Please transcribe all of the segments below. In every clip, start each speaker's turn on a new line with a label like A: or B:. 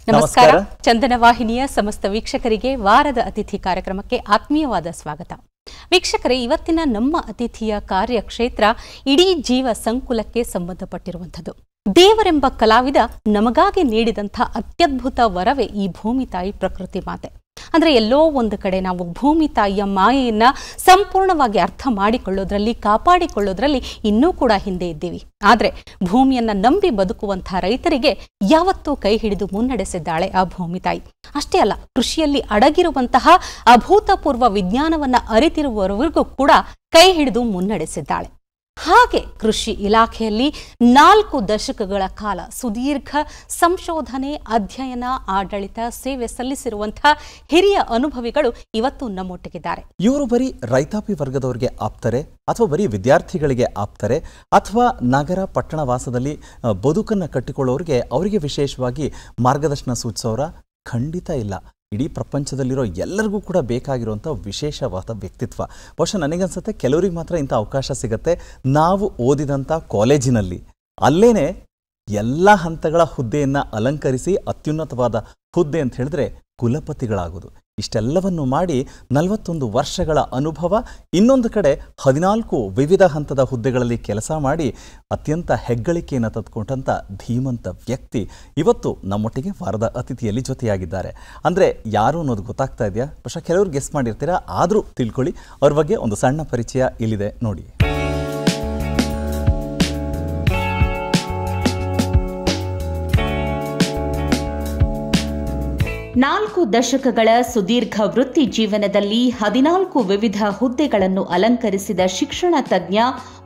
A: ನಮಸ್ಕಾರ. ಚಂದನ ವಾಹಿನಿಯ ಸಮಸ್ತ ವೀಕ್ಷಕರಿಗೆ ವಾರದ ಅತಿಥಿ ಕಾರ್ಯಕ್ರಮಕ್ಕೆ ಆತ್ಮೀಯವಾದ ಸ್ವಾಗತ. ವೀಕ್ಷಕರೇ, ಇವತ್ತಿನ ನಮ್ಮ ಅತಿಥಿಯ ಕಾರ್ಯಕ್ಷೇತ್ರ ಇಡೀ ಜೀವ ಸಂಕುಲಕ್ಕೆ ಸಂಬಂಧಪಟ್ಟಿರುವಂಥದ್ದು. ದೇವರೆಂಬ ಕಲಾವಿದ ನಮಗಾಗಿ ನೀಡಿದಂಥ ಅತ್ಯದ್ಭುತ ವರವೇ ಈ ಭೂಮಿ ತಾಯಿ ಪ್ರಕೃತಿ ಮಾತೆ. ಅಂದರೆ ಎಲ್ಲೋ ಒಂದು ಕಡೆ ನಾವು ಭೂಮಿ ತಾಯಿಯ ಮಾಯೆಯನ್ನ ಸಂಪೂರ್ಣವಾಗಿ ಅರ್ಥ ಮಾಡಿಕೊಳ್ಳೋದ್ರಲ್ಲಿ, ಕಾಪಾಡಿಕೊಳ್ಳೋದ್ರಲ್ಲಿ ಇನ್ನೂ ಕೂಡ ಹಿಂದೆ ಇದ್ದೀವಿ. ಆದರೆ ಭೂಮಿಯನ್ನ ನಂಬಿ ಬದುಕುವಂಥ ರೈತರಿಗೆ ಯಾವತ್ತೂ ಕೈ ಹಿಡಿದು ಮುನ್ನಡೆಸಿದ್ದಾಳೆ ಆ ಭೂಮಿ ತಾಯಿ. ಅಷ್ಟೇ ಅಲ್ಲ, ಕೃಷಿಯಲ್ಲಿ ಅಡಗಿರುವಂತಹ ಅಭೂತಪೂರ್ವ ವಿಜ್ಞಾನವನ್ನ ಅರಿತಿರುವವರೆಗೂ ಕೂಡ ಕೈ ಹಿಡಿದು ಮುನ್ನಡೆಸಿದ್ದಾಳೆ. ಹಾಗೆ ಕೃಷಿ ಇಲಾಖೆಯಲ್ಲಿ 4 ದಶಕಗಳ ಕಾಲ ಸುದೀರ್ಘ ಸಂಶೋಧನೆ, ಅಧ್ಯಯನ, ಆಡಳಿತ, ಸೇವೆ ಸಲ್ಲಿಸಿರುವಂತಹ ಹಿರಿಯ ಅನುಭವಿಗಳು ಇವತ್ತು ನಮ್ಮೊಟ್ಟಿಗಿದ್ದಾರೆ.
B: ಇವರು ಬರೀ ರೈತಾಪಿ ವರ್ಗದವರಿಗೆ ಆಪ್ತಾರೆ ಅಥವಾ ಬರೀ ವಿದ್ಯಾರ್ಥಿಗಳಿಗೆ ಆಪ್ತಾರೆ ಅಥವಾ ನಗರ ಪಟ್ಟಣ ವಾಸದಲ್ಲಿ ಬದುಕನ್ನು ಕಟ್ಟಿಕೊಳ್ಳೋರಿಗೆ ಅವರಿಗೆ ವಿಶೇಷವಾಗಿ ಮಾರ್ಗದರ್ಶನ ಸೂಚಿಸೋರ? ಖಂಡಿತ ಇಲ್ಲ. ಇಡೀ ಪ್ರಪಂಚದಲ್ಲಿರೋ ಎಲ್ಲರಿಗೂ ಕೂಡ ಬೇಕಾಗಿರುವಂಥ ವಿಶೇಷವಾದ ವ್ಯಕ್ತಿತ್ವ. ಬಹುಶಃ ನನಗನ್ಸುತ್ತೆ ಕೆಲವರಿಗೆ ಮಾತ್ರ ಇಂಥ ಅವಕಾಶ ಸಿಗುತ್ತೆ. ನಾವು ಓದಿದಂಥ ಕಾಲೇಜಿನಲ್ಲಿ ಅಲ್ಲೇನೆ ಎಲ್ಲ ಹಂತಗಳ ಹುದ್ದೆಯನ್ನು ಅಲಂಕರಿಸಿ ಅತ್ಯುನ್ನತವಾದ ಹುದ್ದೆ ಅಂತ ಹೇಳಿದ್ರೆ ಕುಲಪತಿಗಳಾಗೋದು. ಇಷ್ಟೆಲ್ಲವನ್ನು ಮಾಡಿ 41 ವರ್ಷಗಳ ಅನುಭವ, ಇನ್ನೊಂದು ಕಡೆ 14 ವಿವಿಧ ಹಂತದ ಹುದ್ದೆಗಳಲ್ಲಿ ಕೆಲಸ ಮಾಡಿ ಅತ್ಯಂತ ಹೆಗ್ಗಳಿಕೆಯನ್ನು ತಂದುಕೊಂಡಂಥ ಧೀಮಂತ ವ್ಯಕ್ತಿ ಇವತ್ತು ನಮ್ಮೊಟ್ಟಿಗೆ ವಾರದ ಅತಿಥಿಯಲ್ಲಿ ಜೊತೆಯಾಗಿದ್ದಾರೆ. ಅಂದರೆ ಯಾರು ಅನ್ನೋದು ಗೊತ್ತಾಗ್ತಾ ಇದೆಯಾ? ಬಹುಶಃ ಕೆಲವರು ಗೆಸ್ ಮಾಡಿರ್ತೀರಾ, ಆದರೂ ತಿಳ್ಕೊಳ್ಳಿ. ಅವ್ರ ಬಗ್ಗೆ ಒಂದು ಸಣ್ಣ ಪರಿಚಯ ಇಲ್ಲಿದೆ ನೋಡಿ.
C: 4 ದಶಕಗಳ ಸುದೀರ್ಘ ವೃತ್ತಿ ಜೀವನದಲ್ಲಿ 14 ವಿವಿಧ ಹುದ್ದೆಗಳನ್ನು ಅಲಂಕರಿಸಿದ ಶಿಕ್ಷಣ ತಜ್ಞ,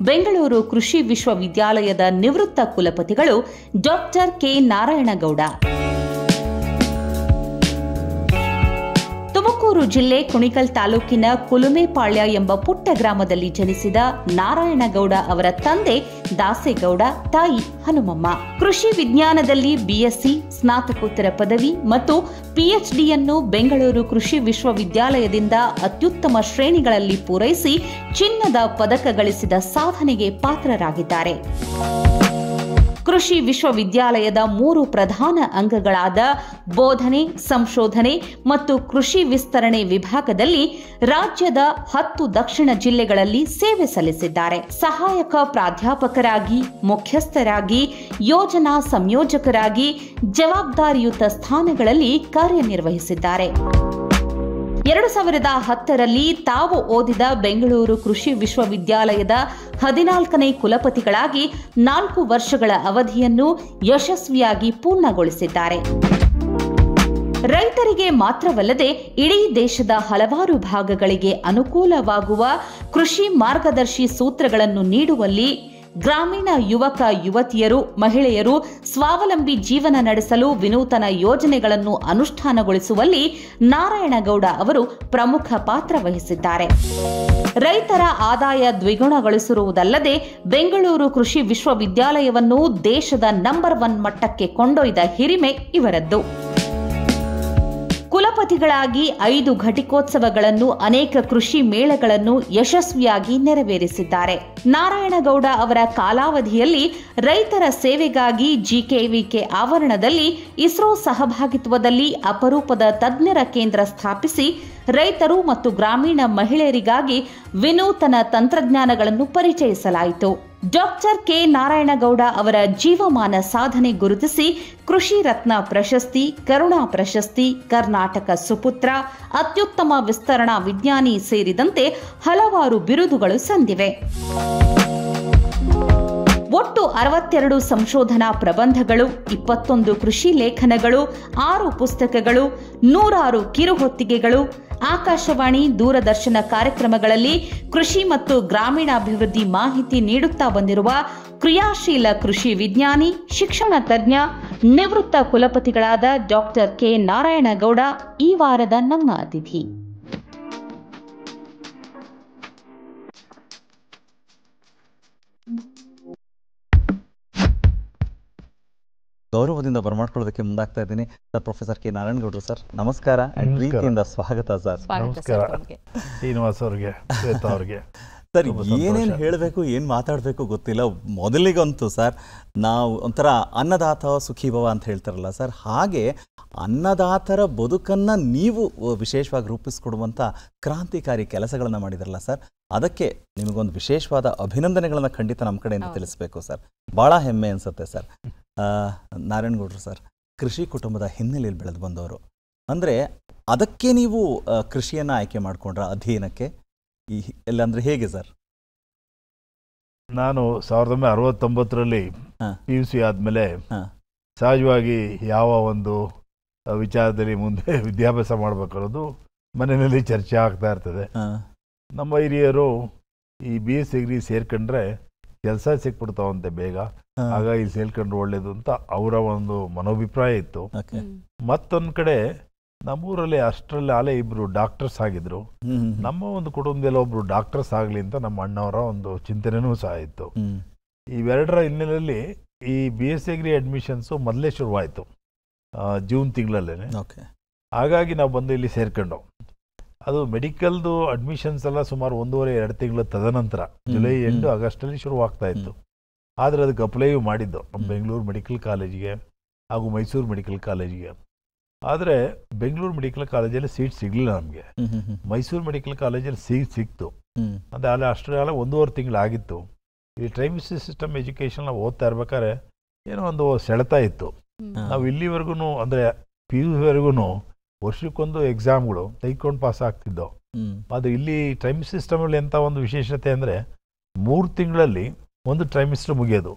C: ಬೆಂಗಳೂರು ಕೃಷಿ ವಿಶ್ವವಿದ್ಯಾಲಯದ ನಿವೃತ್ತ ಕುಲಪತಿಗಳು ಡಾಕ್ಟರ್ ಕೆ ನಾರಾಯಣಗೌಡ. ತುಮಕೂರು ಜಿಲ್ಲೆ ಕುಣಿಗಲ್ ತಾಲೂಕಿನ ಕುಲುಮೆಪಾಳ್ಯ ಎಂಬ ಪುಟ್ಟ ಗ್ರಾಮದಲ್ಲಿ ಜನಿಸಿದ ನಾರಾಯಣಗೌಡ ಅವರ ತಂದೆ ದಾಸೇಗೌಡ, ತಾಯಿ ಹನುಮಮ್ಮ. ಕೃಷಿ ವಿಜ್ಞಾನದಲ್ಲಿ ಬಿಎಸ್ಸಿ, ಸ್ನಾತಕೋತ್ತರ ಪದವಿ ಮತ್ತು ಪಿಎಚ್ಡಿಯನ್ನು ಬೆಂಗಳೂರು ಕೃಷಿ ವಿಶ್ವವಿದ್ಯಾಲಯದಿಂದ ಅತ್ಯುತ್ತಮ ಶ್ರೇಣಿಗಳಲ್ಲಿ ಪೂರೈಸಿ ಚಿನ್ನದ ಪದಕ ಗಳಿಸಿದ ಸಾಧನೆಗೆ ಪಾತ್ರರಾಗಿದ್ದಾರೆ. ಕೃಷಿ ವಿಶ್ವವಿದ್ಯಾಲಯದ 3 ಪ್ರಧಾನ ಅಂಗಗಳಾದ ಬೋಧನೆ, ಸಂಶೋಧನೆ ಮತ್ತು ಕೃಷಿ ವಿಸ್ತರಣೆ ವಿಭಾಗದಲ್ಲಿ ರಾಜ್ಯದ 10 ದಕ್ಷಿಣ ಜಿಲ್ಲೆಗಳಲ್ಲಿ ಸೇವೆ ಸಲ್ಲಿಸಿದ್ದಾರೆ. ಸಹಾಯಕ ಪ್ರಾಧ್ಯಾಪಕರಾಗಿ, ಮುಖ್ಯಸ್ಥರಾಗಿ, ಯೋಜನಾ ಸಂಯೋಜಕರಾಗಿ ಜವಾಬ್ದಾರಿಯುತ ಸ್ಥಾನಗಳಲ್ಲಿ ಕಾರ್ಯನಿರ್ವಹಿಸಿದ್ದಾರೆ. 2010ರಲ್ಲಿ ತಾವು ಓದಿದ ಬೆಂಗಳೂರು ಕೃಷಿ ವಿಶ್ವವಿದ್ಯಾಲಯದ 14ನೇ ಕುಲಪತಿಗಳಾಗಿ 4 ವರ್ಷಗಳ ಅವಧಿಯನ್ನು ಯಶಸ್ವಿಯಾಗಿ ಪೂರ್ಣಗೊಳಿಸಿದ್ದಾರೆ. ರೈತರಿಗೆ ಮಾತ್ರವಲ್ಲದೆ ಇಡೀ ದೇಶದ ಹಲವಾರು ಭಾಗಗಳಿಗೆ ಅನುಕೂಲವಾಗುವ ಕೃಷಿ ಮಾರ್ಗದರ್ಶಿ ಸೂತ್ರಗಳನ್ನು ನೀಡುವಲ್ಲಿ, ಗ್ರಾಮೀಣ ಯುವಕ ಯುವತಿಯರು, ಮಹಿಳೆಯರು ಸ್ವಾವಲಂಬಿ ಜೀವನ ನಡೆಸಲು ವಿನೂತನ ಯೋಜನೆಗಳನ್ನು ಅನುಷ್ಠಾನಗೊಳಿಸುವಲ್ಲಿ ನಾರಾಯಣಗೌಡ ಅವರು ಪ್ರಮುಖ ಪಾತ್ರ ವಹಿಸಿದ್ದಾರೆ. ರೈತರ ಆದಾಯ ದ್ವಿಗುಣಗೊಳಿಸಿರುವುದಲ್ಲದೆ ಬೆಂಗಳೂರು ಕೃಷಿ ವಿಶ್ವವಿದ್ಯಾಲಯವನ್ನು ದೇಶದ ನಂಬರ್ 1 ಮಟ್ಟಕ್ಕೆ ಕೊಂಡೊಯ್ದ ಹಿರಿಮೆ ಇವರದ್ದು. ಕುಲಪತಿಗಳಾಗಿ 5 ಘಟಿಕೋತ್ಸವಗಳನ್ನು, ಅನೇಕ ಕೃಷಿ ಮೇಳಗಳನ್ನು ಯಶಸ್ವಿಯಾಗಿ ನೆರವೇರಿಸಿದ್ದಾರೆ. ನಾರಾಯಣಗೌಡ ಅವರ ಕಾಲಾವಧಿಯಲ್ಲಿ ರೈತರ ಸೇವೆಗಾಗಿ ಜಿಕೆವಿಕೆ ಆವರಣದಲ್ಲಿ ಇಸ್ರೋ ಸಹಭಾಗಿತ್ವದಲ್ಲಿ ಅಪರೂಪದ ತಜ್ಞರ ಕೇಂದ್ರ ಸ್ಥಾಪಿಸಿ ರೈತರು ಮತ್ತು ಗ್ರಾಮೀಣ ಮಹಿಳೆಯರಿಗಾಗಿ ವಿನೂತನ ತಂತ್ರಜ್ಞಾನಗಳನ್ನು ಪರಿಚಯಿಸಲಾಯಿತು. ಡಾಕ್ಟರ್ ಕೆ ನಾರಾಯಣಗೌಡ ಅವರ ಜೀವಮಾನ ಸಾಧನೆ ಗುರುತಿಸಿ ಕೃಷಿ ರತ್ನ ಪ್ರಶಸ್ತಿ, ಕರುಣಾ ಪ್ರಶಸ್ತಿ, ಕರ್ನಾಟಕ ಸುಪುತ್ರ, ಅತ್ಯುತ್ತಮ ವಿಸ್ತರಣಾ ವಿಜ್ಞಾನಿ ಸೇರಿದಂತೆ ಹಲವಾರು ಬಿರುದುಗಳು ಸಂದಿವೆ. ಒಟ್ಟು 62 ಸಂಶೋಧನಾ ಪ್ರಬಂಧಗಳು, 21 ಕೃಷಿ ಲೇಖನಗಳು, 6 ಪುಸ್ತಕಗಳು, 106 ಕಿರುಹೊತ್ತಿಗೆಗಳು, ಆಕಾಶವಾಣಿ, ದೂರದರ್ಶನ ಕಾರ್ಯಕ್ರಮಗಳಲ್ಲಿ ಕೃಷಿ ಮತ್ತು ಗ್ರಾಮೀಣಾಭಿವೃದ್ಧಿ ಮಾಹಿತಿ ನೀಡುತ್ತಾ ಬಂದಿರುವ ಕ್ರಿಯಾಶೀಲ ಕೃಷಿ ವಿಜ್ಞಾನಿ, ಶಿಕ್ಷಣ ತಜ್ಞ, ನಿವೃತ್ತ ಕುಲಪತಿಗಳಾದ ಡಾಕ್ಟರ್ ಕೆ ನಾರಾಯಣಗೌಡ ಈ ವಾರದ ನಮ್ಮ ಅತಿಥಿ.
B: ಗೌರವದಿಂದ ಬರಮಾಡ್ಕೊಳ್ಳೋದಕ್ಕೆ ಮುಂದಾಗ್ತಾ ಇದ್ದೀನಿ ಸರ್. ಪ್ರೊಫೆಸರ್ ಕೆ ನಾರಾಯಣಗೌಡರು ಸರ್, ನಮಸ್ಕಾರ. ಪ್ರೀತಿಯಿಂದ ಸ್ವಾಗತ ಸರ್.
D: ನಮಸ್ಕಾರ ಶ್ರೀನಿವಾಸ್ ಅವ್ರಿಗೆ, ಶ್ವೇತಾ ಅವ್ರಿಗೆ.
B: ಸರ್ ಏನೇನು ಹೇಳಬೇಕು ಏನು ಮಾತಾಡಬೇಕು ಗೊತ್ತಿಲ್ಲ. ಮೊದಲಿಗಂತೂ ಸರ್ ನಾವು ಒಂಥರ ಅನ್ನದಾತ ಸುಖೀಭವ ಅಂತ ಹೇಳ್ತಾರಲ್ಲ ಸರ್, ಹಾಗೆ ಅನ್ನದಾತರ ಬದುಕನ್ನು ನೀವು ವಿಶೇಷವಾಗಿ ರೂಪಿಸ್ಕೊಡುವಂಥ ಕ್ರಾಂತಿಕಾರಿ ಕೆಲಸಗಳನ್ನು ಮಾಡಿದ್ರಲ್ಲ ಸರ್, ಅದಕ್ಕೆ ನಿಮಗೊಂದು ವಿಶೇಷವಾದ ಅಭಿನಂದನೆಗಳನ್ನು ಖಂಡಿತ ನಮ್ಮ ಕಡೆಯಿಂದ ತಿಳಿಸ್ಬೇಕು ಸರ್. ಭಾಳ ಹೆಮ್ಮೆ ಅನಿಸುತ್ತೆ ಸರ್. ನಾರಾಯಣಗೌಡರು ಸರ್, ಕೃಷಿ ಕುಟುಂಬದ ಹಿನ್ನೆಲೆಯಲ್ಲಿ ಬೆಳೆದು ಬಂದವರು, ಅಂದರೆ ಅದಕ್ಕೆ ನೀವು ಕೃಷಿಯನ್ನು ಆಯ್ಕೆ ಮಾಡಿಕೊಂಡ್ರ ಅಧ್ಯಯನಕ್ಕೆ ಎಲ್ಲ ಅಂದರೆ ಹೇಗೆ ಸರ್?
D: ನಾನು 1969ರಲ್ಲಿ PUC ಆದಮೇಲೆ ಸಹಜವಾಗಿ ಯಾವ ಒಂದು ವಿಚಾರದಲ್ಲಿ ಮುಂದೆ ವಿದ್ಯಾಭ್ಯಾಸ ಮಾಡಬೇಕನ್ನೋದು ಮನೆಯಲ್ಲಿ ಚರ್ಚೆ ಆಗ್ತಾ ಇರ್ತದೆ. ನಮ್ಮ ಹಿರಿಯರು ಈ BSc ಡಿಗ್ರಿ ಸೇರ್ಕೊಂಡ್ರೆ ಕೆಲಸ ಸಿಕ್ಬಿಡ್ತಾವಂತೆ ಬೇಗ, ಹಾಗಾಗಿ ಸೇರ್ಕೊಂಡ್ರೆ ಒಳ್ಳೇದು ಅಂತ ಅವರ ಒಂದು ಮನೋಭಿಪ್ರಾಯ ಇತ್ತು. ಮತ್ತೊಂದು ಕಡೆ ನಮ್ಮೂರಲ್ಲಿ ಅಷ್ಟರಲ್ಲಿ ಆಲೇ ಇಬ್ರು ಡಾಕ್ಟರ್ಸ್ ಆಗಿದ್ರು. ನಮ್ಮ ಒಂದು ಕುಟುಂಬದಲ್ಲಿ ಒಬ್ರು ಡಾಕ್ಟರ್ಸ್ ಆಗಲಿ ಅಂತ ನಮ್ಮ ಅಣ್ಣವರ ಒಂದು ಚಿಂತನೆನೂ ಸಹ ಇತ್ತು. ಇವೆರಡರ ಹಿನ್ನೆಲೆಯಲ್ಲಿ ಈ BSc ಡಿಗ್ರಿ ಅಡ್ಮಿಷನ್ಸು ಮೊದಲೇ ಶುರುವಾಯಿತು ಜೂನ್ ತಿಂಗಳಲ್ಲೇ. ಹಾಗಾಗಿ ನಾವು ಬಂದು ಇಲ್ಲಿ ಸೇರ್ಕೊಂಡು ಅದು ಮೆಡಿಕಲ್ದು ಅಡ್ಮಿಷನ್ಸ್ ಎಲ್ಲ ಸುಮಾರು 1.5-2 ತಿಂಗಳ ತದನಂತರ ಜುಲೈ ಎಂಡು ಆಗಸ್ಟಲ್ಲಿ ಶುರುವಾಗ್ತಾ ಇತ್ತು. ಆದರೆ ಅದಕ್ಕೆ ಅಪ್ಲೈಯೂ ಮಾಡಿದ್ದು ನಮ್ಮ ಬೆಂಗಳೂರು ಮೆಡಿಕಲ್ ಕಾಲೇಜಿಗೆ ಹಾಗೂ ಮೈಸೂರು ಮೆಡಿಕಲ್ ಕಾಲೇಜಿಗೆ. ಆದರೆ ಬೆಂಗಳೂರು ಮೆಡಿಕಲ್ ಕಾಲೇಜಲ್ಲಿ ಸೀಟ್ ಸಿಗಲಿಲ್ಲ ನಮಗೆ. ಮೈಸೂರು ಮೆಡಿಕಲ್ ಕಾಲೇಜಲ್ಲಿ ಸೀಟ್ ಸಿಕ್ತು. ಅಂದರೆ ಅಲ್ಲಿ ಅಷ್ಟರಲ್ಲ 1.5 ತಿಂಗಳಾಗಿತ್ತು. ಈ ಟ್ರೈಮಿಸ್ಟ್ರಿ ಸಿಸ್ಟಮ್ ಎಜುಕೇಷನ್ ಓದ್ತಾ ಇರ್ಬೇಕಾದ್ರೆ ಏನೋ ಒಂದು ಸೆಳೆತ ಇತ್ತು. ನಾವು ಇಲ್ಲಿವರೆಗೂ ಅಂದರೆ PUವರೆಗೂ ವರ್ಷಕ್ಕೊಂದು ಎಕ್ಸಾಮ್ಗಳು ತೆಗೆದುಕೊಂಡು ಪಾಸ್ ಆಗ್ತಿದ್ದೋ. ಅದು ಇಲ್ಲಿ ಟ್ರೈಮಿಸ್ಟ್ರಿ ಸಿಸ್ಟಮಲ್ಲಿ ಎಂಥ ಒಂದು ವಿಶೇಷತೆ ಅಂದರೆ 3 ತಿಂಗಳಲ್ಲಿ ಒಂದು ಟ್ರೈಮಿಸ್ಟರ್ ಮುಗಿಯೋದು,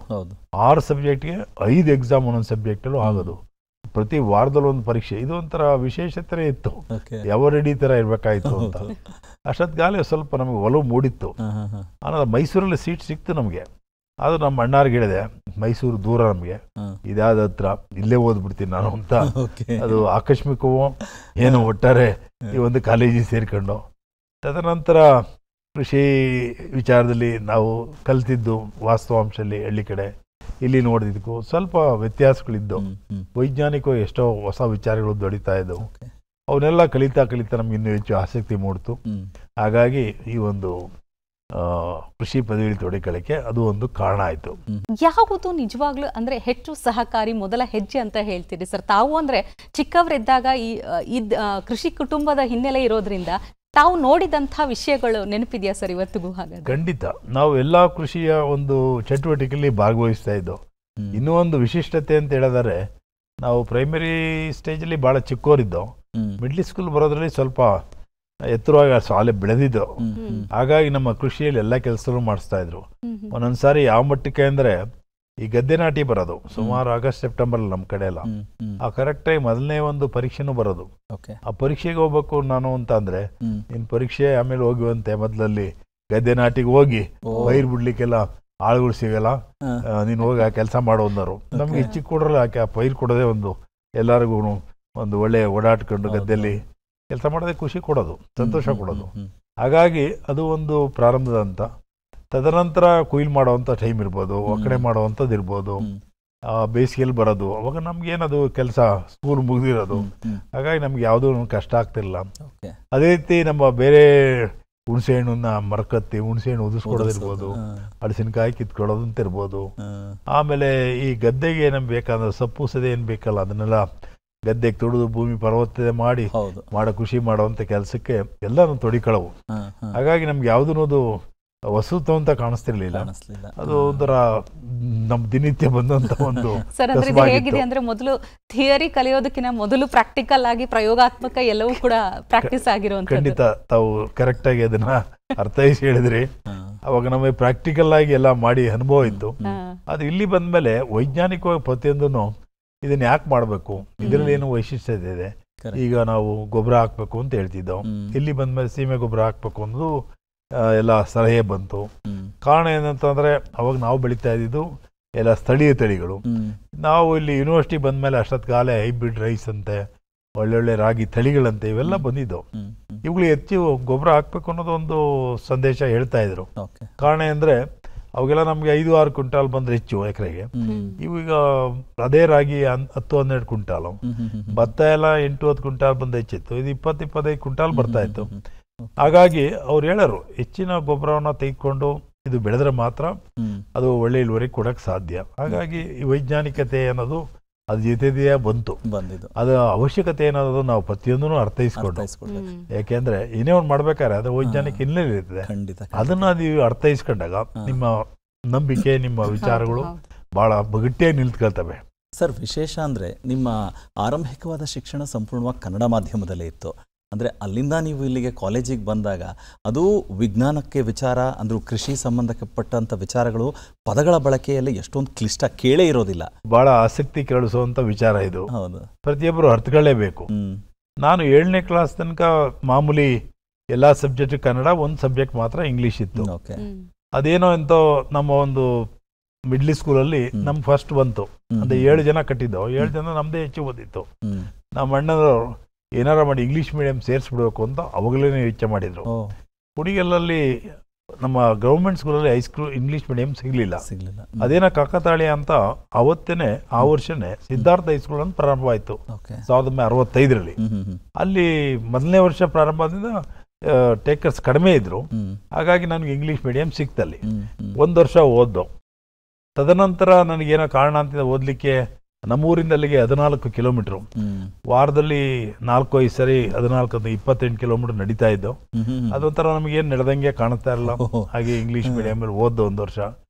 D: 6 ಸಬ್ಜೆಕ್ಟ್ಗೆ 5 ಎಕ್ಸಾಮ್ ಒಂದೊಂದು ಸಬ್ಜೆಕ್ಟಲ್ಲೂ ಆಗೋದು, ಪ್ರತಿ ವಾರದಲ್ಲಿ ಒಂದು ಪರೀಕ್ಷೆ. ಇದು ಒಂಥರ ವಿಶೇಷತೆ ಇತ್ತು, ಯಾವ ರೆಡಿ ಥರ ಇರಬೇಕಾಯಿತು ಅಂತ. ಅಷ್ಟೊತ್ತಿಗಾಲೇ ಸ್ವಲ್ಪ ನಮಗೆ ಒಲವು ಮೂಡಿತ್ತು. ಅನ್ನೋದು ಮೈಸೂರಲ್ಲಿ ಸೀಟ್ ಸಿಕ್ತು ನಮಗೆ. ಅದು ನಮ್ಮ ಅಣ್ಣಾರ್ಗೆ ಹೇಳಿದೆ, ಮೈಸೂರು ದೂರ ನಮಗೆ, ಇದಾದ ಹತ್ರ ಇಲ್ಲೇ ಓದ್ಬಿಡ್ತೀನಿ ನಾನು ಅಂತ. ಅದು ಆಕಸ್ಮಿಕವೋ ಏನು ಒಟ್ಟಾರೆ ಈ ಒಂದು ಕಾಲೇಜಿಗೆ ಸೇರ್ಕೊಂಡು ತದನಂತರ ಕೃಷಿ ವಿಚಾರದಲ್ಲಿ ನಾವು ಕಲ್ತಿದ್ದು ವಾಸ್ತವಾಂಶದಲ್ಲಿ ಹಳ್ಳಿ ಕಡೆ ಇಲ್ಲಿ ನೋಡಿದ್ದಕ್ಕೂ ಸ್ವಲ್ಪ ವ್ಯತ್ಯಾಸಗಳಿದ್ದು, ವೈಜ್ಞಾನಿಕ ಎಷ್ಟೋ ಹೊಸ ವಿಚಾರಗಳು ದೊಡಿತಾ ಇದ್ದವು. ಅವನ್ನೆಲ್ಲ ಕಲಿತಾ ನಮ್ಗೆ ಇನ್ನೂ ಹೆಚ್ಚು ಆಸಕ್ತಿ ಮೂಡ್ತು. ಹಾಗಾಗಿ ಈ ಒಂದು ಕೃಷಿ ಪದವಿ ತೊಡಕೊಳ್ಳಕ್ಕೆ ಅದು ಒಂದು ಕಾರಣ ಆಯಿತು.
A: ಯಾವುದು ನಿಜವಾಗ್ಲೂ ಅಂದ್ರೆ ಹೆಚ್ಚು ಸಹಕಾರಿ ಮೊದಲ ಹೆಜ್ಜೆ ಅಂತ ಹೇಳ್ತೀರಿ ಸರ್? ತಾವು ಅಂದ್ರೆ ಚಿಕ್ಕವರಿದ್ದಾಗ ಈ ಕೃಷಿ ಕುಟುಂಬದ ಹಿನ್ನೆಲೆ ಇರೋದ್ರಿಂದ ತಾವು ನೋಡಿದಂಥ ವಿಷಯಗಳು ನೆನಪಿದೆಯಾ ಸರ್ ಇವತ್ತಿಗೂ? ಹಾಗಾದ್ರೆ
D: ಖಂಡಿತ ನಾವು ಎಲ್ಲಾ ಕೃಷಿಯ ಒಂದು ಚಟುವಟಿಕೆಯಲ್ಲಿ ಭಾಗವಹಿಸ್ತಾ ಇದ್ದೋ. ಇನ್ನೂ ಒಂದು ವಿಶಿಷ್ಟತೆ ಅಂತ ಹೇಳಿದರೆ, ನಾವು ಪ್ರೈಮರಿ ಸ್ಟೇಜಲ್ಲಿ ಭಾಳ ಚಿಕ್ಕವರಿದ್ದೋ, ಮಿಡ್ಲ್ ಸ್ಕೂಲ್ ಬರೋದ್ರಲ್ಲಿ ಸ್ವಲ್ಪ ಎತ್ತರವಾಗಿ ಶಾಲೆ ಬೆಳೆದಿದ್ದು. ಹಾಗಾಗಿ ನಮ್ಮ ಕೃಷಿಯಲ್ಲಿ ಎಲ್ಲ ಕೆಲಸನೂ ಮಾಡಿಸ್ತಾ ಇದ್ರು. ಒಂದೊಂದ್ಸಾರಿ ಯಾವ ಮಟ್ಟಕ್ಕೆ ಅಂದರೆ, ಈ ಗದ್ದೆ ನಾಟಿ ಬರೋದು ಸುಮಾರು ಆಗಸ್ಟ್ ಸೆಪ್ಟೆಂಬರ್ ನಮ್ಮ ಕಡೆ ಎಲ್ಲ, ಆ ಕರೆಕ್ಟಾಗಿ ಮೊದಲನೇ ಒಂದು ಪರೀಕ್ಷೆನೂ ಬರೋದು. ಆ ಪರೀಕ್ಷೆಗೆ ಹೋಗ್ಬೇಕು ನಾನು ಅಂತ ಅಂದ್ರೆ, ಇನ್ ಪರೀಕ್ಷೆ ಆಮೇಲೆ ಹೋಗುವಂತೆ ಮೊದಲಲ್ಲಿ ಗದ್ದೆ ನಾಟಿಗೆ ಹೋಗಿ ಪೈರ್ ಬಿಡ್ಲಿಕ್ಕೆಲ್ಲ ಆಳುಗಳು ಸಿಗಲ್ಲ, ನೀನು ಹೋಗಿ ಆ ಕೆಲಸ ಮಾಡೋ ಅಂದರು. ನಮ್ಗೆ ಚಿಕ್ಕ ಕೊಡ್ರಲ್ಲ ಆಕೆ ಆ ಪೈರ್ ಕೊಡೋದೇ ಒಂದು ಎಲ್ಲರಿಗೂ ಒಂದು ಒಳ್ಳೆ ಓಡಾಡ್ಕೊಂಡು ಗದ್ದೆಯಲ್ಲಿ ಕೆಲಸ ಮಾಡೋದೇ ಖುಷಿ ಕೊಡೋದು, ಸಂತೋಷ ಕೊಡೋದು. ಹಾಗಾಗಿ ಅದು ಒಂದು ಪ್ರಾರಂಭದ ಹಂತ. ತದನಂತರ ಕೊಯ್ಲು ಮಾಡೋವಂಥ ಟೈಮ್ ಇರ್ಬೋದು, ಒಕ್ಕಣೆ ಮಾಡೋವಂಥದ್ದು ಇರ್ಬೋದು, ಬೇಸಿಗೆಯಲ್ಲಿ ಬರೋದು. ಅವಾಗ ನಮ್ಗೇನದು ಕೆಲಸ ಸ್ಕೂಲ್ ಮುಗಿದಿರೋದು, ಹಾಗಾಗಿ ನಮ್ಗೆ ಯಾವುದೂ ಕಷ್ಟ ಆಗ್ತಿಲ್ಲ. ಅದೇ ರೀತಿ ನಮ್ಮ ಬೇರೆ ಹುಣಸೆ ಹಣ್ಣನ್ನ ಮರಕತ್ತಿ ಹುಣಸೆ ಹಣ್ಣು ಉದಿಸ್ಕೊಡೋದಿರ್ಬೋದು, ಹಲಸಿನಕಾಯಿ ಕಿತ್ಕೊಳ್ಳೋದು ಅಂತ ಇರ್ಬೋದು. ಆಮೇಲೆ ಈ ಗದ್ದೆಗೆ ನಮ್ಗೆ ಬೇಕಾದ್ರೆ ಸೊಪ್ಪು ಸದೆ ಏನು ಬೇಕಲ್ಲ ಅದನ್ನೆಲ್ಲ ಗದ್ದೆಗೆ ತೊಳೆದು ಭೂಮಿ ಫಲವತ್ತತೆ ಮಾಡಿ ಮಾಡೋ ಕೃಷಿ ಮಾಡುವಂಥ ಕೆಲಸಕ್ಕೆ ಎಲ್ಲ ತೊಡಿಕೊಳ್ಳವು. ಹಾಗಾಗಿ ನಮ್ಗೆ ಯಾವುದನ್ನೋದು ವಸೂತು ಅಂತ ಕಾಣಿಸ್ತಿರ್ಲಿಲ್ಲ. ಅದು ಒಂಥರ ನಮ್ ದಿನನಿತ್ಯ ಬಂದಂತ ಒಂದು
A: ಸರ್. ಅಂದ್ರೆ ಇದು ಹೇಗಿದೆ ಅಂದ್ರೆ, ಮೊದಲು ಥಿಯರಿ ಕಲಿಯೋದಕ್ಕಿಂತ ಮೊದಲು ಪ್ರಾಕ್ಟಿಕಲ್ ಆಗಿ ಪ್ರಯೋಗಾತ್ಮಕ ಎಲ್ಲವೂ ಕೂಡ ಪ್ರಾಕ್ಟೀಸ್ ಆಗಿರುವಂತ.
D: ಖಂಡಿತ ತಾವು ಕರೆಕ್ಟ್ ಆಗಿ ಅದನ್ನ ಅರ್ಥೈಸಿ ಹೇಳಿದ್ರಿ. ಅವಾಗ ನಮಗೆ ಪ್ರಾಕ್ಟಿಕಲ್ ಆಗಿ ಎಲ್ಲ ಮಾಡಿ ಅನುಭವ ಇತ್ತು. ಅದು ಇಲ್ಲಿ ಬಂದ್ಮೇಲೆ ವೈಜ್ಞಾನಿಕವಾಗಿ ಪ್ರತಿಯೊಂದನ್ನು ಇದನ್ನ ಯಾಕೆ ಮಾಡಬೇಕು, ಇದರಲ್ಲಿ ಏನು ವೈಶಿಷ್ಟ್ಯತೆ ಇದೆ. ಈಗ ನಾವು ಗೊಬ್ಬರ ಹಾಕ್ಬೇಕು ಅಂತ ಹೇಳ್ತಿದ್ದೆವು, ಇಲ್ಲಿ ಬಂದ್ಮೇಲೆ ಸೀಮೆ ಗೊಬ್ಬರ ಹಾಕ್ಬೇಕು ಅನ್ನೋದು ಎಲ್ಲ ಸಲಹೆ ಬಂತು. ಕಾರಣ ಏನಂತಂದ್ರೆ, ಅವಾಗ ನಾವು ಬೆಳೀತಾ ಇದ್ದಿದ್ದು ಎಲ್ಲ ಸ್ಥಳೀಯ ತಳಿಗಳು. ನಾವು ಇಲ್ಲಿ ಯೂನಿವರ್ಸಿಟಿ ಬಂದ್ಮೇಲೆ ಅಷ್ಟೊತ್ಕಾಲೆ ಹೈಬ್ರಿಡ್ ರೈಸ್ ಅಂತೆ, ಒಳ್ಳೊಳ್ಳೆ ರಾಗಿ ತಳಿಗಳಂತೆ ಇವೆಲ್ಲ ಬಂದಿದ್ದವು. ಇವುಗಳು ಹೆಚ್ಚು ಗೊಬ್ಬರ ಹಾಕ್ಬೇಕು ಅನ್ನೋದು ಒಂದು ಸಂದೇಶ ಹೇಳ್ತಾ ಇದ್ರು. ಕಾರಣ ಅಂದ್ರೆ ಅವಾಗೆಲ್ಲ ನಮ್ಗೆ 5-6 ಕ್ವಿಂಟಾಲ್ ಬಂದ್ರೆ ಹೆಚ್ಚು ಎಕರೆಗೆ. ಇವೀಗ ಅದೇ ರಾಗಿ 10-12 ಕ್ವಿಂಟಾಲು, ಭತ್ತ ಎಲ್ಲ 8-10 ಕ್ವಿಂಟಾಲ್ ಬಂದ ಹೆಚ್ಚಿತ್ತು. ಇದು 20-25 ಕ್ವಿಂಟಾಲ್ ಬರ್ತಾ ಇತ್ತು. ಹಾಗಾಗಿ ಅವ್ರು ಹೇಳೋರು ಹೆಚ್ಚಿನ ಗೊಬ್ಬರವನ್ನು ತೆಗೆದುಕೊಂಡು ಇದು ಬೆಳೆದ್ರೆ ಮಾತ್ರ ಅದು ಒಳ್ಳೆ ಇಳುವರಿ ಕೊಡಕ್ಕೆ ಸಾಧ್ಯ. ಹಾಗಾಗಿ ಈ ವೈಜ್ಞಾನಿಕತೆ ಅನ್ನೋದು ಅದು ಜೊತೆದೆಯೇ ಬಂದಿದ್ದು ಅದರ ಅವಶ್ಯಕತೆ ಏನಾದ್ರು ನಾವು ಪ್ರತಿಯೊಂದನ್ನು ಅರ್ಥೈಸ್ಕೊಂಡು, ಯಾಕೆಂದ್ರೆ ಏನೇ ಒಂದು ಮಾಡ್ಬೇಕಾದ್ರೆ ಅದು ವೈಜ್ಞಾನಿಕ ಹಿನ್ನೆಲೆ ಇರ್ತದೆ. ಅದನ್ನ ನೀವು ಅರ್ಥೈಸ್ಕೊಂಡಾಗ ನಿಮ್ಮ ನಂಬಿಕೆ, ನಿಮ್ಮ ವಿಚಾರಗಳು ಬಹಳ ಗಟ್ಟಿಯಾಗಿ ನಿಂತ್ಕೊಳ್ತವೆ.
B: ಸರ್, ವಿಶೇಷ ಅಂದರೆ ನಿಮ್ಮ ಆರಂಭಿಕವಾದ ಶಿಕ್ಷಣ ಸಂಪೂರ್ಣವಾಗಿ ಕನ್ನಡ ಮಾಧ್ಯಮದಲ್ಲೇ ಇತ್ತು. ಅಂದರೆ ಅಲ್ಲಿಂದ ನೀವು ಇಲ್ಲಿಗೆ ಕಾಲೇಜಿಗೆ ಬಂದಾಗ ಅದು ವಿಜ್ಞಾನಕ್ಕೆ ವಿಚಾರ ಅಂದರೂ ಕೃಷಿ ಸಂಬಂಧಪಟ್ಟಂಥ ವಿಚಾರಗಳು ಪದಗಳ ಬಳಕೆಯಲ್ಲಿ ಎಷ್ಟೊಂದು ಕ್ಲಿಷ್ಟ ಕೇಳೇ ಇರೋದಿಲ್ಲ.
D: ಬಹಳ ಆಸಕ್ತಿ ಕೆರಳಿಸುವಂಥ ವಿಚಾರ ಇದು.
B: ಹೌದು,
D: ಪ್ರತಿಯೊಬ್ಬರು ಅರ್ಥಗಳೇಬೇಕು. ನಾನು 7ನೇ ಕ್ಲಾಸ್ ತನಕ ಮಾಮೂಲಿ ಎಲ್ಲ ಸಬ್ಜೆಕ್ಟ್ ಕನ್ನಡ, ಒಂದು ಸಬ್ಜೆಕ್ಟ್ ಮಾತ್ರ ಇಂಗ್ಲೀಷ್ ಇತ್ತು.
B: ಓಕೆ,
D: ಅದೇನೋ ಎಂತೋ ನಮ್ಮ ಒಂದು ಮಿಡ್ಲ್ ಸ್ಕೂಲಲ್ಲಿ ನಮ್ ಫಸ್ಟ್ ಬಂತು. ಅಂದ್ರೆ 7 ಜನ ಕಟ್ಟಿದ್ದವು, 7 ಜನ ನಮ್ದೇ ಹೆಚ್ಚು ಓದಿತ್ತು. ನಮ್ಮ ಅಣ್ಣನವರು ಏನಾರ ಮಾಡಿ ಇಂಗ್ಲೀಷ್ ಮೀಡಿಯಂ ಸೇರಿಸ್ಬಿಡ್ಬೇಕು ಅಂತ ಅವಾಗಲೇ ಇಚ್ಛೆ ಮಾಡಿದ್ರು. ಹುಡುಗಿಯಲ್ಲಿ ನಮ್ಮ ಗೌರ್ಮೆಂಟ್ ಸ್ಕೂಲಲ್ಲಿ ಹೈಸ್ಕೂಲ್ ಇಂಗ್ಲೀಷ್ ಮೀಡಿಯಂ ಸಿಗ್ಲಿಲ್ಲ. ಅದೇನ ಕಾಕತಾಳಿ ಅಂತ ಅವತ್ತೇನೆ ಆ ವರ್ಷನೇ ಸಿದ್ಧಾರ್ಥ ಹೈಸ್ಕೂಲ್ ಅಂತ ಪ್ರಾರಂಭ ಆಯ್ತು 1965ರಲ್ಲಿ. ಅಲ್ಲಿ 1ನೇ ವರ್ಷ ಪ್ರಾರಂಭದಿಂದ ಟೇಕರ್ಸ್ ಕಡಿಮೆ ಇದ್ರು. ಹಾಗಾಗಿ ನನಗೆ ಇಂಗ್ಲೀಷ್ ಮೀಡಿಯಂ ಸಿಕ್ತಲ್ಲಿ 1 ವರ್ಷ ಓದ್ದು. ತದನಂತರ ನನಗೇನೋ ಕಾರಣ ಅಂತ ಓದ್ಲಿಕ್ಕೆ ನಮ್ಮೂರಿಂದ ಅಲ್ಲಿಗೆ 14 ಕಿಲೋಮೀಟರ್, ವಾರದಲ್ಲಿ 4-5 ಸರಿ 14-28 ಕಿಲೋಮೀಟರ್ ನಡೀತಾ ಇದ್ದು. ಅದೊಂಥರ ನಮಗೇನು ನಡೆದಂಗೆ ಕಾಣಿಸ್ತಾ ಇರಲ್ಲ. ಹಾಗೆ ಇಂಗ್ಲೀಷ್ ಮೀಡಿಯಮಲ್ಲಿ ಓದ್ದು 1 ವರ್ಷ,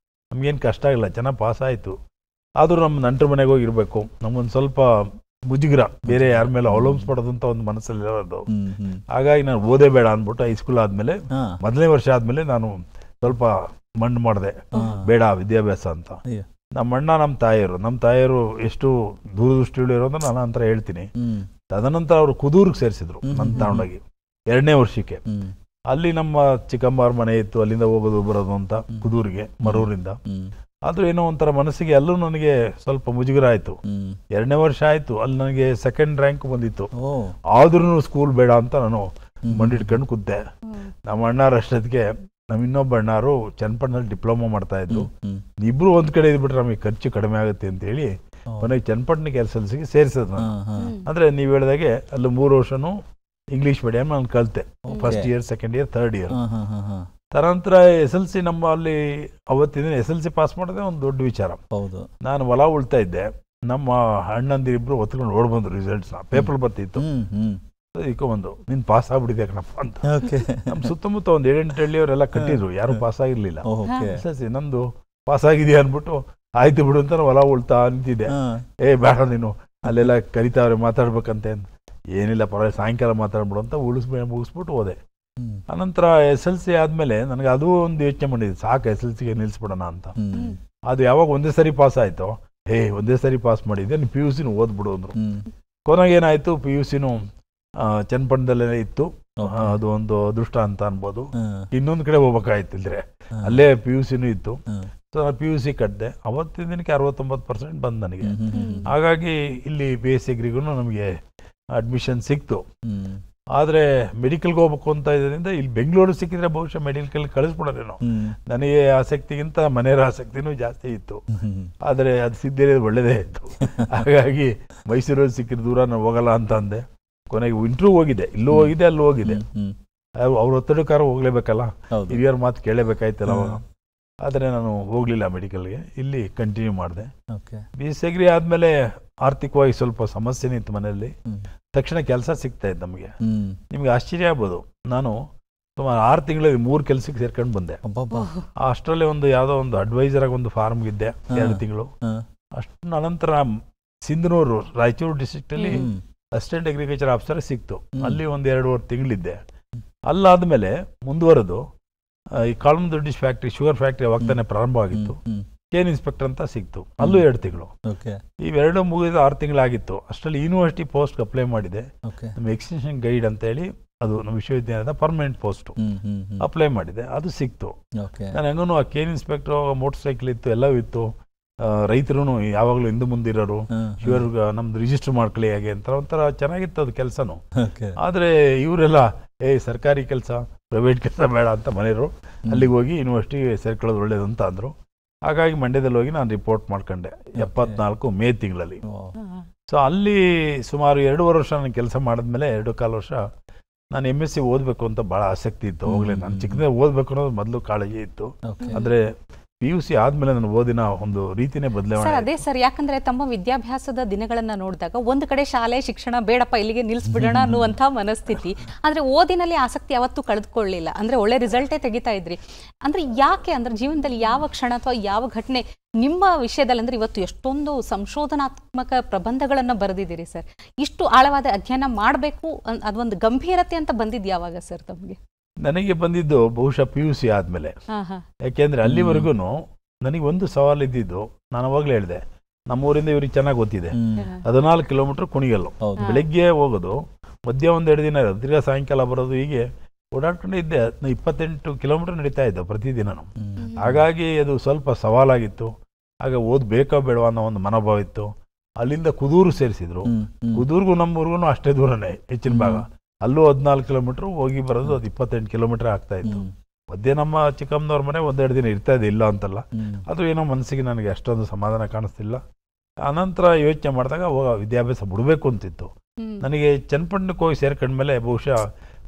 D: ನಮ್ಗೇನು ಕಷ್ಟ ಆಗಿಲ್ಲ, ಚೆನ್ನಾಗಿ ಪಾಸ್ ಆಯಿತು. ಆದರೂ ನಮ್ಮ ನಂಟರ ಮನೆಗೆ ಹೋಗಿರ್ಬೇಕು, ನಮ್ಮೊಂದು ಸ್ವಲ್ಪ ಮುಜುಗರ, ಬೇರೆ ಯಾರ ಮೇಲೆ ಅವಲಂಬಿಸ್ಬಾರ್ದು ಅಂತ ಒಂದು ಮನಸ್ಸಲ್ಲಿ ಇರೋದು. ಹಾಗಾಗಿ ನಾನು ಓದೇ ಬೇಡ ಅಂದ್ಬಿಟ್ಟು ಹೈಸ್ಕೂಲ್ ಆದ್ಮೇಲೆ 1ನೇ ವರ್ಷ ಆದ್ಮೇಲೆ ನಾನು ಸ್ವಲ್ಪ ಮಣ್ಣು ಮಾಡಿದೆ, ಬೇಡ ವಿದ್ಯಾಭ್ಯಾಸ ಅಂತ. ನಮ್ಮ ಅಣ್ಣ ನಮ್ಮ ತಾಯಿಯರು ಎಷ್ಟು ದೂರದೃಷ್ಟಿಗಳು ಇರೋದು ನಾನು ಅಂತ ಹೇಳ್ತೀನಿ. ತದನಂತರ ಅವರು ಕುದೂರ್ಗೆ ಸೇರಿಸಿದ್ರು ನನ್ನ ತಗೊಂಡೋಗಿ 2ನೇ ವರ್ಷಕ್ಕೆ. ಅಲ್ಲಿ ನಮ್ಮ ಚಿಕ್ಕಮ್ಮವ್ರ ಮನೆ ಇತ್ತು, ಅಲ್ಲಿಂದ ಹೋಗೋದು ಬರೋದು ಅಂತ ಕುದೂರಿಗೆ ಮರೂರಿಂದ. ಆದ್ರೂ ಏನೋ ಒಂಥರ ಮನಸ್ಸಿಗೆ ಅಲ್ಲೂ ನನಗೆ ಸ್ವಲ್ಪ ಮುಜುಗರ ಆಯ್ತು. 2ನೇ ವರ್ಷ ಆಯ್ತು, ಅಲ್ಲಿ ನನಗೆ 2nd ರ್ಯಾಂಕ್ ಬಂದಿತ್ತು. ಆದ್ರೂ ಸ್ಕೂಲ್ ಬೇಡ ಅಂತ ನಾನು ಮಂಡಿಟ್ಕೊಂಡು ಕೂತೆ. ನಮ್ಮ ಅಣ್ಣರಷ್ಟೊತ್ತಿಗೆ ನಮ್ಮ ಇನ್ನೊಬ್ಬ ಅಣ್ಣಾರು ಚನ್ನಪಟ್ಟಣದಲ್ಲಿ ಡಿಪ್ಲೊಮಾ ಮಾಡ್ತಾ ಇದ್ರು. ಇಬ್ರು ಒಂದ್ ಕಡೆ ಇದ್ಬಿಟ್ರೆ ನಮಗೆ ಖರ್ಚು ಕಡಿಮೆ ಆಗುತ್ತೆ ಅಂತ ಹೇಳಿ ಕೊನೆಗೆ ಚನ್ನಪಟ್ಟಣ SSLCಗೆ ಸೇರಿಸಿದ್ರು. ಅಂದ್ರೆ ನೀವ್ ಹೇಳಿದಾಗೆ ಅಲ್ಲಿ 3 ವರ್ಷನೂ ಇಂಗ್ಲಿಷ್ ಮೀಡಿಯಂ ನಾನು ಕಲಿತೆ. First year, second year, third year. ತದನಂತರ SSLC ನಮ್ಮ ಅಲ್ಲಿ ಅವತ್ತಿನ SSLC ಪಾಸ್ ಮಾಡೋದೇ ಒಂದು ದೊಡ್ಡ ವಿಚಾರ. ನಾನು ಹೊಲ ಉಳ್ತಾ ಇದ್ದೆ, ನಮ್ಮ ಅಣ್ಣಂದಿರಿಬ್ರು ಹೊತ್ಕೊಂಡು ಓಡ್ ಬಂದ್ರು ರಿಸಲ್ಟ್ಸ್. ಪೇಪರ್ ಬರ್ತಿತ್ತು, ಇಕ್ಕೊಂಬಂದು ನೀನ್ ಪಾಸ್ ಆಗ್ಬಿಟ್ಟಿದೆ ಕಣಪ್ಪ ಅಂತ. ನಮ್ ಸುತ್ತಮುತ್ತ ಒಂದ್ 7-8 ಹಳ್ಳಿಯವರೆಲ್ಲ ಕಟ್ಟಿದ್ರು, ಯಾರು ಪಾಸ್ ಆಗಿರ್ಲಿಲ್ಲ. ನಂದು ಪಾಸ್ ಆಗಿದೆಯಾ ಅನ್ಬಿಟ್ಟು ಆಯ್ತು ಬಿಡು ಅಂತ ಹೊಲ ಉಳ್ತಾ ಅಂತಿದ್ದೆ. ಬೇಡ ನೀನು ಅಲ್ಲೆಲ್ಲ ಕರಿತಾವ್ರೆ ಮಾತಾಡ್ಬೇಕಂತೆ. ಏನಿಲ್ಲ ಪರವಾಗಿಲ್ಲ, ಸಾಯಂಕಾಲ ಮಾತಾಡ್ಬಿಡು ಅಂತ ಮುಗಿಸ್ಬಿಟ್ಟು ಹೋದೆ. ಅನಂತರ SSLC ಆದ್ಮೇಲೆ ನನಗೆ ಅದು ಒಂದು ಯೋಚನೆ ಮಾಡಿದ್ದೆ, ಸಾಕು SSLCಗೆ ನಿಲ್ಸ್ಬಿಡೋಣ ಅಂತ. ಅದು ಯಾವಾಗ ಒಂದೇ ಸರಿ ಪಾಸ್ ಆಯ್ತು, ಒಂದೇ ಸರಿ ಪಾಸ್ ಮಾಡಿದ್ದೆ, ನೀನು PUC ಓದ್ಬಿಡು ಅಂದ್ರು. ಕೊನೆಗೆ ಏನಾಯ್ತು, PUC ಚನ್ನಪಟ್ಟಣದಲ್ಲೇ ಇತ್ತು. ಅದು ಒಂದು ಅದೃಷ್ಟ ಅಂತ ಅನ್ಬೋದು. ಇನ್ನೊಂದ್ ಕಡೆ ಹೋಗ್ಬೇಕಾಯ್ತಿದ್ರೆ ಅಲ್ಲೇ PUC ಇತ್ತು. ಸೊ ನಾನು PUC ಕಟ್ಟಿದೆ. ಅವತ್ತಿನ ದಿನಕ್ಕೆ 69% ಬಂದು ನನಗೆ. ಹಾಗಾಗಿ ಇಲ್ಲಿ BSc ಡಿಗ್ರಿಗೂ ನಮಗೆ ಅಡ್ಮಿಷನ್ ಸಿಕ್ತು. ಆದ್ರೆ ಮೆಡಿಕಲ್ಗೆ ಹೋಗ್ಬೇಕು ಅಂತ ಇದರಿಂದ ಇಲ್ಲಿ ಬೆಂಗಳೂರು ಸಿಕ್ಕಿದ್ರೆ ಬಹುಶಃ ಮೆಡಿಕಲ್ ಕಳಿಸ್ಬಿಡೋದೇನೋ. ನನಗೆ ಆಸಕ್ತಿಗಿಂತ ಮನೆಯವರ ಆಸಕ್ತಿನೂ ಜಾಸ್ತಿ ಇತ್ತು. ಆದ್ರೆ ಅದು ಸಿದ್ಧೇ ಒಳ್ಳೇದೇ ಇತ್ತು. ಹಾಗಾಗಿ ಮೈಸೂರಲ್ಲಿ ಸಿಕ್ಕಿದ ದೂರ ನಾನು ಹೋಗಲ್ಲ ಅಂತ ಅಂದೆ. ಕೊನೆಗೆ ಇಂಟ್ರ್ಯೂ ಹೋಗಿದೆ, ಇಲ್ಲೂ ಹೋಗಿದೆ, ಅಲ್ಲೂ ಹೋಗಿದೆ. ಅವ್ರ ಒತ್ತಡಕ್ಕಾರ ಹೋಗ್ಲೇಬೇಕಲ್ಲ, ಹಿರಿಯರ ಮಾತು ಕೇಳಲೇಬೇಕಾಯ್ತಲ್ಲ ಅವಾಗ. ಆದ್ರೆ ನಾನು ಹೋಗ್ಲಿಲ್ಲ ಮೆಡಿಕಲ್ಗೆ, ಇಲ್ಲಿ ಕಂಟಿನ್ಯೂ ಮಾಡಿದೆ. BSc ಡಿಗ್ರಿ ಆದ್ಮೇಲೆ ಆರ್ಥಿಕವಾಗಿ ಸ್ವಲ್ಪ ಸಮಸ್ಯೆನೇ ಇತ್ತು ಮನೆಯಲ್ಲಿ. ತಕ್ಷಣ ಕೆಲಸ ಸಿಗ್ತಾ ಇತ್ತು ನಮಗೆ. ನಿಮ್ಗೆ ಆಶ್ಚರ್ಯ ಆಗ್ಬೋದು, ನಾನು ಸುಮಾರು 6 ತಿಂಗಳಲ್ಲಿ 3 ಕೆಲಸಕ್ಕೆ ಸೇರ್ಕೊಂಡು ಬಂದೆ. ಅಷ್ಟರಲ್ಲಿ ಒಂದು ಯಾವ್ದೋ ಒಂದು ಅಡ್ವೈಸರ್ ಆಗಿ ಒಂದು ಫಾರ್ಮ್ಗೆ ಇದ್ದೆ 2 ತಿಂಗಳು. ಅಷ್ಟು ಅನಂತರ ಸಿಂಧನೂರು, ರಾಯಚೂರು ಡಿಸ್ಟ್ರಿಕ್ಟ್ ಅಲ್ಲಿ ಅಸಿಸ್ಟೆಂಟ್ ಅಗ್ರಿಕಲ್ಚರ್ ಆಫೀಸರ್ ಸಿಕ್ತು. ಅಲ್ಲಿ ಒಂದು 2.5 ತಿಂಗಳಿದ್ದೆ. ಅಲ್ಲಾದ್ಮೇಲೆ ಮುಂದುವರೆದು ಈ ಕಾಳಮದೊಡ್ಡಿ ಫ್ಯಾಕ್ಟ್ರಿ, ಶುಗರ್ ಫ್ಯಾಕ್ಟ್ರಿ ಅವಾಗ ತಾನೇ ಪ್ರಾರಂಭ ಆಗಿತ್ತು. ಚೇನ್ ಇನ್ಸ್ಪೆಕ್ಟರ್ ಅಂತ ಸಿಕ್ತು, ಅಲ್ಲೂ 2 ತಿಂಗಳು. ಇವೆರಡು ಮುಗಿದ 6 ತಿಂಗಳಾಗಿತ್ತು. ಅಷ್ಟರಲ್ಲಿ ಯೂನಿವರ್ಸಿಟಿ ಪೋಸ್ಟ್ ಅಪ್ಲೈ ಮಾಡಿದೆ. ನಮ್ಮ ಎಕ್ಸ್ಟೆನ್ಷನ್ ಗೈಡ್ ಅಂತ ಹೇಳಿ, ಅದು ನಮ್ಮ ವಿಶ್ವವಿದ್ಯಾಲಯದ ಪರ್ಮನೆಂಟ್ ಪೋಸ್ಟ್ ಅಪ್ಲೈ ಮಾಡಿದೆ, ಅದು ಸಿಕ್ತು. ನಾನು ಹೆಂಗೂ ಆ ಕೇನ್ ಇನ್ಸ್ಪೆಕ್ಟರ್, ಮೋಟರ್ ಸೈಕಲ್ ಇತ್ತು, ಎಲ್ಲವೂ ಇತ್ತು. ರೈತರು ಯಾವಾಗಲೂ ಹಿಂದೆ ಮುಂದಿರೋರು, ಶುಗರ್ ನಮ್ದು ರಿಜಿಸ್ಟರ್ ಮಾಡ್ಕೊಳ್ಳಿ ಹೇಗೆ ಅಂತ ಒಂಥರ ಚೆನ್ನಾಗಿತ್ತು ಅದು ಕೆಲಸನು. ಆದ್ರೆ ಇವರೆಲ್ಲ ಸರ್ಕಾರಿ ಕೆಲಸ, ಪ್ರೈವೇಟ್ ಕೆಲಸ ಬೇಡ ಅಂತ ಮನೆಯವರು ಅಲ್ಲಿಗೆ ಹೋಗಿ ಯೂನಿವರ್ಸಿಟಿಗೆ ಸೇರ್ಕೊಳ್ಳೋದು ಒಳ್ಳೇದು ಅಂತ ಅಂದ್ರು. ಹಾಗಾಗಿ ಮಂಡ್ಯದಲ್ಲಿ ಹೋಗಿ ನಾನು ರಿಪೋರ್ಟ್ ಮಾಡ್ಕೊಂಡೆ 74 ಮೇ ತಿಂಗಳಲ್ಲಿ. ಸೊ ಅಲ್ಲಿ ಸುಮಾರು 2.5 ವರ್ಷ ನಾನು ಕೆಲಸ ಮಾಡಿದ್ಮೇಲೆ 2.25 ವರ್ಷ ನಾನು MSc ಓದಬೇಕು ಅಂತ ಭಾಳ ಆಸಕ್ತಿ ಇತ್ತು. ಹೋಗಲೇ ನಾನು ಚಿಕ್ಕದೇ ಓದಬೇಕು ಅನ್ನೋದು ಮೊದಲು ಕಾಳಜಿ ಇತ್ತು. ಅಂದರೆ PUC ಆದ್ಮೇಲೆ ನನ್ನ ಓದಿನ ಒಂದು ರೀತಿನೇ ಬದಲಾವಣೆ.
A: ಅದೇ ಸರ್, ಯಾಕಂದ್ರೆ ತಮ್ಮ ವಿದ್ಯಾಭ್ಯಾಸದ ದಿನಗಳನ್ನ ನೋಡಿದಾಗ ಒಂದು ಕಡೆ ಶಾಲೆ ಶಿಕ್ಷಣ ಬೇಡಪ್ಪ ಇಲ್ಲಿಗೆ ನಿಲ್ಲಿಸ್ಬಿಡೋಣ ಅನ್ನುವಂಥ ಮನಸ್ಥಿತಿ, ಅಂದ್ರೆ ಓದಿನಲ್ಲಿ ಆಸಕ್ತಿ ಯಾವತ್ತೂ ಕಳೆದುಕೊಳ್ಳಿಲ್ಲ, ಅಂದ್ರೆ ಒಳ್ಳೆ ರಿಸಲ್ಟೇ ತೆಗಿತಾ ಇದ್ರಿ. ಅಂದ್ರೆ ಯಾಕೆ ಅಂದ್ರೆ ಜೀವನದಲ್ಲಿ ಯಾವ ಕ್ಷಣ ಅಥವಾ ಯಾವ ಘಟನೆ ನಿಮ್ಮ ವಿಷಯದಲ್ಲಿ ಅಂದ್ರೆ ಇವತ್ತು ಎಷ್ಟೊಂದು ಸಂಶೋಧನಾತ್ಮಕ ಪ್ರಬಂಧಗಳನ್ನ ಬರೆದಿದ್ದೀರಿ ಸರ್, ಇಷ್ಟು ಆಳವಾದ ಅಧ್ಯಯನ ಮಾಡಬೇಕು ಅದೊಂದು ಗಂಭೀರತೆ ಅಂತ ಬಂದಿದ್ದು ಯಾವಾಗ ಸರ್ ತಮಗೆ?
D: ನನಗೆ ಬಂದಿದ್ದು ಬಹುಶಃ PUC ಆದ್ಮೇಲೆ. ಯಾಕೆಂದ್ರೆ ಅಲ್ಲಿವರೆಗೂ ನನಗೆ ಒಂದು ಸವಾಲು ಇದ್ದಿದ್ದು, ನಾನು ಅವಾಗಲೇ ಹೇಳಿದೆ, ನಮ್ಮೂರಿಂದ ಇವ್ರಿಗೆ ಚೆನ್ನಾಗಿ ಗೊತ್ತಿದೆ, 14 ಕಿಲೋಮೀಟರ್ ಕುಣಿಗಲ್ಲು, ಬೆಳಗ್ಗೆ ಹೋಗೋದು, ಮಧ್ಯ 1-2 ದಿನ ಇರೋದು, ತಿರ್ಗಾ ಸಾಯಂಕಾಲ ಬರೋದು, ಹೀಗೆ ಓಡಾಡ್ಕೊಂಡು ಇದ್ದೆ. 28 ಕಿಲೋಮೀಟರ್ ನಡೀತಾ ಇದ್ದೆ ಪ್ರತಿದಿನ. ಹಾಗಾಗಿ ಅದು ಸ್ವಲ್ಪ ಸವಾಲಾಗಿತ್ತು. ಆಗ ಓದ್ಬೇಕೋ ಬೇಡವಾ ಅನ್ನೋ ಒಂದು ಮನೋಭಾವ ಇತ್ತು. ಅಲ್ಲಿಂದ ಕುದೂರು ಸೇರಿಸಿದ್ರು. ಕುದೂರ್ಗೂ ನಮ್ಮೂರ್ಗು ಅಷ್ಟೇ ದೂರನೇ, ಹೆಚ್ಚಿನ ಭಾಗ. ಅಲ್ಲೂ 14 ಕಿಲೋಮೀಟರ್, ಹೋಗಿ ಬರೋದು ಅದು 28 ಕಿಲೋಮೀಟರ್ ಆಗ್ತಾ ಇತ್ತು. ಮಧ್ಯೆ ನಮ್ಮ ಚಿಕ್ಕಮ್ಮನವ್ರ ಮನೆ 1-2 ದಿನ ಇರ್ತಾ ಇದೆ, ಇಲ್ಲ ಅಂತಲ್ಲ. ಅದು ಏನೋ ಮನಸ್ಸಿಗೆ ನನಗೆ ಅಷ್ಟೊಂದು ಸಮಾಧಾನ ಕಾಣಿಸ್ತಿಲ್ಲ. ಅನಂತರ ಯೋಚನೆ ಮಾಡಿದಾಗ ವಿದ್ಯಾಭ್ಯಾಸ ಬಿಡಬೇಕು ಅಂತಿತ್ತು. ನನಗೆ ಚನ್ನಪಟ್ಟಣಕ್ಕೆ ಹೋಗಿ ಸೇರ್ಕೊಂಡ್ಮೇಲೆ ಬಹುಶಃ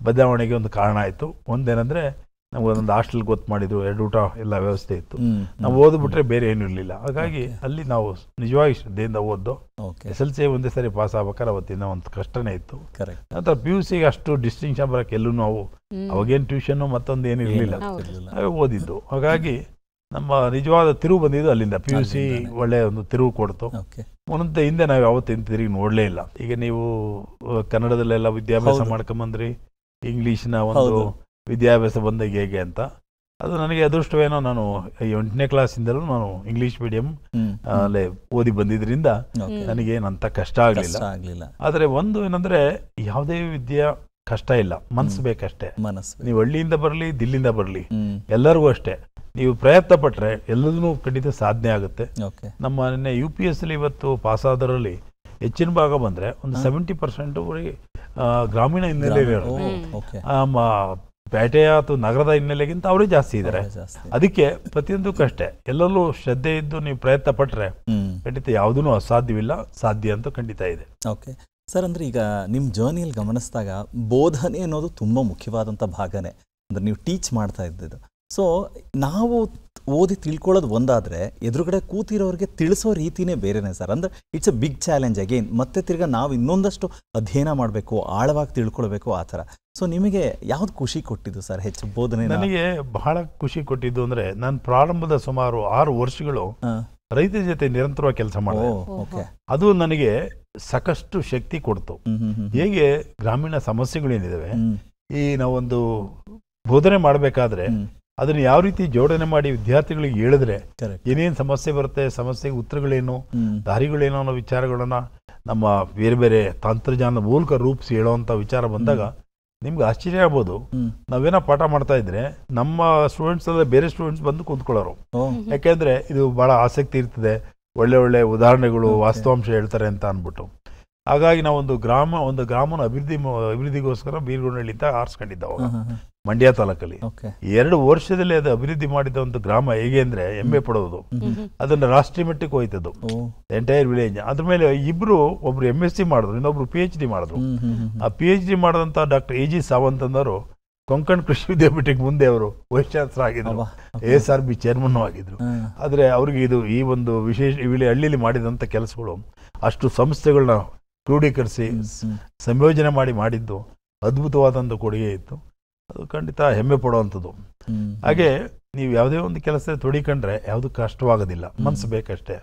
D: ಬದಲಾವಣೆಗೆ ಒಂದು ಕಾರಣ ಆಯಿತು. ಒಂದೇನೆಂದರೆ ನಮಗೊಂದೊಂದು ಹಾಸ್ಟೆಲ್ ಗೊತ್ತು ಮಾಡಿದ್ರು, 2 ಊಟ ಎಲ್ಲ ವ್ಯವಸ್ಥೆ ಇತ್ತು. ನಾವು ಓದ್ಬಿಟ್ರೆ ಬೇರೆ ಏನೂ ಇರಲಿಲ್ಲ. ಹಾಗಾಗಿ ಅಲ್ಲಿ ನಾವು ನಿಜವಾಗಿ ಶ್ರದ್ಧೆಯಿಂದ ಓದ್ದು. SLC ಒಂದೇ ಸರಿ ಪಾಸ್ ಆಗ್ಬೇಕಾದ್ರೆ ಅವತ್ತಿನ ಒಂದು ಕಷ್ಟನೇ ಇತ್ತು. ನಂತರ PUCಗೆ ಅಷ್ಟು ಡಿಸ್ಟಿಂಕ್ಷನ್ ಬರೋಕ್ಕೆ ಎಲ್ಲೂ ನಾವು ಅವಾಗೇನು ಟ್ಯೂಷನ್ನು ಮತ್ತೊಂದು ಏನು ಇರಲಿಲ್ಲ, ಓದಿದ್ದು. ಹಾಗಾಗಿ ನಮ್ಮ ನಿಜವಾದ ತಿರುವು ಬಂದಿದ್ದು ಅಲ್ಲಿಂದ. PUC ಒಳ್ಳೆಯ ಒಂದು ತಿರುವು ಕೊಡ್ತು. ಮುಂದೆ ಹಿಂದೆ ನಾವು ಯಾವತ್ತಿನ ತಿರುಗಿ ನೋಡಲೇ ಇಲ್ಲ. ಈಗ ನೀವು ಕನ್ನಡದಲ್ಲೆಲ್ಲ ವಿದ್ಯಾಭ್ಯಾಸ ಮಾಡ್ಕೊಂಬಂದ್ರಿ, ಇಂಗ್ಲೀಷ್ನ ಒಂದು ವಿದ್ಯಾಭ್ಯಾಸ ಬಂದಾಗ ಹೇಗೆ ಅಂತ. ಅದು ನನಗೆ ಅದೃಷ್ಟವೇನೋ, ನಾನು 8ನೇ ಕ್ಲಾಸಿಂದಲೂ ನಾನು ಇಂಗ್ಲೀಷ್ ಮೀಡಿಯಂ ಅಲ್ಲೇ ಓದಿ ಬಂದಿದ್ರಿಂದ ನನಗೇನಂತ ಕಷ್ಟ ಆಗಲಿಲ್ಲ. ಆದರೆ ಒಂದು ಏನಂದ್ರೆ, ಯಾವುದೇ ವಿದ್ಯೆ ಕಷ್ಟ ಇಲ್ಲ, ಮನಸ್ಸು ಬೇಕಷ್ಟೇ. ನೀವು ಹಳ್ಳಿಯಿಂದ ಬರಲಿ, ದಿಲ್ಲಿಂದ ಬರಲಿ, ಎಲ್ಲರಿಗೂ ಅಷ್ಟೇ. ನೀವು ಪ್ರಯತ್ನ ಪಟ್ಟರೆ ಎಲ್ಲದೂ ಖಂಡಿತ ಸಾಧನೆ ಆಗುತ್ತೆ. ನಮ್ಮ ನಿನ್ನೆ UPS ಇವತ್ತು ಪಾಸಾದರಲ್ಲಿ ಹೆಚ್ಚಿನ ಭಾಗ ಬಂದರೆ ಒಂದು 70% ಗ್ರಾಮೀಣ ಹಿನ್ನೆಲೆ ಇರೋರು. ಪೇಟೆಯ ಅಥವಾ ನಗರದ ಹಿನ್ನೆಲೆಗಿಂತ ಅವರೇ ಜಾಸ್ತಿ ಇದ್ದಾರೆ. ಅದಕ್ಕೆ ಪ್ರತಿಯೊಂದಕ್ಕೂ ಅಷ್ಟೇ, ಎಲ್ಲರೂ ಶ್ರದ್ಧೆ ಇದ್ದು ನೀವು ಪ್ರಯತ್ನ ಪಟ್ಟರೆ ಖಂಡಿತ ಯಾವುದೂ ಅಸಾಧ್ಯವಿಲ್ಲ, ಸಾಧ್ಯ ಅಂತ ಖಂಡಿತ ಇದೆ.
B: ಓಕೆ ಸರ್, ಅಂದರೆ ಈಗ ನಿಮ್ಮ ಜರ್ನಿಯಲ್ಲಿ ಗಮನಿಸಿದಾಗ ಬೋಧನೆ ಅನ್ನೋದು ತುಂಬ ಮುಖ್ಯವಾದಂಥ ಭಾಗನೇ. ಅಂದರೆ ನೀವು ಟೀಚ್ ಮಾಡ್ತಾ ಇದ್ದಿದ್ದು. ಸೊ ನಾವು ಓದಿ ತಿಳ್ಕೊಳ್ಳೋದು ಒಂದಾದರೆ, ಎದುರುಗಡೆ ಕೂತಿರೋರಿಗೆ ತಿಳಿಸೋ ರೀತಿನೇ ಬೇರೆನೇ ಸರ್. ಅಂದರೆ it's a big challenge again. ಮತ್ತೆ ತಿರ್ಗಾ ನಾವು ಇನ್ನೊಂದಷ್ಟು ಅಧ್ಯಯನ ಮಾಡಬೇಕು, ಆಳವಾಗಿ ತಿಳ್ಕೊಳ್ಬೇಕು, ಆ ಥರ. ಸೊ ನಿಮಗೆ ಯಾವ್ದು ಖುಷಿ ಕೊಟ್ಟಿದ್ದು ಸರ್ ಹೆಚ್ಚು ಬೋಧನೆ?
D: ನನಗೆ ಬಹಳ ಖುಷಿ ಕೊಟ್ಟಿದ್ದು ಅಂದರೆ, ನಾನು ಪ್ರಾರಂಭದ ಸುಮಾರು 6 ವರ್ಷಗಳು ರೈತರ ಜೊತೆ ನಿರಂತರವಾಗಿ ಕೆಲಸ ಮಾಡಿದೆ. ಅದು ನನಗೆ ಸಾಕಷ್ಟು ಶಕ್ತಿ ಕೊಡ್ತು. ಹೇಗೆ ಗ್ರಾಮೀಣ ಸಮಸ್ಯೆಗಳೇನಿದ್ದಾವೆ, ಈ ನಾವೊಂದು ಬೋಧನೆ ಮಾಡಬೇಕಾದ್ರೆ ಅದನ್ನು ಯಾವ ರೀತಿ ಜೋಡಣೆ ಮಾಡಿ ವಿದ್ಯಾರ್ಥಿಗಳಿಗೆ ಹೇಳಿದ್ರೆ ಏನೇನು ಸಮಸ್ಯೆ ಬರುತ್ತೆ, ಸಮಸ್ಯೆಗೆ ಉತ್ತರಗಳೇನು, ದಾರಿಗಳೇನೋ ಅನ್ನೋ ವಿಚಾರಗಳನ್ನ ನಮ್ಮ ಬೇರೆ ಬೇರೆ ತಂತ್ರಜ್ಞಾನದ ಮೂಲಕ ರೂಪಿಸಿ ಹೇಳೋವಂಥ ವಿಚಾರ ಬಂದಾಗ ನಿಮ್ಗೆ ಆಶ್ಚರ್ಯ ಆಗ್ಬೋದು. ನಾವೇನೋ ಪಾಠ ಮಾಡ್ತಾ ಇದ್ರೆ ನಮ್ಮ ಸ್ಟೂಡೆಂಟ್ಸ್ ಅಲ್ಲ ಬೇರೆ ಸ್ಟೂಡೆಂಟ್ಸ್ ಬಂದು ಕೂತ್ಕೊಳ್ಳೋರು. ಯಾಕೆಂದ್ರೆ ಇದು ಬಹಳ ಆಸಕ್ತಿ ಇರ್ತದೆ, ಒಳ್ಳೆ ಒಳ್ಳೆ ಉದಾಹರಣೆಗಳು, ವಾಸ್ತವಾಂಶ ಹೇಳ್ತಾರೆ ಅಂತ ಅಂದ್ಬಿಟ್ಟು. ಹಾಗಾಗಿ ನಾವು ಒಂದು ಗ್ರಾಮನ ಅಭಿವೃದ್ಧಿಗೋಸ್ಕರ ಬೀರ್ಗೊಂಡಳ್ಳಿಂದ ಆರಿಸ್ಕೊಂಡಿದ್ದಾವಾಗ ಮಂಡ್ಯ ತಾಲೂಕಲ್ಲಿ 2 ವರ್ಷದಲ್ಲಿ ಅದು ಅಭಿವೃದ್ಧಿ ಮಾಡಿದ ಒಂದು ಗ್ರಾಮ ಹೇಗೆ ಅಂದ್ರೆ ಹೆಮ್ಮೆ ಪಡೋದು. ಅದನ್ನ ರಾಷ್ಟ್ರೀಯ ಮಟ್ಟಕ್ಕೆ ಹೋಯ್ತದ್ದು, ಎಂಟೈರ್ ವಿಲೇಜ್. ಅದ್ರ ಮೇಲೆ ಒಬ್ರು MSc ಮಾಡಿದ್ರು, ಇನ್ನೊಬ್ರು PhD ಮಾಡಿದ್ರು. ಆ PhD ಮಾಡಿದಂತ ಡಾಕ್ಟರ್ AG ಸಾವಂತ್ ಅನ್ನೋರು ಕೊಂಕಣ್ ಕೃಷಿ ವಿದ್ಯಾಪೀಠಕ್ಕೆ ಮುಂದೆ ಅವರು ವೈಸ್ ಚಾನ್ಸಲರ್ ಆಗಿದ್ರು, ASRB ಚೇರ್ಮನ್ ಆಗಿದ್ರು. ಆದ್ರೆ ಅವ್ರಿಗೆ ಈ ಒಂದು ವಿಶೇಷ ಹಳ್ಳಿಲಿ ಮಾಡಿದಂತ ಕೆಲಸಗಳು, ಅಷ್ಟು ಸಂಸ್ಥೆಗಳನ್ನ ಕ್ರೋಢೀಕರಿಸಿ ಸಂಯೋಜನೆ ಮಾಡಿದ್ದು ಅದ್ಭುತವಾದಂಥ ಕೊಡುಗೆ ಇತ್ತು. ಅದು ಖಂಡಿತ ಹೆಮ್ಮೆ ಪಡುವಂಥದ್ದು. ಹಾಗೆ ನೀವು ಯಾವುದೇ ಒಂದು ಕೆಲಸ ತೊಡಿಕೊಂಡ್ರೆ ಯಾವುದು ಕಷ್ಟವಾಗೋದಿಲ್ಲ, ಮನಸ್ಸು ಬೇಕಷ್ಟೇ.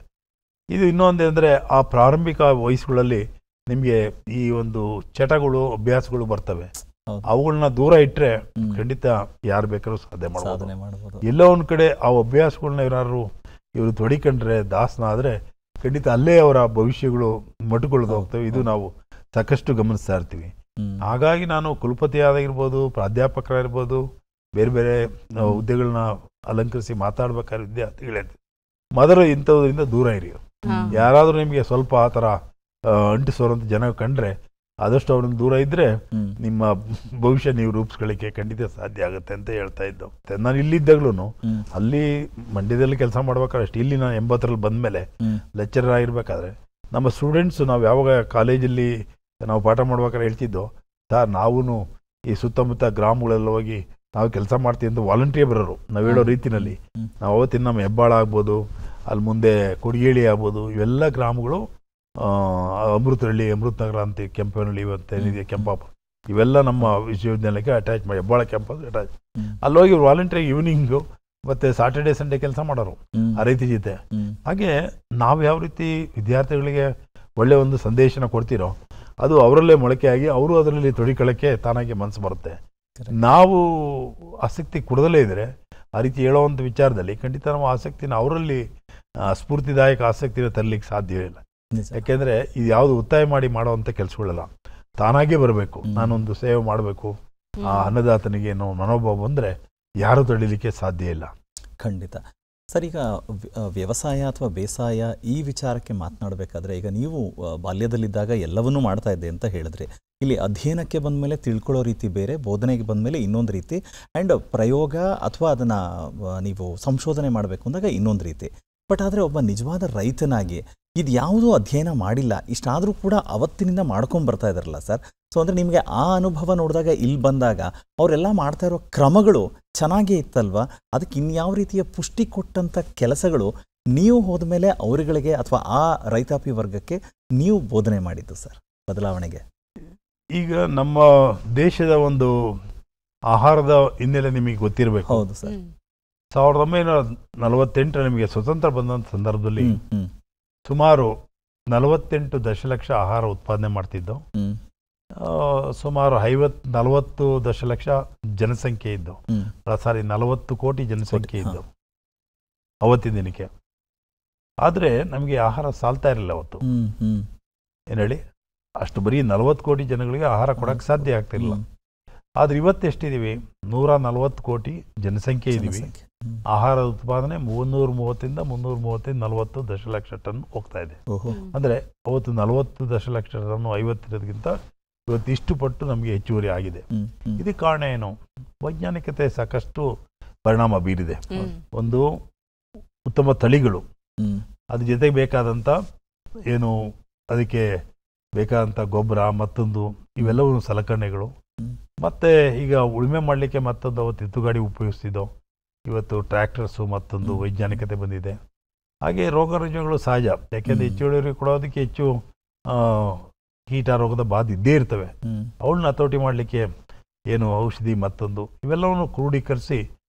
D: ಇದು ಇನ್ನೊಂದು ಅಂದರೆ, ಆ ಪ್ರಾರಂಭಿಕ ವಯಸ್ಸುಗಳಲ್ಲಿ ನಿಮಗೆ ಈ ಒಂದು ಚಟಗಳು, ಅಭ್ಯಾಸಗಳು ಬರ್ತವೆ. ಅವುಗಳನ್ನ ದೂರ ಇಟ್ಟರೆ ಖಂಡಿತ ಯಾರು ಬೇಕಾದ್ರೂ ಸಾಧನೆ ಮಾಡಬಹುದು. ಎಲ್ಲೋ ಒಂದು ಕಡೆ ಆ ಅಭ್ಯಾಸಗಳನ್ನ ಇವರು ತೊಡಿಕೊಂಡ್ರೆ, ದಾಸನ ಆದರೆ ಖಂಡಿತ ಅಲ್ಲೇ ಅವರ ಭವಿಷ್ಯಗಳು ಮಟುಕೊಳ್ಳೋದು ಹೋಗ್ತವೆ. ಇದು ನಾವು ಸಾಕಷ್ಟು ಗಮನಿಸ್ತಾ ಇರ್ತೀವಿ. ಹಾಗಾಗಿ ನಾನು ಕುಲಪತಿಯಾಗಿರ್ಬೋದು, ಪ್ರಾಧ್ಯಾಪಕರಾಗಿರ್ಬೋದು, ಬೇರೆ ಬೇರೆ ಹುದ್ದೆಗಳನ್ನ ಅಲಂಕರಿಸಿ ಮಾತಾಡ್ಬೇಕಾದ್ರೆ ವಿದ್ಯಾರ್ಥಿಗಳೇ ಮೊದಲು ಇಂಥದ್ರಿಂದ ದೂರ ಇರಿ. ಯಾರಾದರೂ ನಿಮಗೆ ಸ್ವಲ್ಪ ಆ ಥರ ಅಂಟಿಸೋರಂತ ಜನ ಕಂಡ್ರೆ ಆದಷ್ಟು ಅವ್ರನ್ನ ದೂರ ಇದ್ರೆ ನಿಮ್ಮ ಭವಿಷ್ಯ ನೀವು ರೂಪಿಸ್ಕೊಳ್ಳಿಕ್ಕೆ ಖಂಡಿತ ಸಾಧ್ಯ ಆಗುತ್ತೆ ಅಂತ ಹೇಳ್ತಾ ಇದ್ದು. ನಾನು ಇಲ್ಲಿದ್ದಾಗ್ಲೂ ಅಲ್ಲಿ ಮಂಡ್ಯದಲ್ಲಿ ಕೆಲಸ ಮಾಡ್ಬೇಕಾದ್ರೆ ಅಷ್ಟು, ಇಲ್ಲಿ ನಾನು 80ರಲ್ಲಿ ಬಂದ್ಮೇಲೆ ಲೆಕ್ಚರರ್ ಆಗಿರ್ಬೇಕಾದ್ರೆ ನಮ್ಮ ಸ್ಟೂಡೆಂಟ್ಸ್ ನಾವು ಯಾವಾಗ ಕಾಲೇಜಲ್ಲಿ ನಾವು ಪಾಠ ಮಾಡ್ಬೇಕಾದ್ರೆ ಹೇಳ್ತಿದ್ದೋ, ಸರ್ ನಾವು ಈ ಸುತ್ತಮುತ್ತ ಗ್ರಾಮಗಳೆಲ್ಲ ಹೋಗಿ ನಾವು ಕೆಲಸ ಮಾಡ್ತೀವಿ ಅಂತ ವಾಲಂಟಿಯರ್ ಬರೋರು ನಾವು ಹೇಳೋ ರೀತಿಯಲ್ಲಿ. ನಾವು ಅವತ್ತಿನ ನಮ್ಮ ಹೆಬ್ಬಾಳ ಆಗ್ಬೋದು, ಅಲ್ಲಿ ಮುಂದೆ ಕೊಡಿಗೇಳಿ ಆಗ್ಬೋದು, ಇವೆಲ್ಲ ಗ್ರಾಮಗಳು ಅಮೃತಹಳ್ಳಿ, ಅಮೃತನಗರ ಅಂತ ಕೆಂಪನಹಳ್ಳಿ ಇವತ್ತೇನಿದೆ ಕೆಂಪಾಪ, ಇವೆಲ್ಲ ನಮ್ಮ ವಿಶ್ವವಿದ್ಯಾಲಯಕ್ಕೆ ಅಟ್ಯಾಚ್ ಮಾಡಿ ಹೆಬ್ಬಾಳ ಕ್ಯಾಂಪಸ್ ಅಟ್ಯಾಚ್. ಅಲ್ಲೋಗಿ ವಾಲಂಟಿಯರ್ ಈವ್ನಿಂಗು ಮತ್ತು ಸಾಟರ್ಡೆ ಸಂಡೇ ಕೆಲಸ ಮಾಡೋರು ಆ ರೈತ ಜೊತೆ. ಹಾಗೆ ನಾವು ಯಾವ ರೀತಿ ವಿದ್ಯಾರ್ಥಿಗಳಿಗೆ ಒಳ್ಳೆಯ ಒಂದು ಸಂದೇಶನ ಕೊಡ್ತೀರೋ ಅದು ಅವರಲ್ಲೇ ಮೊಳಕೆ ಆಗಿ ಅವರು ಅದರಲ್ಲಿ ತೊಡಿಕೊಳ್ಳೋಕ್ಕೆ ತಾನಾಗಿ ಮನಸ್ಸು ಬರುತ್ತೆ. ನಾವು ಆಸಕ್ತಿ ಕೊಡದಲ್ಲೇ ಇದ್ದರೆ ಆ ರೀತಿ ಹೇಳೋವಂಥ ವಿಚಾರದಲ್ಲಿ ಖಂಡಿತ ನಾವು ಆಸಕ್ತಿನ ಅವರಲ್ಲಿ ಸ್ಫೂರ್ತಿದಾಯಕ ಆಸಕ್ತಿನ ತರಲಿಕ್ಕೆ ಸಾಧ್ಯವೇ ಇಲ್ಲ. ಯಾಕೆಂದರೆ ಇದು ಯಾವುದು ಒತ್ತಾಯ ಮಾಡಿ ಮಾಡೋವಂಥ ಕೆಲಸಗಳಲ್ಲ, ತಾನಾಗೇ ಬರಬೇಕು. ನಾನೊಂದು ಸೇವೆ ಮಾಡಬೇಕು, ಆ ಅನ್ನದಾತನಿಗೆ ಏನೋ ಮನೋಭಾವ ಬಂದರೆ ಯಾರೂ ತಡೀಲಿಕ್ಕೆ ಸಾಧ್ಯ ಇಲ್ಲ.
B: ಖಂಡಿತ ಸರ್. ಈಗ ವ್ಯವಸಾಯ ಅಥವಾ ಬೇಸಾಯ ಈ ವಿಚಾರಕ್ಕೆ ಮಾತನಾಡಬೇಕಾದ್ರೆ, ಈಗ ನೀವು ಬಾಲ್ಯದಲ್ಲಿದ್ದಾಗ ಎಲ್ಲವನ್ನೂ ಮಾಡ್ತಾ ಇದ್ದೆ ಅಂತ ಹೇಳಿದ್ರಿ. ಇಲ್ಲಿ ಅಧ್ಯಯನಕ್ಕೆ ಬಂದ ಮೇಲೆ ತಿಳ್ಕೊಳ್ಳೋ ರೀತಿ ಬೇರೆ, ಬೋಧನೆಗೆ ಬಂದ ಮೇಲೆ ಇನ್ನೊಂದು ರೀತಿ, ಆ್ಯಂಡ್ ಪ್ರಯೋಗ ಅಥವಾ ಅದನ್ನು ನೀವು ಸಂಶೋಧನೆ ಮಾಡಬೇಕು ಅಂದಾಗ ಇನ್ನೊಂದು ರೀತಿ. ಬಟ್ ಆದರೆ ಒಬ್ಬ ನಿಜವಾದ ರೈತನಾಗಿ ಇದು ಯಾವುದೂ ಅಧ್ಯಯನ ಮಾಡಿಲ್ಲ, ಇಷ್ಟಾದರೂ ಕೂಡ ಅವತ್ತಿನಿಂದ ಮಾಡ್ಕೊಂಡು ಬರ್ತಾ ಇದ್ದಾರಲ್ಲ ಸರ್. ಸೊ ಅಂದರೆ ನಿಮಗೆ ಆ ಅನುಭವ ನೋಡಿದಾಗ ಇಲ್ಲಿ ಬಂದಾಗ ಅವರೆಲ್ಲ ಮಾಡ್ತಾ ಇರೋ ಕ್ರಮಗಳು ಚೆನ್ನಾಗೇ ಇತ್ತಲ್ವ? ಅದಕ್ಕೆ ಇನ್ಯಾವ ರೀತಿಯ ಪುಷ್ಟಿ ಕೊಟ್ಟಂಥ ಕೆಲಸಗಳು ನೀವು ಹೋದ ಮೇಲೆ ಅವರುಗಳಿಗೆ ಅಥವಾ ಆ ರೈತಾಪಿ ವರ್ಗಕ್ಕೆ ನೀವು ಬೋಧನೆ ಮಾಡಿದ್ದು ಸರ್ ಬದಲಾವಣೆಗೆ?
D: ಈಗ ನಮ್ಮ ದೇಶದ ಒಂದು ಆಹಾರದ ಹಿನ್ನೆಲೆ ನಿಮಗೆ ಗೊತ್ತಿರಬೇಕು.
B: ಹೌದು ಸರ್.
D: 1948 ನಮಗೆ ಸ್ವತಂತ್ರ ಬಂದಂಥ ಸಂದರ್ಭದಲ್ಲಿ ಸುಮಾರು 48 ದಶಲಕ್ಷ ಆಹಾರ ಉತ್ಪಾದನೆ ಮಾಡ್ತಿದ್ದವು. ಸುಮಾರು 40 ದಶಲಕ್ಷ ಜನಸಂಖ್ಯೆ ಇದ್ದವು. 40 ಕೋಟಿ ಜನಸಂಖ್ಯೆ ಇದ್ದವು ಅವತ್ತಿನ ದಿನಕ್ಕೆ. ಆದರೆ ನಮಗೆ ಆಹಾರ ಸಾಲ್ತಾ ಇರಲಿಲ್ಲ ಅವತ್ತು. ಏನು ಹೇಳಿ, ಅಷ್ಟು ಬರೀ 40 ಕೋಟಿ ಜನಗಳಿಗೆ ಆಹಾರ ಕೊಡೋಕ್ಕೆ ಸಾಧ್ಯ ಆಗ್ತಿರಲಿಲ್ಲ. ಆದರೆ ಇವತ್ತು ಎಷ್ಟಿದ್ದೀವಿ? 140 ಕೋಟಿ ಜನಸಂಖ್ಯೆ ಇದ್ದೀವಿ. ಆಹಾರ ಉತ್ಪಾದನೆ 330 40 ದಶಲಕ್ಷ ಟನ್ ಹೋಗ್ತಾ ಇದೆ. ಅಂದರೆ ಅವತ್ತು 40 ದಶಲಕ್ಷ ಟನ್ 50 ಇವತ್ತು ಇಷ್ಟು ಪಟ್ಟು ನಮಗೆ ಹೆಚ್ಚುವರಿ ಆಗಿದೆ. ಇದಕ್ಕೆ ಕಾರಣ ಏನು? ವೈಜ್ಞಾನಿಕತೆ ಸಾಕಷ್ಟು ಪರಿಣಾಮ ಬೀರಿದೆ. ಒಂದು ಉತ್ತಮ ತಳಿಗಳು, ಅದ್ರ ಜೊತೆಗೆ ಬೇಕಾದಂಥ ಏನು ಅದಕ್ಕೆ ಬೇಕಾದಂಥ ಗೊಬ್ಬರ, ಮತ್ತೊಂದು ಇವೆಲ್ಲವೂ ಸಲಕರಣೆಗಳು, ಮತ್ತು ಈಗ ಉಳುಮೆ ಮಾಡಲಿಕ್ಕೆ ಮತ್ತೊಂದು ಅವತ್ತು ಎತ್ತುಗಾಡಿ ಉಪಯೋಗಿಸ್ತಿದ್ದೋ, ಇವತ್ತು ಟ್ರ್ಯಾಕ್ಟರ್ಸು, ಮತ್ತೊಂದು ವೈಜ್ಞಾನಿಕತೆ ಬಂದಿದೆ. ಹಾಗೆ ರೋಗ ರುಜಿನಗಳು ಸಹಜ, ಯಾಕೆಂದರೆ ಹೆಚ್ಚು ಇಳುವರಿ ಕೊಡೋದಕ್ಕೆ ಹೆಚ್ಚು ಕೀಟ ರೋಗದ ಬಾಧೆ ಇದ್ದೇ ಇರ್ತವೆ. ಅವಳನ್ನ ಹತೋಟಿ ಮಾಡಲಿಕ್ಕೆ ಏನು ಔಷಧಿ, ಮತ್ತೊಂದು ಇವೆಲ್ಲವನ್ನು ಕ್ರೋಢೀಕರಿಸಿ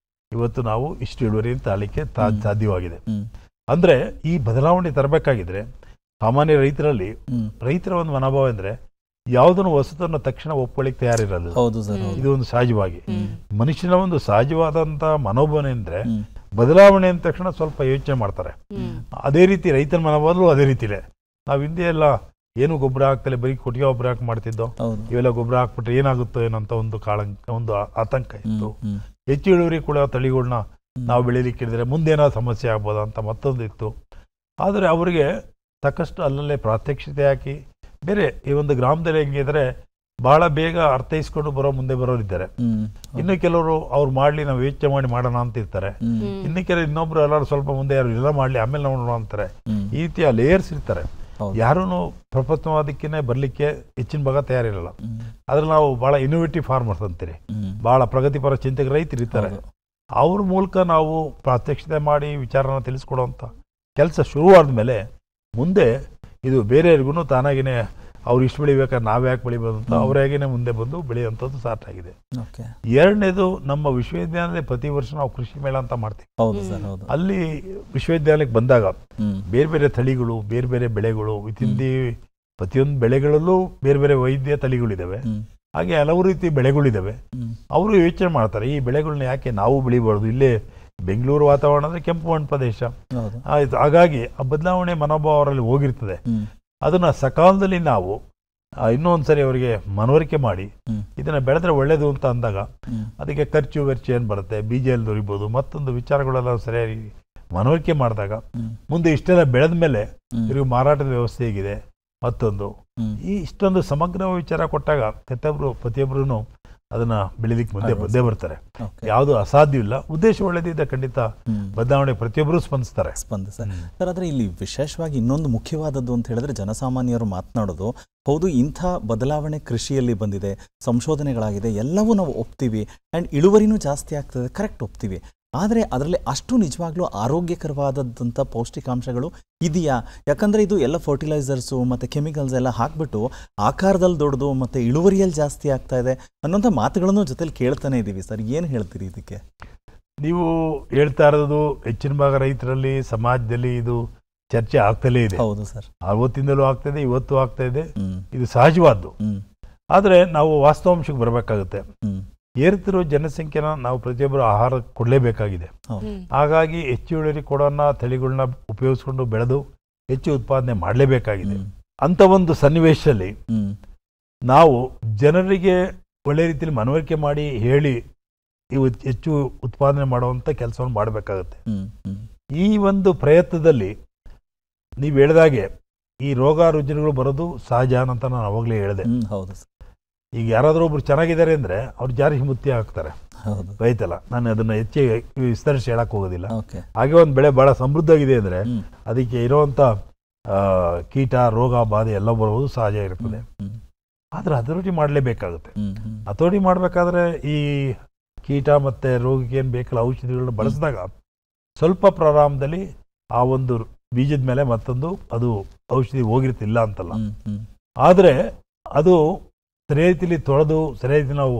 D: ಇವತ್ತು ನಾವು ಇಷ್ಟು ಇಳುವರಿ ಅಂತ ಆಳಲಿಕ್ಕೆ ಸಾಧ್ಯವಾಗಿದೆ. ಅಂದರೆ ಈ ಬದಲಾವಣೆ ತರಬೇಕಾಗಿದ್ರೆ ಸಾಮಾನ್ಯ ರೈತರ ಒಂದು ಮನೋಭಾವ ಅಂದರೆ ಯಾವುದನ್ನು ಹೊಸತನ್ನು ತಕ್ಷಣ ಒಪ್ಕೊಳ್ಳಿಕ್ಕೆ ತಯಾರಿರಲ್ಲ. ಇದು ಒಂದು ಸಹಜವಾಗಿ ಮನುಷ್ಯನ ಒಂದು ಸಹಜವಾದಂಥ ಮನೋಭಾವನೆ ಅಂದರೆ ಬದಲಾವಣೆ ಅಂದ ತಕ್ಷಣ ಸ್ವಲ್ಪ ಯೋಚನೆ ಮಾಡ್ತಾರೆ. ಅದೇ ರೀತಿ ರೈತನ ಮನೋಭಾವದಲ್ಲೂ ಅದೇ ರೀತಿಲೇ. ನಾವು ಹಿಂದೆ ಎಲ್ಲ ಏನು ಗೊಬ್ಬರ ಹಾಕ್ತಲೇ ಬರೀ ಕೊಟ್ಟಿಗೆ ಗೊಬ್ಬರ ಹಾಕಿ ಮಾಡ್ತಿದ್ದೋ, ಇವೆಲ್ಲ ಗೊಬ್ಬರ ಹಾಕ್ಬಿಟ್ರೆ ಏನಾಗುತ್ತೋ ಏನಂತ ಒಂದು ಆತಂಕ ಇತ್ತು. ಹೆಚ್ಚು ಇಳುವರಿ ಕೂಡ ತಳಿಗಳನ್ನ ನಾವು ಬೆಳೀಲಿಕ್ಕೆ ಹಿಡಿದ್ರೆ ಮುಂದೇನಾದ್ರು ಸಮಸ್ಯೆ ಆಗ್ಬೋದ ಅಂತ ಮತ್ತೊಂದು ಇತ್ತು. ಆದರೆ ಅವರಿಗೆ ಸಾಕಷ್ಟು ಅಲ್ಲಲ್ಲೇ ಪ್ರಾತ್ಯಕ್ಷಿತೆ ಹಾಕಿ ಬೇರೆ ಈ ಒಂದು ಗ್ರಾಮದಲ್ಲಿ ಹೆಂಗಿದ್ರೆ ಬಹಳ ಬೇಗ ಅರ್ಥೈಸ್ಕೊಂಡು ಮುಂದೆ ಬರೋರಿದ್ದಾರೆ. ಇನ್ನು ಕೆಲವರು ಅವ್ರು ಮಾಡ್ಲಿ, ನಾವು ಯೋಚನೆ ಮಾಡಿ ಮಾಡೋಣ ಅಂತ ಇರ್ತಾರೆ. ಇನ್ನು ಕೆಲವರು ಇನ್ನೊಬ್ರು ಎಲ್ಲರೂ ಸ್ವಲ್ಪ ಮುಂದೆ ಯಾರು ಎಲ್ಲ ಮಾಡ್ಲಿ ಆಮೇಲೆ ನೋಡೋಣ ಅಂತಾರೆ. ಈ ರೀತಿಯ ಲೇಯರ್ಸ್ ಇರ್ತಾರೆ. ಯಾರೂ ಪ್ರಪ್ರಥಮವಾದಕ್ಕೇ ಬರ್ಲಿಕ್ಕೆ ಹೆಚ್ಚಿನ ಭಾಗ ತಯಾರಿರಲ್ಲ. ಅದ್ರಲ್ಲಿ ನಾವು ಬಹಳ ಇನೋವೇಟಿವ್ ಫಾರ್ಮರ್ಸ್ ಅಂತೀರಿ, ಬಹಳ ಪ್ರಗತಿಪರ ಚಿಂತಕ ರೈತರು ಇರ್ತಾರೆ. ಅವ್ರ ಮೂಲಕ ನಾವು ಪ್ರಾತ್ಯಕ್ಷಿತೆ ಮಾಡಿ ವಿಚಾರನ ತಿಳಿಸ್ಕೊಡೋಂಥ ಕೆಲಸ ಶುರುವಾದ ಮೇಲೆ ಮುಂದೆ ಇದು ಬೇರೆಯವ್ರಿಗೂ ತಾನಾಗಿನೇ ಅವ್ರು ಇಷ್ಟು ಬೆಳಿಬೇಕಾದ್ರೆ ನಾವು ಯಾಕೆ ಬೆಳಿಬೋದು ಅಂತ ಅವರಾಗೇನೆ ಮುಂದೆ ಬಂದು ಬೆಳೆಯುವಂಥದ್ದು ಸ್ಟಾರ್ಟ್ ಆಗಿದೆ. ಎರಡನೇದು, ನಮ್ಮ ವಿಶ್ವವಿದ್ಯಾಲಯದಲ್ಲಿ ಪ್ರತಿ ವರ್ಷ ನಾವು ಕೃಷಿ ಮೇಳ ಅಂತ ಮಾಡ್ತೀವಿ. ಅಲ್ಲಿ ವಿಶ್ವವಿದ್ಯಾಲಯಕ್ಕೆ ಬಂದಾಗ ಬೇರೆ ಬೇರೆ ತಳಿಗಳು, ಬೇರೆ ಬೇರೆ ಬೆಳೆಗಳು, ವಿತಿಂದಿ ಪ್ರತಿಯೊಂದು ಬೆಳೆಗಳಲ್ಲೂ ಬೇರೆ ಬೇರೆ ವೈದ್ಯ ತಳಿಗಳಿದ್ದಾವೆ. ಹಾಗೆ ಹಲವು ರೀತಿ ಬೆಳೆಗಳಿದ್ದಾವೆ. ಅವರು ಯೋಚನೆ ಮಾಡ್ತಾರೆ, ಈ ಬೆಳೆಗಳನ್ನ ಯಾಕೆ ನಾವು ಬೆಳಿಬಾರ್ದು? ಇಲ್ಲೇ ಬೆಂಗಳೂರು ವಾತಾವರಣ ಅಂದರೆ ಕೆಂಪು ಮಣ್ಣು ಪ್ರದೇಶ ಆಯ್ತು. ಹಾಗಾಗಿ ಆ ಬದಲಾವಣೆ ಮನೋಭಾವ ಅವರಲ್ಲಿ ಹೋಗಿರ್ತದೆ. ಅದನ್ನ ಸಕಾಲದಲ್ಲಿ ನಾವು ಇನ್ನೊಂದ್ಸರಿ ಅವರಿಗೆ ಮನವರಿಕೆ ಮಾಡಿ ಇದನ್ನ ಬೆಳೆದ್ರೆ ಒಳ್ಳೇದು ಅಂತ ಅಂದಾಗ ಅದಕ್ಕೆ ಖರ್ಚು ಏನು ಬರುತ್ತೆ, ಬೀಜ ಎಲ್ಲಿ ದೊರಿಬೋದು, ಮತ್ತೊಂದು ವಿಚಾರಗಳೆಲ್ಲ ಸರಿಯಾಗಿ ಮನವರಿಕೆ ಮಾಡಿದಾಗ ಮುಂದೆ ಇಷ್ಟೆಲ್ಲ ಬೆಳೆದ ಮೇಲೆ ಇವರಿಗೆ ಮಾರಾಟದ ವ್ಯವಸ್ಥೆ ಹೇಗಿದೆ, ಮತ್ತೊಂದು ಈ ಇಷ್ಟೊಂದು ಸಮಗ್ರ ವಿಚಾರ ಕೊಟ್ಟಾಗ ಪ್ರತಿಯೊಬ್ಬರು ಅದನ್ನ ಬೆಳಿಲಿಕ್ಕೆ ಮುಂದೆ ಬಂದೇ ಬರ್ತಾರೆ. ಯಾವುದು ಅಸಾಧ್ಯವಿಲ್ಲ. ಉದ್ದೇಶ ಒಳ್ಳೆದಿದ್ದ ಖಂಡಿತ ಬದಲಾವಣೆ ಪ್ರತಿಯೊಬ್ಬರು ಸ್ಪಂದಿಸ್ತಾರೆ.
B: ಸರ್, ಆದರೆ ಇಲ್ಲಿ ವಿಶೇಷವಾಗಿ ಇನ್ನೊಂದು ಮುಖ್ಯವಾದದ್ದು ಅಂತ ಹೇಳಿದ್ರೆ ಜನಸಾಮಾನ್ಯರು ಮಾತನಾಡೋದು ಹೌದು, ಇಂಥ ಬದಲಾವಣೆ ಕೃಷಿಯಲ್ಲಿ ಬಂದಿದೆ, ಸಂಶೋಧನೆಗಳಾಗಿದೆ, ಎಲ್ಲವೂ ನಾವು ಒಪ್ತೀವಿ. ಆ್ಯಂಡ್ ಇಳುವರಿನೂ ಜಾಸ್ತಿ ಆಗ್ತದೆ, ಕರೆಕ್ಟ್ ಒಪ್ತೀವಿ. ಆದರೆ ಅದರಲ್ಲಿ ಅಷ್ಟು ನಿಜವಾಗ್ಲೂ ಆರೋಗ್ಯಕರವಾದಂಥ ಪೌಷ್ಟಿಕಾಂಶಗಳು ಇದೆಯಾ? ಯಾಕಂದರೆ ಇದು ಎಲ್ಲ ಫರ್ಟಿಲೈಸರ್ಸು ಮತ್ತು ಕೆಮಿಕಲ್ಸ್ ಎಲ್ಲ ಹಾಕಿಬಿಟ್ಟು ಆಕಾರದಲ್ಲಿ ದೊಡ್ಡದು ಮತ್ತು ಇಳುವರಿಯಲ್ಲಿ ಜಾಸ್ತಿ ಆಗ್ತಾ ಇದೆ ಅನ್ನೋಂಥ ಮಾತುಗಳನ್ನು ಜೊತೆಲಿ ಕೇಳ್ತಾನೆ ಇದ್ದೀವಿ ಸರ್. ಏನು ಹೇಳ್ತೀರಿ ಇದಕ್ಕೆ?
D: ನೀವು ಹೇಳ್ತಾ ಇರೋದು ಹೆಚ್ಚಿನ ಭಾಗ ರೈತರಲ್ಲಿ, ಸಮಾಜದಲ್ಲಿ ಇದು ಚರ್ಚೆ ಆಗ್ತಲೇ ಇದೆ.
B: ಹೌದು ಸರ್,
D: ಆವತ್ತಿಂದಲೂ ಆಗ್ತಾಯಿದೆ, ಇವತ್ತು ಆಗ್ತಾ ಇದೆ. ಇದು ಸಹಜವಾದ್ದು. ಆದರೆ ನಾವು ವಾಸ್ತವಾಂಶಕ್ಕೆ ಬರಬೇಕಾಗುತ್ತೆ. ಏರುತ್ತಿರೋ ಜನಸಂಖ್ಯೆನ ನಾವು ಪ್ರತಿಯೊಬ್ಬರು ಆಹಾರ ಕೊಡಲೇಬೇಕಾಗಿದೆ. ಹಾಗಾಗಿ ಹೆಚ್ಚು ಇಳುವರಿ ಕೊಡೋನ್ನ ತಳಿಗಳನ್ನ ಉಪಯೋಗಿಸ್ಕೊಂಡು ಬೆಳೆದು ಹೆಚ್ಚು ಉತ್ಪಾದನೆ ಮಾಡಲೇಬೇಕಾಗಿದೆ. ಅಂತ ಒಂದು ಸನ್ನಿವೇಶದಲ್ಲಿ ನಾವು ಜನರಿಗೆ ಒಳ್ಳೆ ರೀತಿಯಲ್ಲಿ ಮನವರಿಕೆ ಮಾಡಿ ಹೇಳಿ ಇವು ಹೆಚ್ಚು ಉತ್ಪಾದನೆ ಮಾಡುವಂಥ ಕೆಲಸವನ್ನು ಮಾಡಬೇಕಾಗುತ್ತೆ. ಈ ಒಂದು ಪ್ರಯತ್ನದಲ್ಲಿ ನೀವು ಹೇಳಿದಾಗೆ ಈ ರೋಗ ರುಜಿನಗಳು ಬರೋದು ಸಹಜ ಅಂತ ನಾನು ಅವಾಗಲೇ ಹೇಳಿದೆ.
B: ಹೌದು.
D: ಈಗ ಯಾರಾದರೂ ಒಬ್ರು ಚೆನ್ನಾಗಿದ್ದಾರೆ ಅಂದರೆ ಅವ್ರು ಜಾರಿಗೆ ಮುತ್ತಿ ಹಾಕ್ತಾರೆ, ರೈತಲ್ಲ. ನಾನು ಅದನ್ನು ಹೆಚ್ಚಿಗೆ ವಿಸ್ತರಿಸಿ ಹೇಳಕ್ಕೆ ಹೋಗೋದಿಲ್ಲ. ಹಾಗೆ ಒಂದು ಬೆಳೆ ಭಾಳ ಸಮೃದ್ಧವಾಗಿದೆ ಅಂದರೆ ಅದಕ್ಕೆ ಇರುವಂಥ ಕೀಟ, ರೋಗ, ಬಾಧೆ ಎಲ್ಲ ಬರುವುದು ಸಹಜ ಇರ್ತದೆ. ಆದರೆ ಹತೋಟಿ ಮಾಡಲೇಬೇಕಾಗುತ್ತೆ. ಹತೋಟಿ ಮಾಡಬೇಕಾದ್ರೆ ಈ ಕೀಟ ಮತ್ತು ರೋಗಕ್ಕೆ ಏನು ಬೇಕಲ್ಲ ಔಷಧಿಗಳನ್ನ ಬಳಸಿದಾಗ ಸ್ವಲ್ಪ ಪ್ರಾರಂಭದಲ್ಲಿ ಆ ಒಂದು ಬೀಜದ ಮೇಲೆ ಮತ್ತೊಂದು ಅದು ಔಷಧಿ ಹೋಗಿರ್ತಿಲ್ಲ ಅಂತಲ್ಲ. ಆದರೆ ಅದು ಸರಿಯಾದ ರೀತಿಯಲ್ಲಿ ತೊಳೆದು ಸರಿಯಾದ ರೀತಿ ನಾವು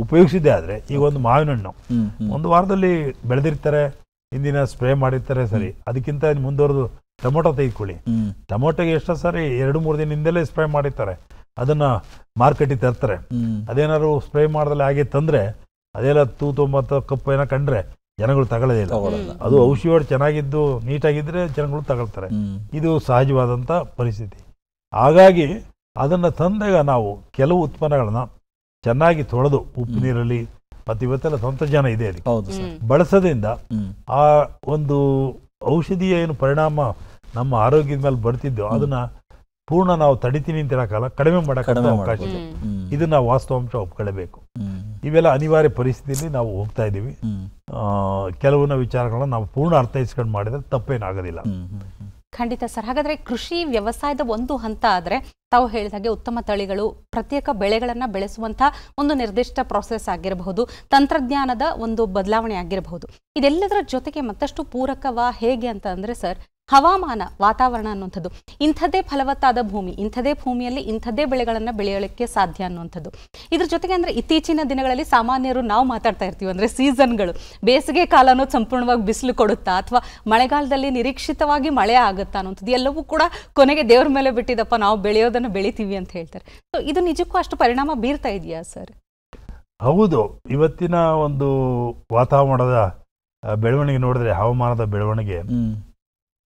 D: ಉಪಯೋಗಿಸಿದ್ದೆ ಆದರೆ, ಈಗ ಒಂದು ಮಾವಿನ ಹಣ್ಣು ಒಂದು ವಾರದಲ್ಲಿ ಬೆಳೆದಿರ್ತಾರೆ, ಹಿಂದಿನ ಸ್ಪ್ರೇ ಮಾಡಿರ್ತಾರೆ, ಸರಿ. ಅದಕ್ಕಿಂತ ಮುಂದುವರೆದು ಟೊಮೊಟೊ ತೆಗೆದುಕೊಳ್ಳಿ. ಟೊಮೊಟೊಗೆ ಎಷ್ಟೋ ಸಾರಿ 2-3 ದಿನದಿಂದಲೇ ಸ್ಪ್ರೇ ಮಾಡಿರ್ತಾರೆ, ಅದನ್ನು ಮಾರ್ಕೆಟಿಗೆ ತರ್ತಾರೆ. ಅದೇನಾದ್ರು ಸ್ಪ್ರೇ ಮಾಡ್ದಲ್ಲಿ ಹಾಗೆ ತಂದರೆ ಅದೆಲ್ಲ 90 ಕಪ್ ಏನೋ ಕಂಡ್ರೆ ಜನಗಳು ತಗೊಳ್ಳೋದೇ ಇಲ್ಲ. ಅದು ಔಷಧಿಗಳು ಚೆನ್ನಾಗಿದ್ದು ನೀಟಾಗಿದ್ದರೆ ಜನಗಳು ತಗೊಳ್ತಾರೆ. ಇದು ಸಹಜವಾದಂಥ ಪರಿಸ್ಥಿತಿ. ಹಾಗಾಗಿ ಅದನ್ನು ತಂದಾಗ ನಾವು ಕೆಲವು ಉತ್ಪನ್ನಗಳನ್ನ ಚೆನ್ನಾಗಿ ತೊಳೆದು ಉಪ್ಪು ನೀರಲ್ಲಿ, ಮತ್ತು ಇವತ್ತೆಲ್ಲ ತಂತ್ರಜ್ಞಾನ ಇದೆ ಅದಕ್ಕೆ ಬಳಸೋದ್ರಿಂದ ಆ ಒಂದು ಔಷಧಿಯ ಏನು ಪರಿಣಾಮ ನಮ್ಮ ಆರೋಗ್ಯದ ಮೇಲೆ ಬರ್ತಿದ್ದೋ ಅದನ್ನ ಪೂರ್ಣ ನಾವು ತಡಿತೀನಿ ಅಂತ ಹೇಳೋಕ್ಕಲ್ಲ, ಕಡಿಮೆ ಮಾಡೋಕ್ಕೆ ಅವಕಾಶ ಇದೆ. ಇದನ್ನ ವಾಸ್ತವಾಂಶ ಒಪ್ಕೊಳ್ಳಬೇಕು. ಇವೆಲ್ಲ ಅನಿವಾರ್ಯ ಪರಿಸ್ಥಿತಿಯಲ್ಲಿ ನಾವು ಹೋಗ್ತಾ ಇದ್ದೀವಿ. ಕೆಲವನ್ನ ವಿಚಾರಗಳನ್ನ ನಾವು ಪೂರ್ಣ ಅರ್ಥೈಸ್ಕೊಂಡು ಮಾಡಿದ್ರೆ ತಪ್ಪೇನಾಗೋದಿಲ್ಲ.
A: ಖಂಡಿತ ಸರ್. ಹಾಗಾದ್ರೆ ಕೃಷಿ ವ್ಯವಸಾಯದ ಒಂದು ಹಂತ ಆದರೆ ತಾವು ಹೇಳಿದ ಹಾಗೆ ಉತ್ತಮ ತಳಿಗಳು, ಪ್ರತ್ಯೇಕ ಬೆಳೆಗಳನ್ನು ಬೆಳೆಸುವಂಥ ಒಂದು ನಿರ್ದಿಷ್ಟ ಪ್ರಾಸೆಸ್ ಆಗಿರಬಹುದು, ತಂತ್ರಜ್ಞಾನದ ಒಂದು ಬದಲಾವಣೆ ಆಗಿರಬಹುದು. ಇದೆಲ್ಲದರ ಜೊತೆಗೆ ಮತ್ತಷ್ಟು ಪೂರಕವಾ ಹೇಗೆ ಅಂತ ಅಂದರೆ ಸರ್, ಹವಾಮಾನ, ವಾತಾವರಣ ಅನ್ನುವಂಥದ್ದು, ಇಂಥದ್ದೇ ಫಲವತ್ತಾದ ಭೂಮಿ, ಇಂಥದ್ದೇ ಭೂಮಿಯಲ್ಲಿ ಇಂಥದ್ದೇ ಬೆಳೆಗಳನ್ನು ಬೆಳೆಯೋಕ್ಕೆ ಸಾಧ್ಯ ಅನ್ನುವಂಥದ್ದು. ಇದ್ರ ಜೊತೆಗೆ ಅಂದರೆ ಇತ್ತೀಚಿನ ದಿನಗಳಲ್ಲಿ ಸಾಮಾನ್ಯರು ನಾವು ಮಾತಾಡ್ತಾ ಇರ್ತೀವಿ ಅಂದರೆ ಸೀಸನ್ಗಳು, ಬೇಸಿಗೆ ಕಾಲ ಅನ್ನೋದು ಸಂಪೂರ್ಣವಾಗಿ ಬಿಸಿಲು ಕೊಡುತ್ತಾ ಅಥವಾ ಮಳೆಗಾಲದಲ್ಲಿ ನಿರೀಕ್ಷಿತವಾಗಿ ಮಳೆ ಆಗುತ್ತಾ ಅನ್ನೋಂಥದ್ದು ಎಲ್ಲವೂ ಕೂಡ ಕೊನೆಗೆ ದೇವ್ರ ಮೇಲೆ ಬಿಟ್ಟಿದಪ್ಪ, ನಾವು ಬೆಳೆಯೋದನ್ನು ಬೆಳಿತೀವಿ ಅಂತ ಹೇಳ್ತಾರೆ. ಸೊ ಇದು ನಿಜಕ್ಕೂ ಅಷ್ಟು ಪರಿಣಾಮ ಬೀರ್ತಾ ಇದೆಯಾ ಸರ್?
D: ಹೌದು. ಇವತ್ತಿನ ಒಂದು ವಾತಾವರಣದ ಬೆಳವಣಿಗೆ ನೋಡಿದ್ರೆ, ಹವಾಮಾನದ ಬೆಳವಣಿಗೆ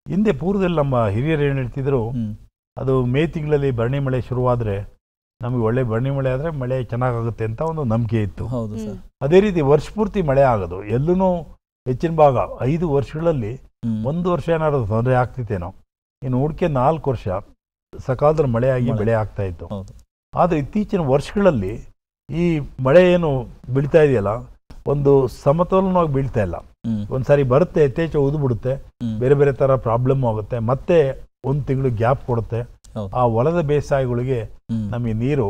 D: ಹಿಂದೆ ಪೂರ್ವದಲ್ಲಿ ನಮ್ಮ ಹಿರಿಯರು ಏನು ಹೇಳ್ತಿದ್ರು, ಅದು ಮೇ ತಿಂಗಳಲ್ಲಿ ಭರಣಿ ಮಳೆ ಶುರುವಾದರೆ ನಮಗೆ ಒಳ್ಳೆ ಭರಣಿ ಮಳೆ ಆದರೆ ಮಳೆ ಚೆನ್ನಾಗಾಗುತ್ತೆ ಅಂತ ಒಂದು ನಂಬಿಕೆ ಇತ್ತು. ಅದೇ ರೀತಿ ವರ್ಷ ಪೂರ್ತಿ ಮಳೆ ಆಗೋದು, ಎಲ್ಲೂ ಹೆಚ್ಚಿನ ಭಾಗ 5 ವರ್ಷಗಳಲ್ಲಿ 1 ವರ್ಷ ಏನಾದ್ರು ತೊಂದರೆ ಆಗ್ತಿತ್ತೇನೋ, ಇನ್ನು ಉಳಿಕೆ 4 ವರ್ಷ ಸಕಾಲದಲ್ಲಿ ಮಳೆಯಾಗಿ ಬೆಳೆ ಆಗ್ತಾ ಇತ್ತು. ಆದರೆ ಇತ್ತೀಚಿನ ವರ್ಷಗಳಲ್ಲಿ ಈ ಮಳೆ ಏನು ಬೀಳ್ತಾ ಇದೆಯಲ್ಲ, ಒಂದು ಸಮತೋಲನವಾಗಿ ಬೀಳ್ತಾ ಇಲ್ಲ. ಒಂದ್ಸಾರಿ ಬರುತ್ತೆ, ಯಥೇಚ್ಛ ಉದು ಬಿಡುತ್ತೆ, ಬೇರೆ ಬೇರೆ ತರ ಪ್ರಾಬ್ಲಮ್ ಆಗುತ್ತೆ, ಮತ್ತೆ 1 ತಿಂಗಳು ಗ್ಯಾಪ್ ಕೊಡುತ್ತೆ. ಆ ಹೊಲದ ಬೇಸಾಯಗಳಿಗೆ ನಮಗೆ ನೀರು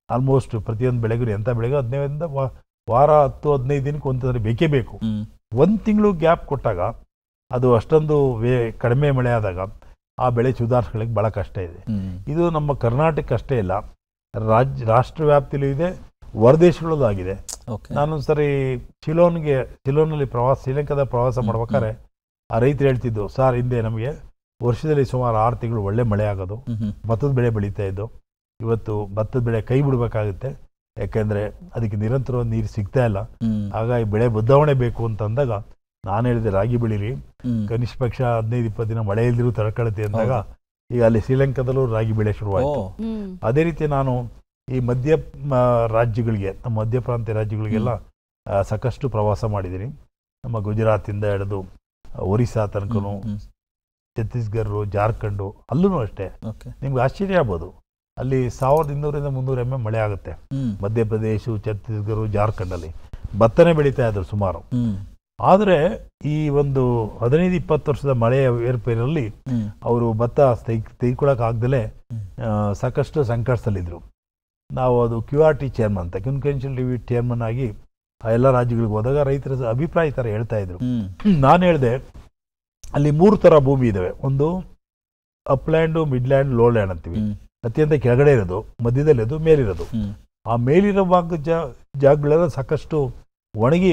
D: ಆಲ್ಮೋಸ್ಟ್ ಪ್ರತಿಯೊಂದು ಬೆಳೆಗೂ, ಎಂಥ ಬೆಳೆಗೂ 15 ವಾರ 10-15 ದಿನಕ್ಕೆ ಒಂದ್ಸರಿ ಬೇಕೇ ಬೇಕು. 1 ತಿಂಗಳು ಗ್ಯಾಪ್ ಕೊಟ್ಟಾಗ ಅದು ಅಷ್ಟೊಂದು ಕಡಿಮೆ ಮಳೆ ಆದಾಗ ಆ ಬೆಳೆ ಸುಧಾರಿಸ್ಕೊಳ್ಳಿಕ್ಕೆ ಬಹಳ ಕಷ್ಟ ಇದೆ. ಇದು ನಮ್ಮ ಕರ್ನಾಟಕ ಅಷ್ಟೇ ಇಲ್ಲ, ರಾಷ್ಟ್ರ ವ್ಯಾಪ್ತಿಯಲ್ಲೂ ಇದೆ, ಹೊರದೇಶಗಳಲ್ಲೂ ಆಗಿದೆ. ನಾನೊಂದ್ಸರಿ ಸಿಲೋನಲ್ಲಿ ಶ್ರೀಲಂಕಾದ ಪ್ರವಾಸ ಮಾಡ್ಬೇಕಾದ್ರೆ ಆ ರೈತರು ಹೇಳ್ತಿದ್ದು, ಸರ್ ಹಿಂದೆ ನಮಗೆ ವರ್ಷದಲ್ಲಿ ಸುಮಾರು 6 ತಿಂಗಳು ಒಳ್ಳೆ ಮಳೆ ಆಗೋದು, ಭತ್ತದ ಬೆಳೆ ಬೆಳೀತಾ ಇದ್ದು, ಇವತ್ತು ಭತ್ತದ ಬೆಳೆ ಕೈ ಬಿಡಬೇಕಾಗುತ್ತೆ, ಯಾಕೆಂದ್ರೆ ಅದಕ್ಕೆ ನಿರಂತರವಾಗಿ ನೀರು ಸಿಗ್ತಾ ಇಲ್ಲ. ಹಾಗಾಗಿ ಬೆಳೆ ಬದಲಾವಣೆ ಬೇಕು ಅಂತ ಅಂದಾಗ ನಾನು ಹೇಳಿದೆ, ರಾಗಿ ಬೆಳೀರಿ, ಕನಿಷ್ಠ ಪಕ್ಷ 15-20 ದಿನ ಮಳೆ ಇಲ್ದಿರೂ ತಡ್ಕೊಳುತ್ತೆ ಅಂದಾಗ ಈಗ ಅಲ್ಲಿ ಶ್ರೀಲಂಕಾದಲ್ಲೂ ರಾಗಿ ಬೆಳೆ ಶುರುವಾಯಿತು. ಅದೇ ರೀತಿ ನಾನು ಈ ಮಧ್ಯ ರಾಜ್ಯಗಳಿಗೆ, ನಮ್ಮ ಮಧ್ಯ ಪ್ರಾಂತ್ಯ ರಾಜ್ಯಗಳಿಗೆಲ್ಲ ಸಾಕಷ್ಟು ಪ್ರವಾಸ ಮಾಡಿದ್ದೀನಿ. ನಮ್ಮ ಗುಜರಾತಿಂದ ಹಿಡಿದು ಒರಿಸ್ಸಾ ತನಕನು, ಛತ್ತೀಸ್ಗಢ, ಜಾರ್ಖಂಡು, ಅಲ್ಲೂ ಅಷ್ಟೇ. ನಿಮ್ಗೆ ಆಶ್ಚರ್ಯ ಆಗ್ಬೋದು, ಅಲ್ಲಿ 1200-300 mm ಮಳೆ ಆಗುತ್ತೆ. ಮಧ್ಯಪ್ರದೇಶ, ಛತ್ತೀಸ್ಗಢ, ಜಾರ್ಖಂಡಲ್ಲಿ ಭತ್ತನೇ ಬೆಳೀತಾ ಇದ್ರು ಸುಮಾರು. ಆದರೆ ಈ ಒಂದು 15-20 ವರ್ಷದ ಮಳೆಯ ಏರ್ಪೇರಲ್ಲಿ ಅವರು ಭತ್ತ ತೆಗೆದುಕೊಳ್ಳೋಕೆ ಆಗದಲೇ ಸಾಕಷ್ಟು ಸಂಕಷ್ಟದಲ್ಲಿದ್ದರು. ನಾವು ಅದು QRT ಚೇರ್ಮನ್ ಅಂತ ಕನ್ವೆನ್ಷನಲ್ ರಿವ್ಯೂ ಚೇರ್ಮನ್ ಆಗಿ ಆ ಎಲ್ಲ ರಾಜ್ಯಗಳಿಗೆ ಹೋದಾಗ ರೈತರ ಅಭಿಪ್ರಾಯ ಥರ ಹೇಳ್ತಾ ಇದ್ರು. ನಾನು ಹೇಳಿದೆ ಅಲ್ಲಿ 3 ಥರ ಭೂಮಿ ಇದ್ದಾವೆ. ಒಂದು ಅಪ್ಲ್ಯಾಂಡು, ಮಿಡ್ಲ್ಯಾಂಡ್, ಲೋಲ್ಯಾಂಡ್ ಅಂತೀವಿ. ಅತ್ಯಂತ ಕೆಳಗಡೆ ಇರೋದು, ಮಧ್ಯದಲ್ಲಿರೋದು, ಮೇಲಿರೋದು. ಆ ಮೇಲಿರೋ ಭಾಗದ ಜಾಗಗಳೆಲ್ಲ ಸಾಕಷ್ಟು ಒಣಗಿ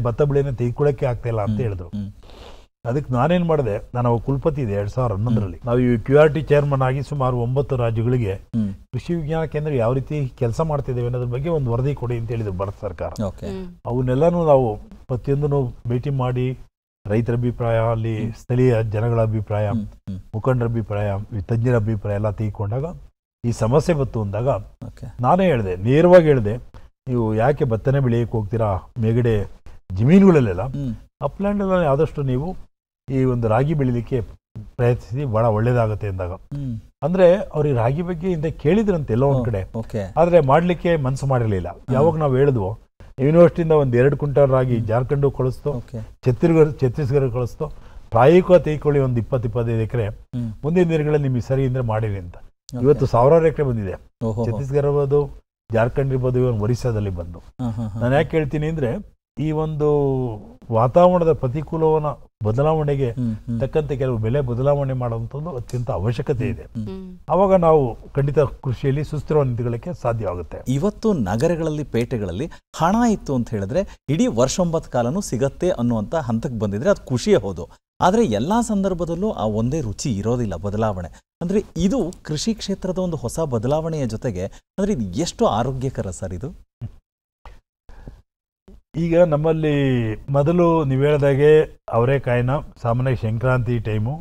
D: ಭತ್ತ ಬೆಳೆನೇ ತೆಗೆದುಕೊಳ್ಳೋಕ್ಕೆ ಆಗ್ತಾ ಇಲ್ಲ ಅಂತ ಹೇಳಿದ್ರು. ಅದಕ್ಕೆ ನಾನೇನು ಮಾಡಿದೆ, ನಾನು ಕುಲಪತಿ ಇದೆ 2011ರಲ್ಲಿ. ನಾವು ಈ QRT ಚೇರ್ಮನ್ ಆಗಿ ಸುಮಾರು 9 ರಾಜ್ಯಗಳಿಗೆ ಕೃಷಿ ವಿಜ್ಞಾನ ಕೇಂದ್ರ ಯಾವ ರೀತಿ ಕೆಲಸ ಮಾಡ್ತಿದ್ದೇವೆ ಅನ್ನೋದ್ರ ಬಗ್ಗೆ ಒಂದು ವರದಿ ಕೊಡಿ ಅಂತ ಹೇಳಿದ್ರು ಭಾರತ ಸರ್ಕಾರ. ಅವನ್ನೆಲ್ಲನೂ ನಾವು ಪ್ರತಿಯೊಂದನ್ನು ಭೇಟಿ ಮಾಡಿ ರೈತರ ಅಭಿಪ್ರಾಯ, ಅಲ್ಲಿ ಸ್ಥಳೀಯ ಜನಗಳ ಅಭಿಪ್ರಾಯ, ಮುಖಂಡರ ಅಭಿಪ್ರಾಯ, ತಜ್ಞರ ಅಭಿಪ್ರಾಯ ಎಲ್ಲ ತೆಗೆದುಕೊಂಡಾಗ ಈ ಸಮಸ್ಯೆ ಬಂತು ಅಂದಾಗ ನಾನೇ ಹೇಳಿದೆ, ನೇರವಾಗಿ ಹೇಳಿದೆ, ನೀವು ಯಾಕೆ ಭತ್ತನೆ ಬೆಳೆಯಕ್ಕೆ ಹೋಗ್ತೀರಾ ಮೇಗಡೆ ಜಮೀನುಗಳಲ್ಲೆಲ್ಲ, ಅಪ್ಲ್ಯಾಂಡ್ ಆದಷ್ಟು ನೀವು ಈ ಒಂದು ರಾಗಿ ಬೆಳಿಲಿಕ್ಕೆ ಪ್ರಯತ್ನಿಸಿ, ಬಹಳ ಒಳ್ಳೇದಾಗುತ್ತೆ ಅಂದಾಗ. ಅಂದ್ರೆ ಅವ್ರಿಗೆ ರಾಗಿ ಬಗ್ಗೆ ಹಿಂದೆ ಕೇಳಿದ್ರಂತೆ ಎಲ್ಲೋ ಒಂದ್ ಕಡೆ, ಆದ್ರೆ ಮಾಡ್ಲಿಕ್ಕೆ ಮನಸ್ಸು ಮಾಡಿರ್ಲಿಲ್ಲ. ಯಾವಾಗ ನಾವು ಹೇಳಿದ್ವೋ ಯೂನಿವರ್ಸಿಟಿಯಿಂದ 1-2 ಕ್ವಿಂಟಲ್ ರಾಗಿ ಜಾರ್ಖಂಡ್ ಕಳಿಸ್ತೋ, ಛತ್ತೀಸ್ಗಢ ಕಳಿಸ್ತೋ, ಪ್ರಾಯೋಗಿಕ ತೆಗೆದುಕೊಳ್ಳಿ ಒಂದು 20-25 ಎಕರೆ, ಮುಂದಿನ ದಿನಗಳಲ್ಲಿ ನಿಮಗೆ ಸರಿ ಅಂದ್ರೆ ಮಾಡಿರಿ ಅಂತ. ಇವತ್ತು 1000 ಎಕರೆ ಬಂದಿದೆ. ಛತ್ತೀಸ್ಗಢ ಇರ್ಬೋದು, ಜಾರ್ಖಂಡ್ ಇರ್ಬೋದು, ಇವನ್ ಒರಿಸ್ಸಾದಲ್ಲಿ ಬಂದು. ನಾನು ಯಾಕೆ ಹೇಳ್ತೀನಿ ಅಂದ್ರೆ, ಈ ಒಂದು ವಾತಾವರಣದ ಪ್ರತಿಕೂಲವನ್ನ ಬದಲಾವಣೆಗೆ ತಕ್ಕಂತೆ ಕೆಲವು ಬೆಲೆ ಬದಲಾವಣೆ ಮಾಡುವಂಥದ್ದು ಅತ್ಯಂತ ಅವಶ್ಯಕತೆ ಇದೆ. ಆವಾಗ ನಾವು ಖಂಡಿತ ಕೃಷಿಯಲ್ಲಿ ಸುಸ್ಥಿರ ನಿಂತುಕೊಳ್ಳಕ್ಕೆ ಸಾಧ್ಯವಾಗುತ್ತೆ.
B: ಇವತ್ತು ನಗರಗಳಲ್ಲಿ, ಪೇಟೆಗಳಲ್ಲಿ ಹಣ ಇತ್ತು ಅಂತ ಹೇಳಿದ್ರೆ ಇಡೀ ವರ್ಷ 9 ಕಾಲನೂ ಸಿಗತ್ತೆ ಅನ್ನುವಂಥ ಹಂತಕ್ಕೆ ಬಂದಿದ್ರೆ ಅದು ಖುಷಿಯೇ ಹೌದು. ಆದರೆ ಎಲ್ಲ ಸಂದರ್ಭದಲ್ಲೂ ಆ ಒಂದೇ ರುಚಿ ಇರೋದಿಲ್ಲ ಬದಲಾವಣೆ. ಅಂದರೆ ಇದು ಕೃಷಿ ಕ್ಷೇತ್ರದ ಒಂದು ಹೊಸ ಬದಲಾವಣೆಯ ಜೊತೆಗೆ ಅಂದರೆ ಇದು ಎಷ್ಟು ಆರೋಗ್ಯಕರ ಸರ್ ಇದು?
D: ಈಗ ನಮ್ಮಲ್ಲಿ ಮೊದಲು ನೀವು ಹೇಳಿದಾಗೆ ಅವರೇಕಾಯಿನ ಸಾಮಾನ್ಯ ಸಂಕ್ರಾಂತಿ ಟೈಮು,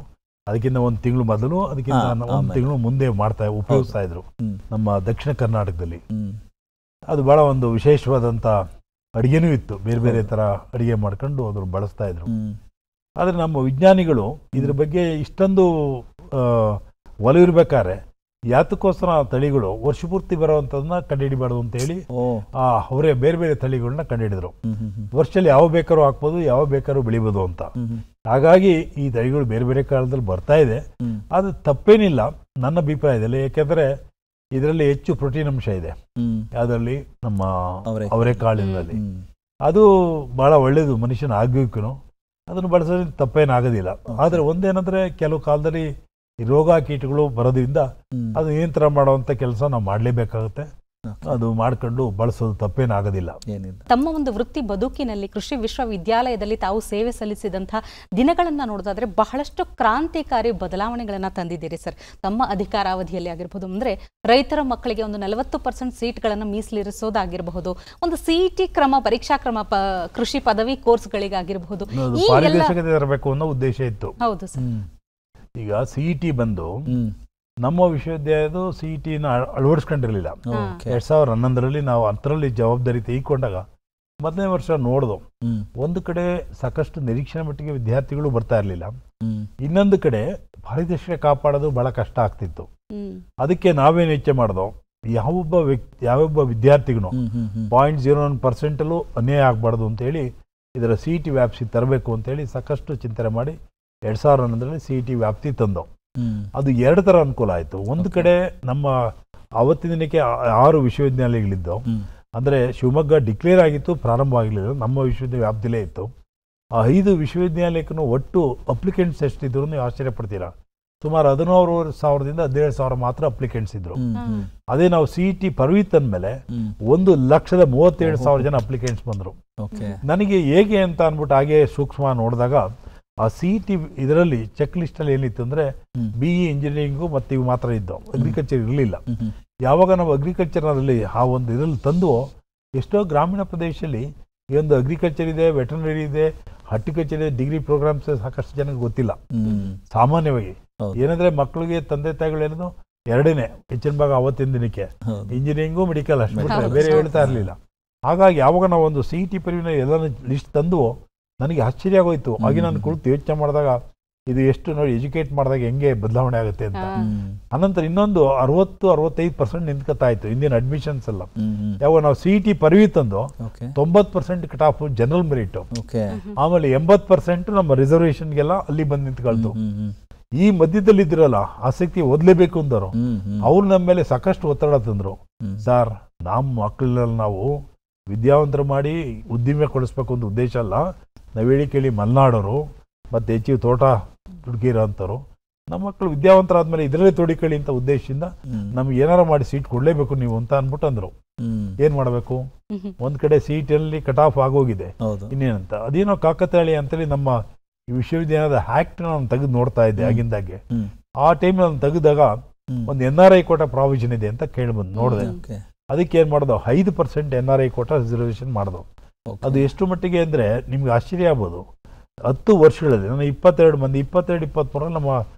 D: ಅದಕ್ಕಿಂತ 1 ತಿಂಗಳು ಮೊದಲು, ಅದಕ್ಕಿಂತ 1 ತಿಂಗಳು ಮುಂದೆ ಉಪಯೋಗಿಸ್ತಾ ಇದ್ರು ನಮ್ಮ ದಕ್ಷಿಣ ಕರ್ನಾಟಕದಲ್ಲಿ. ಅದು ಬಹಳ ಒಂದು ವಿಶೇಷವಾದಂಥ ಅಡುಗೆನೂ ಇತ್ತು, ಬೇರೆ ಬೇರೆ ಥರ ಅಡುಗೆ ಮಾಡ್ಕೊಂಡು ಅದ್ರ ಬಳಸ್ತಾ ಇದ್ರು. ಆದರೆ ನಮ್ಮ ವಿಜ್ಞಾನಿಗಳು ಇದ್ರ ಬಗ್ಗೆ ಇಷ್ಟೊಂದು ಒಲವಿರ್ಬೇಕಾದ್ರೆ ಯಾತಕ್ಕೋಸ್ಕರ ತಳಿಗಳು ವರ್ಷಪೂರ್ತಿ ಬರುವಂಥದನ್ನ ಕಂಡುಹಿಡಿಬಾರ್ದು ಅಂತ ಹೇಳಿ ಅವರೇ ಬೇರೆ ಬೇರೆ ತಳಿಗಳನ್ನ ಕಂಡುಹಿಡಿದ್ರು. ವರ್ಷದಲ್ಲಿ ಯಾವ ಬೇಕಾದ್ರೂ ಹಾಕ್ಬೋದು, ಯಾವ ಬೇಕಾದ್ರೂ ಬೆಳಿಬೋದು ಅಂತ. ಹಾಗಾಗಿ ಈ ತಳಿಗಳು ಬೇರೆ ಬೇರೆ ಕಾಲದಲ್ಲಿ ಬರ್ತಾ ಇದೆ. ಅದು ತಪ್ಪೇನಿಲ್ಲ ನನ್ನ ಅಭಿಪ್ರಾಯದಲ್ಲಿ, ಯಾಕೆಂದ್ರೆ ಇದರಲ್ಲಿ ಹೆಚ್ಚು ಪ್ರೋಟೀನ್ ಅಂಶ ಇದೆ. ಅದರಲ್ಲಿ ನಮ್ಮ ಅವರೆಕಾಳಿನಲ್ಲಿ ಅದು ಬಹಳ ಒಳ್ಳೇದು ಮನುಷ್ಯನ ಆರೋಗ್ಯಕ್ಕೂ. ಅದನ್ನು ಬಳಸೋದ್ರಿಂದ ತಪ್ಪೇನಾಗೋದಿಲ್ಲ. ಆದರೆ ಒಂದೇನಂದ್ರೆ ಕೆಲವು ಕಾಲದಲ್ಲಿ ರೋಗ ಕೀಟಗಳು ಬರೋದ್ರಿಂದ ಅದು ನಿಯಂತ್ರಣ ಮಾಡುವಂತ ಕೆಲಸ ನಾವು ಮಾಡಲೇಬೇಕಾಗುತ್ತೆ. ಅದು ಮಾಡ್ಕೊಂಡು ಬಳಸೋದು ತಪ್ಪೇನಾಗೋದಿಲ್ಲ.
A: ತಮ್ಮ ಒಂದು ವೃತ್ತಿ ಬದುಕಿನಲ್ಲಿ ಕೃಷಿ ವಿಶ್ವವಿದ್ಯಾಲಯದಲ್ಲಿ ತಾವು ಸೇವೆ ಸಲ್ಲಿಸಿದಂತಹ ದಿನಗಳನ್ನ ನೋಡೋದಾದ್ರೆ ಬಹಳಷ್ಟು ಕ್ರಾಂತಿಕಾರಿ ಬದಲಾವಣೆಗಳನ್ನ ತಂದಿದ್ದೀರಿ ಸರ್. ತಮ್ಮ ಅಧಿಕಾರಾವಧಿಯಲ್ಲಿ ಆಗಿರಬಹುದು, ಅಂದ್ರೆ ರೈತರ ಮಕ್ಕಳಿಗೆ ಒಂದು 40% ಸೀಟ್ಗಳನ್ನು ಮೀಸಲಿರಿಸೋದಾಗಿರಬಹುದು, ಒಂದು CET ಕ್ರಮ, ಪರೀಕ್ಷಾ ಕ್ರಮ, ಕೃಷಿ ಪದವಿ ಕೋರ್ಸ್ಗಳಿಗಾಗಿರಬಹುದು,
D: ಇರಬೇಕು ಅನ್ನೋ ಉದ್ದೇಶ ಇತ್ತು.
A: ಹೌದು ಸರ್.
D: ಈಗ CET ಬಂದು ನಮ್ಮ ವಿಶ್ವವಿದ್ಯಾಲಯದ CET-ನ ಅಳವಡಿಸ್ಕೊಂಡಿರಲಿಲ್ಲ. 2011ರಲ್ಲಿ ನಾವು ಅದರಲ್ಲಿ ಜವಾಬ್ದಾರಿ ತೆಗೆದುಕೊಂಡಾಗ ಮೊದಲನೇ ವರ್ಷ ನೋಡ್ದು, ಒಂದು ಕಡೆ ಸಾಕಷ್ಟು ನಿರೀಕ್ಷಣೆ ಮಟ್ಟಿಗೆ ವಿದ್ಯಾರ್ಥಿಗಳು ಬರ್ತಾ ಇರಲಿಲ್ಲ, ಇನ್ನೊಂದು ಕಡೆ ಪಾರದರ್ಶಕ ಕಾಪಾಡೋದು ಬಹಳ ಕಷ್ಟ ಆಗ್ತಿತ್ತು. ಅದಕ್ಕೆ ನಾವೇನು ಯೋಚನೆ ಮಾಡ್ದೋ, ಯಾವೊಬ್ಬ ವಿದ್ಯಾರ್ಥಿಗೂ 0.01% ಅನ್ಯಾಯ ಆಗಬಾರ್ದು ಅಂತ ಹೇಳಿ ಇದರ CET ವ್ಯಾಪ್ತಿ ತರಬೇಕು ಅಂತ ಹೇಳಿ ಸಾಕಷ್ಟು ಚಿಂತನೆ ಮಾಡಿ 2011ರಲ್ಲಿ CET ವ್ಯಾಪ್ತಿ ತಂದೋ. ಅದು 2 ಥರ ಅನುಕೂಲ ಆಯಿತು. ಒಂದು ಕಡೆ ನಮ್ಮ ಆವತ್ತಿನ ದಿನಕ್ಕೆ 6 ವಿಶ್ವವಿದ್ಯಾಲಯಗಳಿದ್ದವು. ಅಂದರೆ ಶಿವಮೊಗ್ಗ ಡಿಕ್ಲೇರ್ ಆಗಿತ್ತು, ಪ್ರಾರಂಭ ಆಗಲಿಲ್ಲ, ನಮ್ಮ ವಿಶ್ವವಿದ್ಯಾಲಯ ವ್ಯಾಪ್ತಿಲೇ ಇತ್ತು. ಆ 5 ವಿಶ್ವವಿದ್ಯಾಲಯಕ್ಕೂ ಒಟ್ಟು ಅಪ್ಲಿಕೆಂಟ್ಸ್ ಎಷ್ಟಿದ್ರು ನೀವು ಆಶ್ಚರ್ಯ ಪಡ್ತೀರಾ. ಸುಮಾರು 16,000ದಿಂದ 17,000 ಮಾತ್ರ ಅಪ್ಲಿಕೆಂಟ್ಸ್ ಇದ್ರು. ಅದೇ ನಾವು CET ಪದವಿ ತಂದ್ಮೇಲೆ 1,37,000 ಜನ ಅಪ್ಲಿಕೆಂಟ್ಸ್ ಬಂದರು. ನನಗೆ ಹೇಗೆ ಅಂತ ಅಂದ್ಬಿಟ್ಟು ಹಾಗೆ ಸೂಕ್ಷ್ಮ ನೋಡಿದಾಗ ಆ CET ಇದರಲ್ಲಿ ಚೆಕ್ ಲಿಸ್ಟ್ ಅಲ್ಲಿ ಏನಿತ್ತು ಅಂದ್ರೆ BE ಇಂಜಿನಿಯರಿಂಗು ಮತ್ತೆ ಇವು ಮಾತ್ರ ಇದ್ದವು, ಅಗ್ರಿಕಲ್ಚರ್ ಇರಲಿಲ್ಲ. ಯಾವಾಗ ನಾವು ಅಗ್ರಿಕಲ್ಚರ್ ಅದರಲ್ಲಿ ಆ ಒಂದು ಇದರಲ್ಲಿ ತಂದು, ಎಷ್ಟೋ ಗ್ರಾಮೀಣ ಪ್ರದೇಶದಲ್ಲಿ ಈ ಒಂದು ಅಗ್ರಿಕಲ್ಚರ್ ಇದೆ, ವೆಟರ್ನರಿ ಇದೆ, ಹಾರ್ಟಿಕಲ್ಚರ್ ಇದೆ, ಡಿಗ್ರಿ ಪ್ರೋಗ್ರಾಮ್ಸ್ ಸಾಕಷ್ಟು ಜನಕ್ಕೆ ಗೊತ್ತಿಲ್ಲ. ಸಾಮಾನ್ಯವಾಗಿ ಏನಂದ್ರೆ ಮಕ್ಕಳಿಗೆ ತಂದೆ ತಾಯಿಗಳೇನೋ 2ನೇ ಹೆಚ್ಚಿನ ಭಾಗ ಆವತ್ತಿನ ದಿನಕ್ಕೆ ಇಂಜಿನಿಯರಿಂಗು ಮೆಡಿಕಲ್ ಅಷ್ಟು ಬೇರೆ ಹೇಳ್ತಾ ಇರಲಿಲ್ಲ. ಹಾಗಾಗಿ ಯಾವಾಗ ನಾವು ಒಂದು CET ಪದವಿನ ಎಲ್ಲ ಲಿಸ್ಟ್ ತಂದು ನನಗೆ ಆಶ್ಚರ್ಯ ಆಗೋಯ್ತು. ಹಾಗೆ ನಾನು ಕುಳಿತು ಯೋಚನೆ ಮಾಡಿದಾಗ ಇದು ಎಷ್ಟು ನೋಡಿ ಎಜುಕೇಟ್ ಮಾಡಿದಾಗ ಹೆಂಗೆ ಬದಲಾವಣೆ ಆಗುತ್ತೆ ಅಂತ. ಅನಂತರ ಇನ್ನೊಂದು 60-65% ನಿಂತ್ಕೊತಾ ಇತ್ತು ಇಂದಿನ ಅಡ್ಮಿಷನ್ಸ್ ಎಲ್ಲ. ಯಾವ ನಾವು CET ಪದವಿ ತಂದು 90% ಕಟ್ ಆಫ್ ಜನರಲ್ ಮೆರಿಟ್, ಆಮೇಲೆ 80% ನಮ್ಮ ರಿಸರ್ವೇಶನ್ಗೆಲ್ಲ ಅಲ್ಲಿ ಬಂದು ನಿಂತ್ಕೊಳ್ತು. ಈ ಮಧ್ಯದಲ್ಲಿ ಇದ್ರಲ್ಲ ಆಸಕ್ತಿ ಓದ್ಲೇಬೇಕು ಅಂದರು, ಅವ್ರು ನಮ್ಮ ಮೇಲೆ ಸಾಕಷ್ಟು ಒತ್ತಡ ತಂದ್ರು. ಸರ್, ನಮ್ಮ ಮಕ್ಕಳಲ್ಲಿ ನಾವು ವಿದ್ಯಾವಂತರು ಮಾಡಿ ಉದ್ದಿಮೆ ಕೊಡಿಸ್ಬೇಕು ಅಂತ ಉದ್ದೇಶ ಅಲ್ಲ. ನಾವು ಹೇಳಿ ಕೇಳಿ ಮಲ್ನಾಡೋರು ಮತ್ತೆ ಹೆಚ್ಚಿಗೆ ತೋಟ ಹುಡುಗಿರೋ ಅಂತವ್ರು, ನಮ್ಮ ಮಕ್ಕಳು ವಿದ್ಯಾವಂತರಾದ್ಮೇಲೆ ಇದರಲ್ಲೇ ತೋಡಿಕೊಳ್ಳಿ ಅಂತ ಉದ್ದೇಶದಿಂದ ನಮ್ಗೆ ಏನಾರ ಮಾಡಿ ಸೀಟ್ ಕೊಡ್ಲೇಬೇಕು ನೀವು ಅಂತ ಅನ್ಬಿಟ್ಟು ಅಂದ್ರು. ಏನ್ ಮಾಡ್ಬೇಕು, ಒಂದ್ ಕಡೆ ಸೀಟಲ್ಲಿ ಕಟ್ ಆಫ್ ಆಗೋಗಿದೆ, ಇನ್ನೇನಂತ ಅದೇನೋ ಕಾಕತಾಳಿ ಅಂತೇಳಿ ನಮ್ಮ ವಿಶ್ವವಿದ್ಯಾಲಯದ ಆಕ್ಟ್ ನಾನು ತೆಗೆದು ನೋಡ್ತಾ ಇದ್ದೆ ಆಗಿಂದಾಗೆ. ಆ ಟೈಮ್ ನಾನು ತೆಗೆದಾಗ ಒಂದು NRI ಕೋಟಾ ಪ್ರಾವಿಷನ್ ಇದೆ ಅಂತ ಕೇಳ್ಬಂದು ನೋಡಿದೆ. ಅದಕ್ಕೆ ಏನ್ ಮಾಡೋದು, 5% NRI ಕೋಟಾ ರಿಸರ್ವೇಶನ್ ಮಾಡೋದು. ಅದು ಎಷ್ಟು ಮಟ್ಟಿಗೆ ಅಂದ್ರೆ ನಿಮ್ಗೆ ಆಶ್ಚರ್ಯ ಆಗ್ಬೋದು. 10 ವರ್ಷಗಳಲ್ಲಿ ನಾನು 22-23 ನಮ್ಮ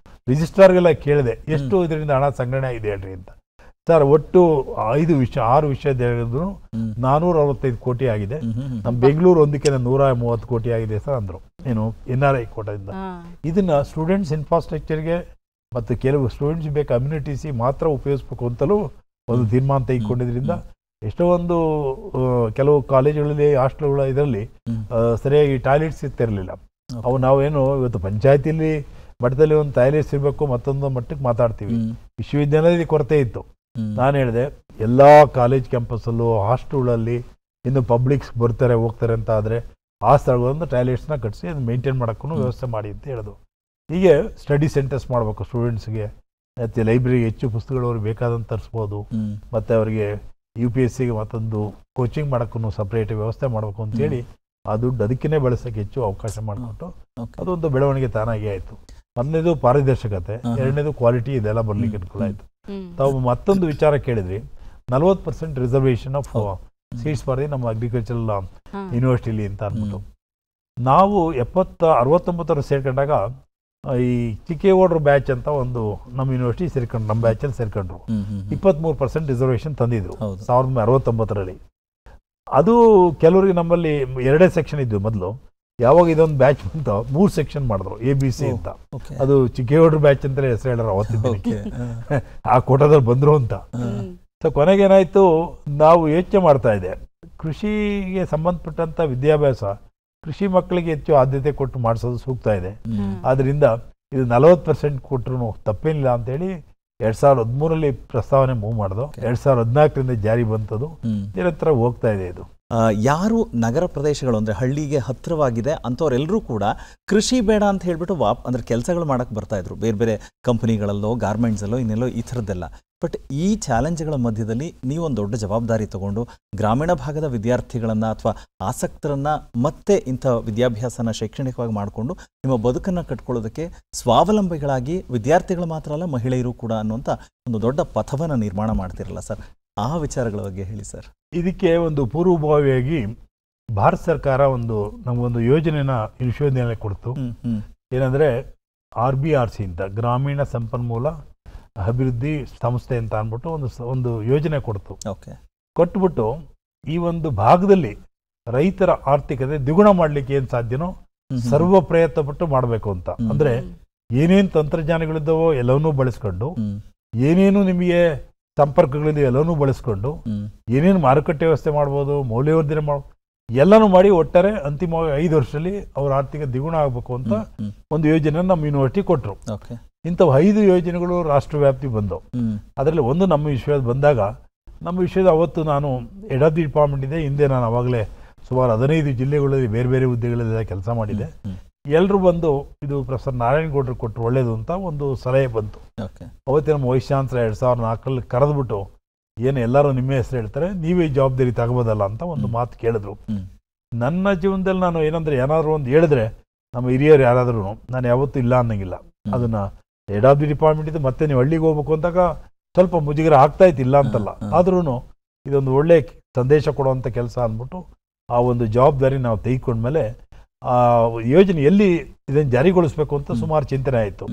D: ರಿಜಿಸ್ಟ್ರಾರ್ಗೆಲ್ಲ ಕೇಳಿದೆ, ಎಷ್ಟು ಇದರಿಂದ ಹಣ ಸಂಗ್ರಹಣೆ ಆಗಿದೆ ಹೇಳ್ರಿ ಅಂತ. ಸರ್, ಒಟ್ಟು 6 ವಿಶ್ವವಿದ್ಯಾಲಯಗಳು 465 ಕೋಟಿ ಆಗಿದೆ. ನಮ್ಮ ಬೆಂಗಳೂರು ಒಂದಕ್ಕೆ 130 ಕೋಟಿ ಆಗಿದೆ ಸರ್ ಅಂದ್ರು. ಏನು NRI ಕೋಟಾದಿಂದ. ಇದನ್ನ ಸ್ಟೂಡೆಂಟ್ಸ್ ಇನ್ಫ್ರಾಸ್ಟ್ರಕ್ಚರ್ಗೆ ಮತ್ತು ಕೆಲವು ಸ್ಟೂಡೆಂಟ್ಸ್ ಬೇಕು ಕಮ್ಯುನಿಟೀಸ್ ಮಾತ್ರ ಉಪಯೋಗಿಸ್ಬೇಕು ಅಂತಲೂ ಒಂದು ತೀರ್ಮಾನ ತೆಗೆದುಕೊಂಡಿದ್ರಿಂದ ಎಷ್ಟೋ ಒಂದು ಕೆಲವು ಕಾಲೇಜುಗಳಲ್ಲಿ ಹಾಸ್ಟೆಲ್ಗಳ ಇದರಲ್ಲಿ ಸರಿಯಾಗಿ ಟಾಯ್ಲೆಟ್ಸ್ ಇರ್ತಿರ್ಲಿಲ್ಲ. ಅವು ನಾವೇನು ಇವತ್ತು ಪಂಚಾಯತಿಲಿ ಮಟ್ಟದಲ್ಲಿ ಒಂದು ಟಾಯ್ಲೆಟ್ಸ್ ಇರಬೇಕು, ಮತ್ತೊಂದು ಮಟ್ಟಕ್ಕೆ ಮಾತಾಡ್ತೀವಿ. ವಿಶ್ವವಿದ್ಯಾಲಯದಲ್ಲಿ ಕೊರತೆ ಇತ್ತು. ನಾನು ಹೇಳಿದೆ, ಎಲ್ಲ ಕಾಲೇಜ್ ಕ್ಯಾಂಪಸ್ಸಲ್ಲೂ ಹಾಸ್ಟೆಲ್ಗಳಲ್ಲಿ ಇನ್ನು ಪಬ್ಲಿಕ್ಸ್ ಬರ್ತಾರೆ ಹೋಗ್ತಾರೆ ಅಂತ ಆದರೆ ಆ ಸ್ಥಳಗಳನ್ನು ಟಾಯ್ಲೆಟ್ಸ್ನ ಕಟ್ಟಿಸಿ ಅದು ಮೇಂಟೈನ್ ಮಾಡೋಕ್ಕೂ ವ್ಯವಸ್ಥೆ ಮಾಡಿ ಅಂತ ಹೇಳಿದ್ರು. ಹೀಗೆ ಸ್ಟಡಿ ಸೆಂಟರ್ಸ್ ಮಾಡಬೇಕು ಸ್ಟೂಡೆಂಟ್ಸ್ಗೆ, ಮತ್ತು ಲೈಬ್ರರಿಗೆ ಹೆಚ್ಚು ಪುಸ್ತಕಗಳು ಅವ್ರಿಗೆ ಬೇಕಾದಂತ ತರಿಸ್ಬೋದು, ಮತ್ತು ಅವರಿಗೆ UPSCಗೆ ಮತ್ತೊಂದು ಕೋಚಿಂಗ್ ಮಾಡೋಕ್ಕೂ ಸಪ್ರೇಟ್ ವ್ಯವಸ್ಥೆ ಮಾಡಬೇಕು ಅಂತೇಳಿ ಆ ದುಡ್ಡು ಅದಕ್ಕೇ ಬಳಸೋಕ್ಕೆ ಹೆಚ್ಚು ಅವಕಾಶ ಮಾಡಿಕೊಟ್ಟು ಅದೊಂದು ಬೆಳವಣಿಗೆ ತಾನಾಗಿ ಆಯಿತು. ಮೊದಲನೇದು ಪಾರದರ್ಶಕತೆ, ಎರಡನೇದು ಕ್ವಾಲಿಟಿ, ಇದೆಲ್ಲ ಬರ್ಲಿಕ್ಕೆ ಅನುಕೂಲ ಆಯಿತು. ತಾವು ಮತ್ತೊಂದು ವಿಚಾರ ಕೇಳಿದ್ರಿ, 40% ರಿಸರ್ವೇಷನ್ ಆಫ್ ಸೀಟ್ಸ್ ಬರ್ದಿ ನಮ್ಮ ಅಗ್ರಿಕಲ್ಚರಲ್ ಯೂನಿವರ್ಸಿಟಿಲಿ ಅಂತ ಅಂದ್ಬಿಟ್ಟು. ನಾವು 69 ಸೇರ್ಕೊಂಡಾಗ ಈ ಚಿಕ್ಕೇಗೌಡರು ಬ್ಯಾಚ್ ಅಂತ ಒಂದು ನಮ್ಮ ಯೂನಿವರ್ಸಿಟಿ ಸೇರ್ಕೊಂಡು ನಮ್ಮ ಬ್ಯಾಚಲ್ಲಿ ಸೇರ್ಕೊಂಡ್ರು. 23% ರಿಸರ್ವೇಷನ್ ತಂದಿದ್ರು 1969ರಲ್ಲಿ. ಅದು ಕೆಲವರಿಗೆ ನಮ್ಮಲ್ಲಿ 2 ಸೆಕ್ಷನ್ ಇದ್ವು ಮೊದಲು. ಯಾವಾಗ ಇದೊಂದು ಬ್ಯಾಚ್ ಬಂತ 3 ಸೆಕ್ಷನ್ ಮಾಡಿದ್ರು, ABC ಅಂತ. ಅದು ಚಿಕ್ಕೇಗೌಡರು ಬ್ಯಾಚ್ ಅಂತಲೇ ಹೆಸರು ಹೇಳೋರು ಅವತ್ತಿದ್ದಕ್ಕೆ, ಆ ಕೋಟಾದಲ್ಲಿ ಬಂದ್ರು ಅಂತ. ಸೊ ಕೊನೆಗೇನಾಯ್ತು, ನಾವು ಯೋಚನೆ ಮಾಡ್ತಾ ಇದೆ, ಕೃಷಿಗೆ ಸಂಬಂಧಪಟ್ಟಂತ ವಿದ್ಯಾಭ್ಯಾಸ ಕೃಷಿ ಮಕ್ಕಳಿಗೆ ಹೆಚ್ಚು ಆದ್ಯತೆ ಕೊಟ್ಟು ಮಾಡಿಸೋದು ಸೂಕ್ತ ಇದೆ. ಆದ್ರಿಂದ ಇದು 40% ಕೊಟ್ಟರು ತಪ್ಪೇನಿಲ್ಲ ಅಂತೇಳಿ 2013ರಲ್ಲಿ ಪ್ರಸ್ತಾವನೆ ಮೂವ್ ಮಾಡಿದ್ರು. 2014ರಿಂದ ಜಾರಿ ಬಂತದು, ನಿರಂತರ ಹೋಗ್ತಾ ಇದೆ ಇದು.
B: ಯಾರು ನಗರ ಪ್ರದೇಶಗಳು ಅಂದರೆ ಹಳ್ಳಿಗೆ ಹತ್ತಿರವಾಗಿದೆ ಅಂಥವ್ರೆಲ್ಲರೂ ಕೂಡ ಕೃಷಿ ಬೇಡ ಅಂತ ಹೇಳ್ಬಿಟ್ಟು ಅಂದರೆ ಕೆಲಸಗಳು ಮಾಡೋಕ್ಕೆ ಬರ್ತಾ ಇದ್ರು, ಬೇರೆ ಬೇರೆ ಕಂಪನಿಗಳಲ್ಲೋ ಗಾರ್ಮೆಂಟ್ಸಲ್ಲೋ ಇನ್ನೆಲ್ಲೋ ಈ ಥರದ್ದೆಲ್ಲ. ಬಟ್ ಈ ಚಾಲೆಂಜ್ಗಳ ಮಧ್ಯದಲ್ಲಿ ನೀವೊಂದು ದೊಡ್ಡ ಜವಾಬ್ದಾರಿ ತಗೊಂಡು ಗ್ರಾಮೀಣ ಭಾಗದ ವಿದ್ಯಾರ್ಥಿಗಳನ್ನು ಅಥವಾ ಆಸಕ್ತರನ್ನು ಮತ್ತೆ ಇಂಥ ವಿದ್ಯಾಭ್ಯಾಸನ ಶೈಕ್ಷಣಿಕವಾಗಿ ಮಾಡಿಕೊಂಡು ನಿಮ್ಮ ಬದುಕನ್ನು ಕಟ್ಕೊಳ್ಳೋದಕ್ಕೆ ಸ್ವಾವಲಂಬಿಗಳಾಗಿ ವಿದ್ಯಾರ್ಥಿಗಳು ಮಾತ್ರ ಅಲ್ಲ ಮಹಿಳೆಯರು ಕೂಡ ಅನ್ನುವಂಥ ಒಂದು ದೊಡ್ಡ ಪಥವನ್ನು ನಿರ್ಮಾಣ ಮಾಡ್ತಿರಲ್ಲ ಸರ್, ಆ ವಿಚಾರಗಳ ಬಗ್ಗೆ ಹೇಳಿ ಸರ್.
D: ಇದಕ್ಕೆ ಒಂದು ಪೂರ್ವಭಾವಿಯಾಗಿ ಭಾರತ ಸರ್ಕಾರ ನಮಗೊಂದು ಯೋಜನೆನ ವಿಶ್ವವಿದ್ಯಾಲಯ ಕೊಡ್ತು. ಏನಂದ್ರೆ RBRC ಅಂತ ಗ್ರಾಮೀಣ ಸಂಪನ್ಮೂಲ ಅಭಿವೃದ್ಧಿ ಸಂಸ್ಥೆ ಅಂತ ಅಂದ್ಬಿಟ್ಟು ಒಂದು ಯೋಜನೆ ಕೊಡ್ತು. ಕೊಟ್ಬಿಟ್ಟು ಈ ಒಂದು ಭಾಗದಲ್ಲಿ ರೈತರ ಆರ್ಥಿಕತೆ ದ್ವಿಗುಣ ಮಾಡ್ಲಿಕ್ಕೆ ಏನ್ ಸಾಧ್ಯನೋ ಸರ್ವ ಪ್ರಯತ್ನ ಪಟ್ಟು ಮಾಡಬೇಕು ಅಂತ. ಅಂದ್ರೆ ಏನೇನು ತಂತ್ರಜ್ಞಾನಗಳಿದ್ದಾವೋ ಎಲ್ಲವನ್ನೂ ಬಳಸ್ಕೊಂಡು, ಏನೇನು ನಿಮಗೆ ಸಂಪರ್ಕಗಳಿದೆ ಎಲ್ಲನೂ ಬಳಸ್ಕೊಂಡು, ಏನೇನು ಮಾರುಕಟ್ಟೆ ವ್ಯವಸ್ಥೆ ಮಾಡ್ಬೋದು, ಮೌಲ್ಯವರ್ಧನೆ ಮಾಡ್ಬೋದು, ಎಲ್ಲನೂ ಮಾಡಿ ಒಟ್ಟಾರೆ ಅಂತಿಮವಾಗಿ 5 ವರ್ಷದಲ್ಲಿ ಅವ್ರ ಆರ್ಥಿಕ ದ್ವಿಗುಣ ಆಗಬೇಕು ಅಂತ ಒಂದು ಯೋಜನೆ ನಮ್ಮ ಯೂನಿವರ್ಸಿಟಿ ಕೊಟ್ಟರು. ಇಂಥವು 5 ಯೋಜನೆಗಳು ರಾಷ್ಟ್ರವ್ಯಾಪ್ತಿ ಬಂದವು. ಅದರಲ್ಲಿ ಒಂದು ನಮ್ಮ ವಿಷಯದ ಬಂದಾಗ, ನಮ್ಮ ವಿಷಯದ ಅವತ್ತು ನಾನು ಹೆಡ್ ಆಫ್ ದಿ ಡಿಪಾರ್ಟ್ಮೆಂಟ್ ಇದೆ. ಹಿಂದೆ ನಾನು ಅವಾಗಲೇ ಸುಮಾರು 15 ಜಿಲ್ಲೆಗಳಲ್ಲಿ ಬೇರೆ ಬೇರೆ ಹುದ್ದೆಗಳೆಲ್ಲ ಕೆಲಸ ಮಾಡಿದೆ. ಎಲ್ಲರೂ ಬಂದು ಇದು ಪ್ರೊಫೆಸರ್ ನಾರಾಯಣಗೌಡರು ಕೊಟ್ಟರು ಒಳ್ಳೇದು ಅಂತ ಒಂದು ಸಲಹೆ ಬಂತು. ಅವತ್ತೇ ನಮ್ಮ ವೈಸ್ ಚಾನ್ಸಲರ್ 2004ರಲ್ಲಿ ಕರೆದ್ಬಿಟ್ಟು, ಏನು ಎಲ್ಲರೂ ನಿಮ್ಮ ಹೆಸರು ಹೇಳ್ತಾರೆ, ನೀವೇ ಜವಾಬ್ದಾರಿ ತಗೋಬೋದಲ್ಲ ಅಂತ ಒಂದು ಮಾತು ಕೇಳಿದ್ರು. ನನ್ನ ಜೀವನದಲ್ಲಿ ನಾನು ಏನಾದರೂ ಒಂದು ಹೇಳಿದ್ರೆ ನಮ್ಮ ಹಿರಿಯರು ಯಾರಾದ್ರೂ ನಾನು ಯಾವತ್ತೂ ಇಲ್ಲ ಅನ್ನಂಗಿಲ್ಲ. ಅದನ್ನ ಹೆಡ್ ಆಫ್ ದಿ ಡಿಪಾರ್ಟ್ಮೆಂಟ್ ಇದು ಮತ್ತೆ ನೀವು ಹಳ್ಳಿಗೆ ಹೋಗ್ಬೇಕು ಅಂದಾಗ ಸ್ವಲ್ಪ ಮುಜುಗರ ಆಗ್ತಾ ಇತ್ತು, ಇಲ್ಲ ಅಂತಲ್ಲ. ಆದ್ರೂ ಇದೊಂದು ಒಳ್ಳೆ ಸಂದೇಶ ಕೊಡುವಂಥ ಕೆಲಸ ಅಂದ್ಬಿಟ್ಟು ಆ ಒಂದು ಜವಾಬ್ದಾರಿ ನಾವು ತೆಗೆದುಕೊಂಡ್ಮೇಲೆ ಆ ಯೋಜನೆ ಎಲ್ಲಿ ಇದನ್ನು ಜಾರಿಗೊಳಿಸ್ಬೇಕು ಅಂತ ಸುಮಾರು ಚಿಂತನೆ ಆಯಿತು.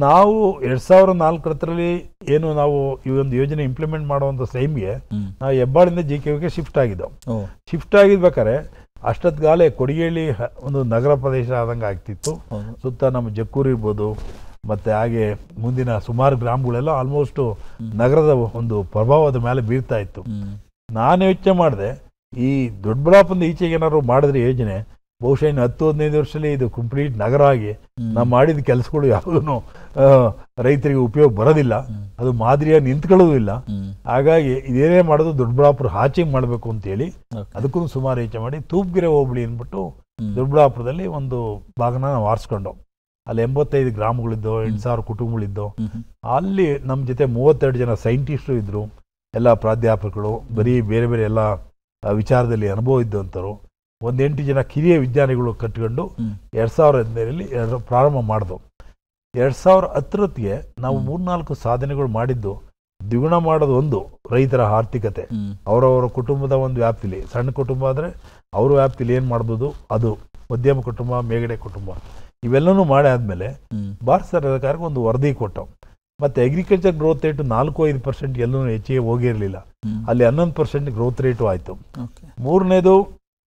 D: ನಾವು 2004ರಲ್ಲಿ ಏನು ನಾವು ಈ ಒಂದು ಯೋಜನೆ ಇಂಪ್ಲಿಮೆಂಟ್ ಮಾಡುವಂಥ ಟೈಮ್ಗೆ ನಾವು ಹೆಬ್ಬಾಳಿಂದ JKVಗೆ ಶಿಫ್ಟ್ ಆಗಿದ್ದೆವು. ಶಿಫ್ಟ್ ಆಗಿರ್ಬೇಕಾದ್ರೆ ಅಷ್ಟೊತ್ತಿಗಾಲೇ ಕೊಡಿಗೇಳಿ ಒಂದು ನಗರ ಪ್ರದೇಶ ಆದಂಗೆ ಆಗ್ತಿತ್ತು. ಸುತ್ತ ನಮ್ಮ ಜಕ್ಕೂರು ಇರ್ಬೋದು, ಮತ್ತು ಹಾಗೆ ಮುಂದಿನ ಸುಮಾರು ಗ್ರಾಮಗಳೆಲ್ಲ ಆಲ್ಮೋಸ್ಟ್ ನಗರದ ಒಂದು ಪ್ರಭಾವದ ಮೇಲೆ ಬೀರ್ತಾ ಇತ್ತು. ನಾನು ಯೋಚನೆ ಮಾಡಿದೆ, ಈ ದೊಡ್ಡಬಳ್ಳಾಪುರದ ಈಚೆಗೆ ಏನಾದ್ರು ಮಾಡಿದ್ರೆ ಯೋಜನೆ ಬಹುಶಃ ಇನ್ನು 10-15 ವರ್ಷದಲ್ಲಿ ಇದು ಕಂಪ್ಲೀಟ್ ನಗರ ಆಗಿ ನಾವು ಮಾಡಿದ ಕೆಲಸಗಳು ಯಾವುದೂ ರೈತರಿಗೆ ಉಪಯೋಗ ಬರೋದಿಲ್ಲ, ಅದು ಮಾದರಿಯಾಗಿ ನಿಂತ್ಕೊಳ್ಳೋದು ಇಲ್ಲ. ಹಾಗಾಗಿ ಇದೇನೇ ಮಾಡೋದು ದೊಡ್ಡಬಳ್ಳಾಪುರ ಆಚೆಗೆ ಮಾಡಬೇಕು ಅಂತೇಳಿ ಅದಕ್ಕೂ ಸುಮಾರು ಯೋಚನೆ ಮಾಡಿ ತೂಪ್ಗೆರೆ ಹೋಬಳಿ ಅಂದ್ಬಿಟ್ಟು ದೊಡ್ಡಬಳ್ಳಾಪುರದಲ್ಲಿ ಒಂದು ಭಾಗನ ನಾವು ಆರಿಸ್ಕೊಂಡು, ಅಲ್ಲಿ 85 ಗ್ರಾಮಗಳಿದ್ದು, 8,000 ಕುಟುಂಬಗಳಿದ್ದು. ಅಲ್ಲಿ ನಮ್ಮ ಜೊತೆ 32 ಜನ ಸೈಂಟಿಸ್ಟು ಇದ್ರು, ಎಲ್ಲ ಪ್ರಾಧ್ಯಾಪಕರು, ಬರೀ ಬೇರೆ ಬೇರೆ ಎಲ್ಲ ವಿಚಾರದಲ್ಲಿ ಅನುಭವ ಇದ್ದಂಥವ್ರು. 8 ಜನ ಕಿರಿಯ ವಿಜ್ಞಾನಿಗಳು ಕಟ್ಕೊಂಡು 2015ರಲ್ಲಿ ಪ್ರಾರಂಭ ಮಾಡಿದವು. 2010ಕ್ಕೆ ನಾವು 3-4 ಸಾಧನೆಗಳು ಮಾಡಿದ್ದು. ದ್ವಿಗುಣ ಮಾಡೋದು ಒಂದು ರೈತರ ಆರ್ಥಿಕತೆ, ಅವರವರ ಕುಟುಂಬದ ಒಂದು ವ್ಯಾಪ್ತಿಲಿ. ಸಣ್ಣ ಕುಟುಂಬ ಆದರೆ ಅವ್ರ ವ್ಯಾಪ್ತಿಲಿ ಏನು ಮಾಡ್ಬೋದು ಅದು, ಮಧ್ಯಮ ಕುಟುಂಬ, ಮೇಗಡೆ ಕುಟುಂಬ, ಇವೆಲ್ಲನೂ ಮಾಡಿ ಆದಮೇಲೆ ಭಾರತ ಸರ್ಕಾರಕ್ಕೆ ಒಂದು ವರದಿ ಕೊಟ್ಟವು. ಮತ್ತು ಅಗ್ರಿಕಲ್ಚರ್ ಗ್ರೋತ್ ರೇಟು 4-5% ಎಲ್ಲೂ ಹೆಚ್ಚಿಗೆ ಹೋಗಿರಲಿಲ್ಲ, ಅಲ್ಲಿ 11% ಗ್ರೋತ್ ರೇಟು ಆಯಿತು. ಮೂರನೇದು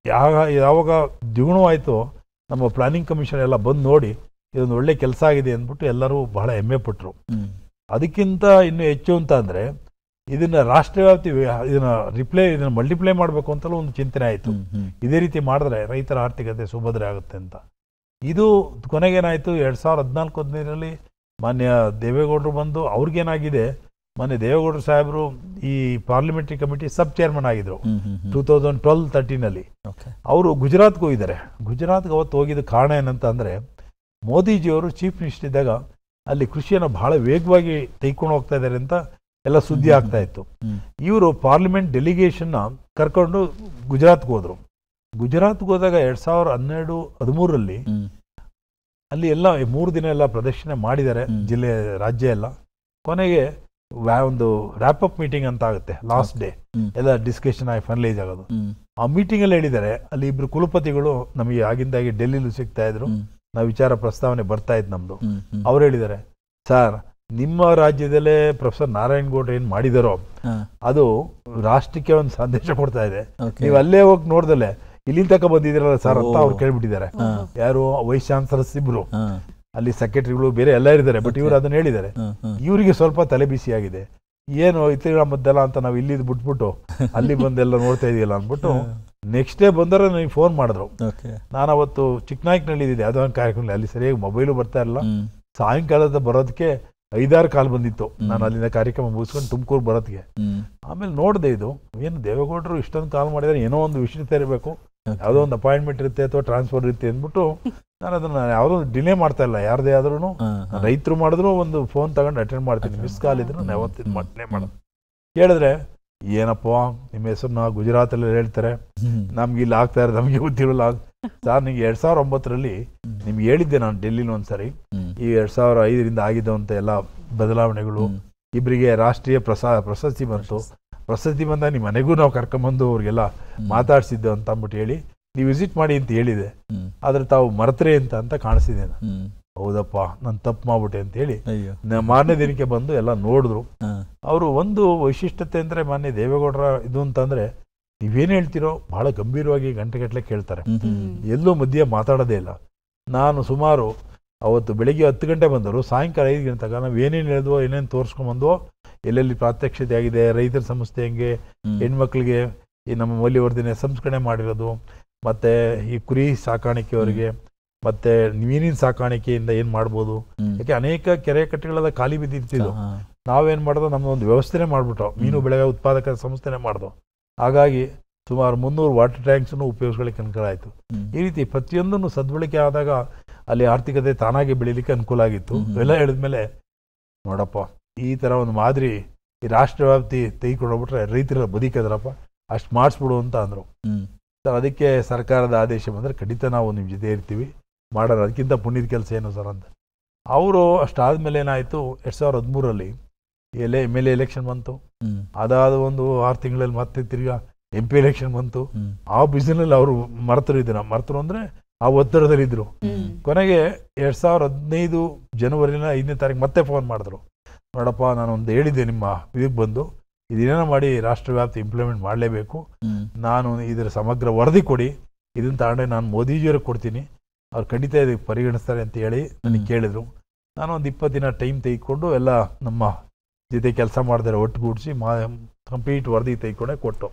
D: ಯಾವಾಗ ದ್ವಿಗುಣವಾಯಿತು, ನಮ್ಮ ಪ್ಲಾನಿಂಗ್ ಕಮಿಷನ್ ಎಲ್ಲ ಬಂದು ನೋಡಿ ಇದೊಂದು ಒಳ್ಳೆ ಕೆಲಸ ಆಗಿದೆ ಅಂದ್ಬಿಟ್ಟು ಎಲ್ಲರೂ ಬಹಳ ಹೆಮ್ಮೆ ಪಟ್ಟರು. ಅದಕ್ಕಿಂತ ಇನ್ನೂ ಹೆಚ್ಚು ಅಂತ ಅಂದರೆ ಇದನ್ನು ರಾಷ್ಟ್ರವ್ಯಾಪ್ತಿ ಇದನ್ನು ಮಲ್ಟಿಪ್ಲೈ ಮಾಡಬೇಕು ಅಂತಲೂ ಒಂದು ಚಿಂತನೆ ಆಯಿತು. ಇದೇ ರೀತಿ ಮಾಡಿದ್ರೆ ರೈತರ ಆರ್ಥಿಕತೆ ಸುಭದ್ರ ಆಗುತ್ತೆ ಅಂತ. ಇದು ಕೊನೆಗೇನಾಯಿತು, 2014-15ರಲ್ಲಿ ಮಾನ್ಯ ದೇವೇಗೌಡರು ಬಂದು ಅವ್ರಿಗೇನಾಗಿದೆ, ಮೊನ್ನೆ ದೇವೇಗೌಡರು ಸಾಹೇಬರು ಈ ಪಾರ್ಲಿಮೆಂಟರಿ ಕಮಿಟಿ ಸಬ್ ಚೇರ್ಮನ್ ಆಗಿದ್ರು 2012-13ನಲ್ಲಿ. ಅವರು ಗುಜರಾತ್ಗೆ ಹೋಗಿದ್ದಾರೆ. ಗುಜರಾತ್ಗೆ ಅವತ್ತು ಹೋಗಿದ್ದ ಕಾರಣ ಏನಂತ ಅಂದರೆ, ಮೋದಿಜಿಯವರು ಚೀಫ್ ಮಿನಿಸ್ಟರ್ ಇದ್ದಾಗ ಅಲ್ಲಿ ಕೃಷಿಯನ್ನು ಬಹಳ ವೇಗವಾಗಿ ತೆಗೆದುಕೊಂಡು ಹೋಗ್ತಾ ಇದ್ದಾರೆ ಅಂತ ಎಲ್ಲ ಸುದ್ದಿ ಆಗ್ತಾ ಇತ್ತು. ಇವರು ಪಾರ್ಲಿಮೆಂಟ್ ಡೆಲಿಗೇಷನ್ನ ಕರ್ಕೊಂಡು ಗುಜರಾತ್ಗೆ ಹೋದರು. ಗುಜರಾತ್ಗೆ ಹೋದಾಗ 2012-13ರಲ್ಲಿ ಅಲ್ಲಿ ಎಲ್ಲ 3 ದಿನ ಎಲ್ಲ ಪ್ರದರ್ಶನ ಮಾಡಿದ್ದಾರೆ, ಜಿಲ್ಲೆ ರಾಜ್ಯ ಎಲ್ಲ. ಕೊನೆಗೆ ಒಂದು ರ್ಯಾಪಪ್ ಮೀಟಿಂಗ್ ಅಂತ ಆಗುತ್ತೆ, ಲಾಸ್ಟ್ ಡೇ ಎಲ್ಲ ಡಿಸ್ಕಷನ್ ಆಗಿ ಫೈನಲೈಸ್ ಆಗೋದು. ಆ ಮೀಟಿಂಗಲ್ಲಿ ಹೇಳಿದ್ದಾರೆ, ಅಲ್ಲಿ 2 ಕುಲಪತಿಗಳು ನಮಗೆ ಆಗಿಂದಾಗಿ ಡೆಲ್ಲಿಲಿ ಸಿಗ್ತಾ ಇದ್ರು, ನಾವು ವಿಚಾರ ಪ್ರಸ್ತಾವನೆ ಬರ್ತಾ ಇದ್ದು ನಮ್ದು. ಅವ್ರು ಹೇಳಿದ್ದಾರೆ, ಸರ್ ನಿಮ್ಮ ರಾಜ್ಯದಲ್ಲೇ ಪ್ರೊಫೆಸರ್ ನಾರಾಯಣಗೌಡ್ರು ಏನ್ ಮಾಡಿದಾರೋ ಅದು ರಾಷ್ಟ್ರಕ್ಕೆ ಒಂದು ಸಂದೇಶ ಕೊಡ್ತಾ ಇದೆ, ನೀವು ಅಲ್ಲೇ ಹೋಗಿ ನೋಡ್ದಲೆ ಇಲ್ಲಿಂದ ತಕ ಬಂದಿದ್ದೀರಲ್ಲ ಸರ್ ಅಂತ ಅವ್ರು ಕೇಳ್ಬಿಟ್ಟಿದ್ದಾರೆ. ಯಾರು ವೈಸ್ ಚಾನ್ಸಲರ್ಸ್ ಇಬ್ರು, ಅಲ್ಲಿ ಸೆಕ್ರೆಟರಿಗಳು ಬೇರೆ ಎಲ್ಲ ಇದ್ದಾರೆ, ಬಟ್ ಇವರು ಅದನ್ನ ಹೇಳಿದ್ದಾರೆ. ಇವರಿಗೆ ಸ್ವಲ್ಪ ತಲೆ ಬಿಸಿ ಆಗಿದೆ, ಏನು ಇತಿಗಳ ಮದ್ದಲ್ಲ ಅಂತ ನಾವು ಇಲ್ಲಿ ಬಿಟ್ಬಿಟ್ಟು ಅಲ್ಲಿ ಬಂದೆಲ್ಲ ನೋಡ್ತಾ ಇದೀಯಲ್ಲ ಅಂದ್ಬಿಟ್ಟು ನೆಕ್ಸ್ಟ್ ಡೇ ಬಂದರೆ ನನಗೆ ಫೋನ್ ಮಾಡಿದ್ರು. ನಾನು ಅವತ್ತು ಚಿಕ್ಕನಾಯ್ಕನಲ್ಲಿ ಇದ್ದಿದ್ದೆ, ಯಾವುದೋ ಒಂದು ಕಾರ್ಯಕ್ರಮ, ಅಲ್ಲಿ ಸರಿಯಾಗಿ ಮೊಬೈಲು ಬರ್ತಾ ಇರಲಿಲ್ಲ. ಸಾಯಂಕಾಲದ ಬರೋದಕ್ಕೆ 5-6 ಕಾಲ್ ಬಂದಿತ್ತು. ನಾನು ಅಲ್ಲಿಂದ ಕಾರ್ಯಕ್ರಮ ಮುಗಿಸ್ಕೊಂಡು ತುಮಕೂರು ಬರೋದಕ್ಕೆ. ಆಮೇಲೆ ನೋಡಿದೆ, ಇದು ಏನು ದೇವೇಗೌಡರು ಇಷ್ಟೊಂದು ಕಾಲ್ ಮಾಡಿದರೆ ಏನೋ ಒಂದು ವಿಷಯ ಇರಬೇಕು, ಯಾವುದೋ ಒಂದು ಅಪಾಯಿಂಟ್ಮೆಂಟ್ ಇರುತ್ತೆ ಅಥವಾ ಟ್ರಾನ್ಸ್ಫರ್ ಇರುತ್ತೆ ಅಂದ್ಬಿಟ್ಟು ನಾನು ಅದನ್ನ ಯಾವುದೋ ಡಿಲೇ ಮಾಡ್ತಾ ಇಲ್ಲ. ಯಾರದೇ ಆದ್ರೂ ರೈತರು ಮಾಡಿದ್ರು ಒಂದು ಫೋನ್ ತಗೊಂಡು ಅಟೆಂಡ್ ಮಾಡ್ತೀನಿ, ಮಿಸ್ ಕಾಲ್ ಇದ್ರು ನಾನು ಯಾವತ್ತಿನ ಮಾಡ್ತೇನೆ ಮಾಡೋದು. ಕೇಳಿದ್ರೆ ಏನಪ್ಪ ನಿಮ್ಮ ಹೆಸರನ್ನ ಗುಜರಾತಲ್ಲಿ ಹೇಳ್ತಾರೆ, ನಮ್ಗೆ ಇಲ್ಲಿ ಆಗ್ತಾ ಇರೋದು ನಮಗೆ ಗೊತ್ತಿರಲ್ಲ ಸರ್. ನಿಮ್ಗೆ 2009ರಲ್ಲಿ ನಿಮ್ಗೆ ಹೇಳಿದ್ದೆ ನಾನು ಡೆಲ್ಲಿಲಿ ಒಂದ್ಸರಿ, ಈ 2005ರಿಂದ ಆಗಿದ್ದಂತ ಎಲ್ಲ ಬದಲಾವಣೆಗಳು, ಇಬ್ಬರಿಗೆ ರಾಷ್ಟ್ರೀಯ ಪ್ರಶಸ್ತಿ ಬಂತು. ಪ್ರಶಸ್ತಿ ಬಂದಾಗ ನಿಮ್ಮ ಮನೆಗೂ ನಾವು ಕರ್ಕೊಂಬಂದು ಅವ್ರಿಗೆಲ್ಲ ಮಾತಾಡ್ಸಿದ್ದು ಅಂತ ಅಂದ್ಬಿಟ್ಟು ಹೇಳಿ ನೀವು ವಿಸಿಟ್ ಮಾಡಿ ಅಂತ ಹೇಳಿದೆ. ಆದ್ರೆ ತಾವು ಮರೆತ್ರೆ ಅಂತ ಕಾಣಿಸಿದೆ. ಹೌದಪ್ಪ ನಾನು ತಪ್ಪು ಮಾಡ್ಬಿಟ್ಟೆ ಅಂತ ಹೇಳಿ ಮಾರನೇ ದಿನಕ್ಕೆ ಬಂದು ಎಲ್ಲ ನೋಡಿದ್ರು. ಅವರು ಒಂದು ವೈಶಿಷ್ಟ್ಯತೆ ಅಂದ್ರೆ ಮಾನ್ಯ ದೇವೇಗೌಡರ ಇದು ಅಂತಂದ್ರೆ, ನೀವೇನು ಹೇಳ್ತಿರೋ ಬಹಳ ಗಂಭೀರವಾಗಿ ಗಂಟೆಗಟ್ಟಲೆ ಕೇಳ್ತಾರೆ, ಎಲ್ಲೂ ಮಧ್ಯೆ ಮಾತಾಡೋದೇ ಇಲ್ಲ. ನಾನು ಸುಮಾರು ಅವತ್ತು ಬೆಳಿಗ್ಗೆ 10 ಗಂಟೆ ಬಂದರು, ಸಾಯಂಕಾಲ 5 ಗಂಟೆ ತನಕ ನಾವು ಏನೇನು ಹೇಳಿದ್ವೋ ಏನೇನು ತೋರಿಸ್ಕೊಂಬಂದ್ವೋ, ಎಲ್ಲೆಲ್ಲಿ ಪ್ರಾತ್ಯಕ್ಷತೆ ಆಗಿದೆ, ರೈತರ ಸಂಸ್ಥೆ ಹೆಂಗೆ, ಹೆಣ್ಮಕ್ಳಿಗೆ ಈ ನಮ್ಮ ಮೌಲ್ಯವರ್ಧನೆ ಸಂಸ್ಕರಣೆ ಮಾಡಿರೋದು, ಮತ್ತೆ ಈ ಕುರಿ ಸಾಕಾಣಿಕೆಯವರಿಗೆ, ಮತ್ತೆ ಮೀನಿನ ಸಾಕಾಣಿಕೆಯಿಂದ ಏನ್ ಮಾಡ್ಬೋದು. ಯಾಕೆ ಅನೇಕ ಕೆರೆ ಕಟ್ಟೆಗಳೆಲ್ಲ ಖಾಲಿ ಬಿದ್ದಿರ್ತಿದ್ವು, ನಾವೇನ್ ಮಾಡೋದು ನಮ್ಮದೊಂದು ವ್ಯವಸ್ಥೆನೆ ಮಾಡ್ಬಿಟ್ಟು ಮೀನು ಬೆಳೆ ಉತ್ಪಾದಕ ಸಂಸ್ಥೆನೆ ಮಾಡ್ದು. ಹಾಗಾಗಿ ಸುಮಾರು 300 ವಾಟರ್ ಟ್ಯಾಂಕ್ಸನ್ನು ಉಪಯೋಗಿಸ್ಕೊಳ್ಳಿಕ್ಕೆ ಅನುಕೂಲ ಆಯಿತು. ಈ ರೀತಿ ಪ್ರತಿಯೊಂದನ್ನು ಸದ್ಬಳಕೆ ಆದಾಗ ಅಲ್ಲಿ ಆರ್ಥಿಕತೆ ತಾನಾಗಿ ಬೆಳೀಲಿಕ್ಕೆ ಅನುಕೂಲ ಆಗಿತ್ತು. ಎಲ್ಲ ಹೇಳಿದ್ಮೇಲೆ ನೋಡಪ್ಪ ಈ ಥರ ಒಂದು ಮಾದರಿ ಈ ರಾಷ್ಟ್ರವ್ಯಾಪ್ತಿ ತೆಗೆದುಕೊಂಡೋಗ್ಬಿಟ್ರೆ ರೈತರ ಬದುಕದ್ರಪ್ಪ, ಅಷ್ಟು ಮಾಡಿಸ್ಬಿಡು ಅಂತ ಅಂದರು. ಸರ್ ಅದಕ್ಕೆ ಸರ್ಕಾರದ ಆದೇಶ ಬಂದರೆ ಖಂಡಿತ ನಾವು ನಿಮ್ಮ ಜೊತೆ ಇರ್ತೀವಿ, ಮಾಡೋಣ, ಅದಕ್ಕಿಂತ ಪುಣ್ಯದ ಕೆಲಸ ಏನು ಸರ್ ಅಂತ. ಅವರು ಅಷ್ಟಾದ್ಮೇಲೆ ಏನಾಯಿತು, 2013ರಲ್ಲಿ MLA ಎಲೆಕ್ಷನ್ ಬಂತು. ಅದಾದ ಒಂದು 6 ತಿಂಗಳಲ್ಲಿ ಮತ್ತೆ ತಿರ್ಗಾ MP ಎಲೆಕ್ಷನ್ ಬಂತು. ಆ ಬಿಸಿನಲ್ಲಿ ಅವರು ಮರ್ತರು ಅಂದ್ರೆ ಆ ಒತ್ತಡದಲ್ಲಿದ್ದರು. ಕೊನೆಗೆ 2015 ಜನವರಿನ 5ನೇ ತಾರೀಕು ಮತ್ತೆ ಫೋನ್ ಮಾಡಿದ್ರು, ನೋಡಪ್ಪ ನಾನೊಂದು ಹೇಳಿದ್ದೆ ನಿಮ್ಮ ಇದಕ್ಕೆ ಬಂದು, ಇದೇನೋ ಮಾಡಿ ರಾಷ್ಟ್ರವ್ಯಾಪ್ತಿ ಇಂಪ್ಲಿಮೆಂಟ್ ಮಾಡಲೇಬೇಕು, ನಾನು ಇದರ ಸಮಗ್ರ ವರದಿ ಕೊಡಿ, ಇದನ್ನು ತಗೊಂಡೆ ನಾನು ಮೋದಿಜಿಯವ್ರಿಗೆ ಕೊಡ್ತೀನಿ, ಅವ್ರು ಖಂಡಿತ ಇದಕ್ಕೆ ಪರಿಗಣಿಸ್ತಾರೆ ಅಂತ ಹೇಳಿ ನನಗೆ ಕೇಳಿದರು. ನಾನು ಒಂದು 20 ದಿನ ಟೈಮ್ ತೆಗೆದುಕೊಂಡು ಎಲ್ಲ ನಮ್ಮ ಜೊತೆ ಕೆಲಸ ಮಾಡಿದ್ರೆ ಒಟ್ಟುಗೂಡಿಸಿ ಕಂಪ್ಲೀಟ್ ವರದಿ ತೆಗೆದುಕೊಂಡೆ ಕೊಟ್ಟು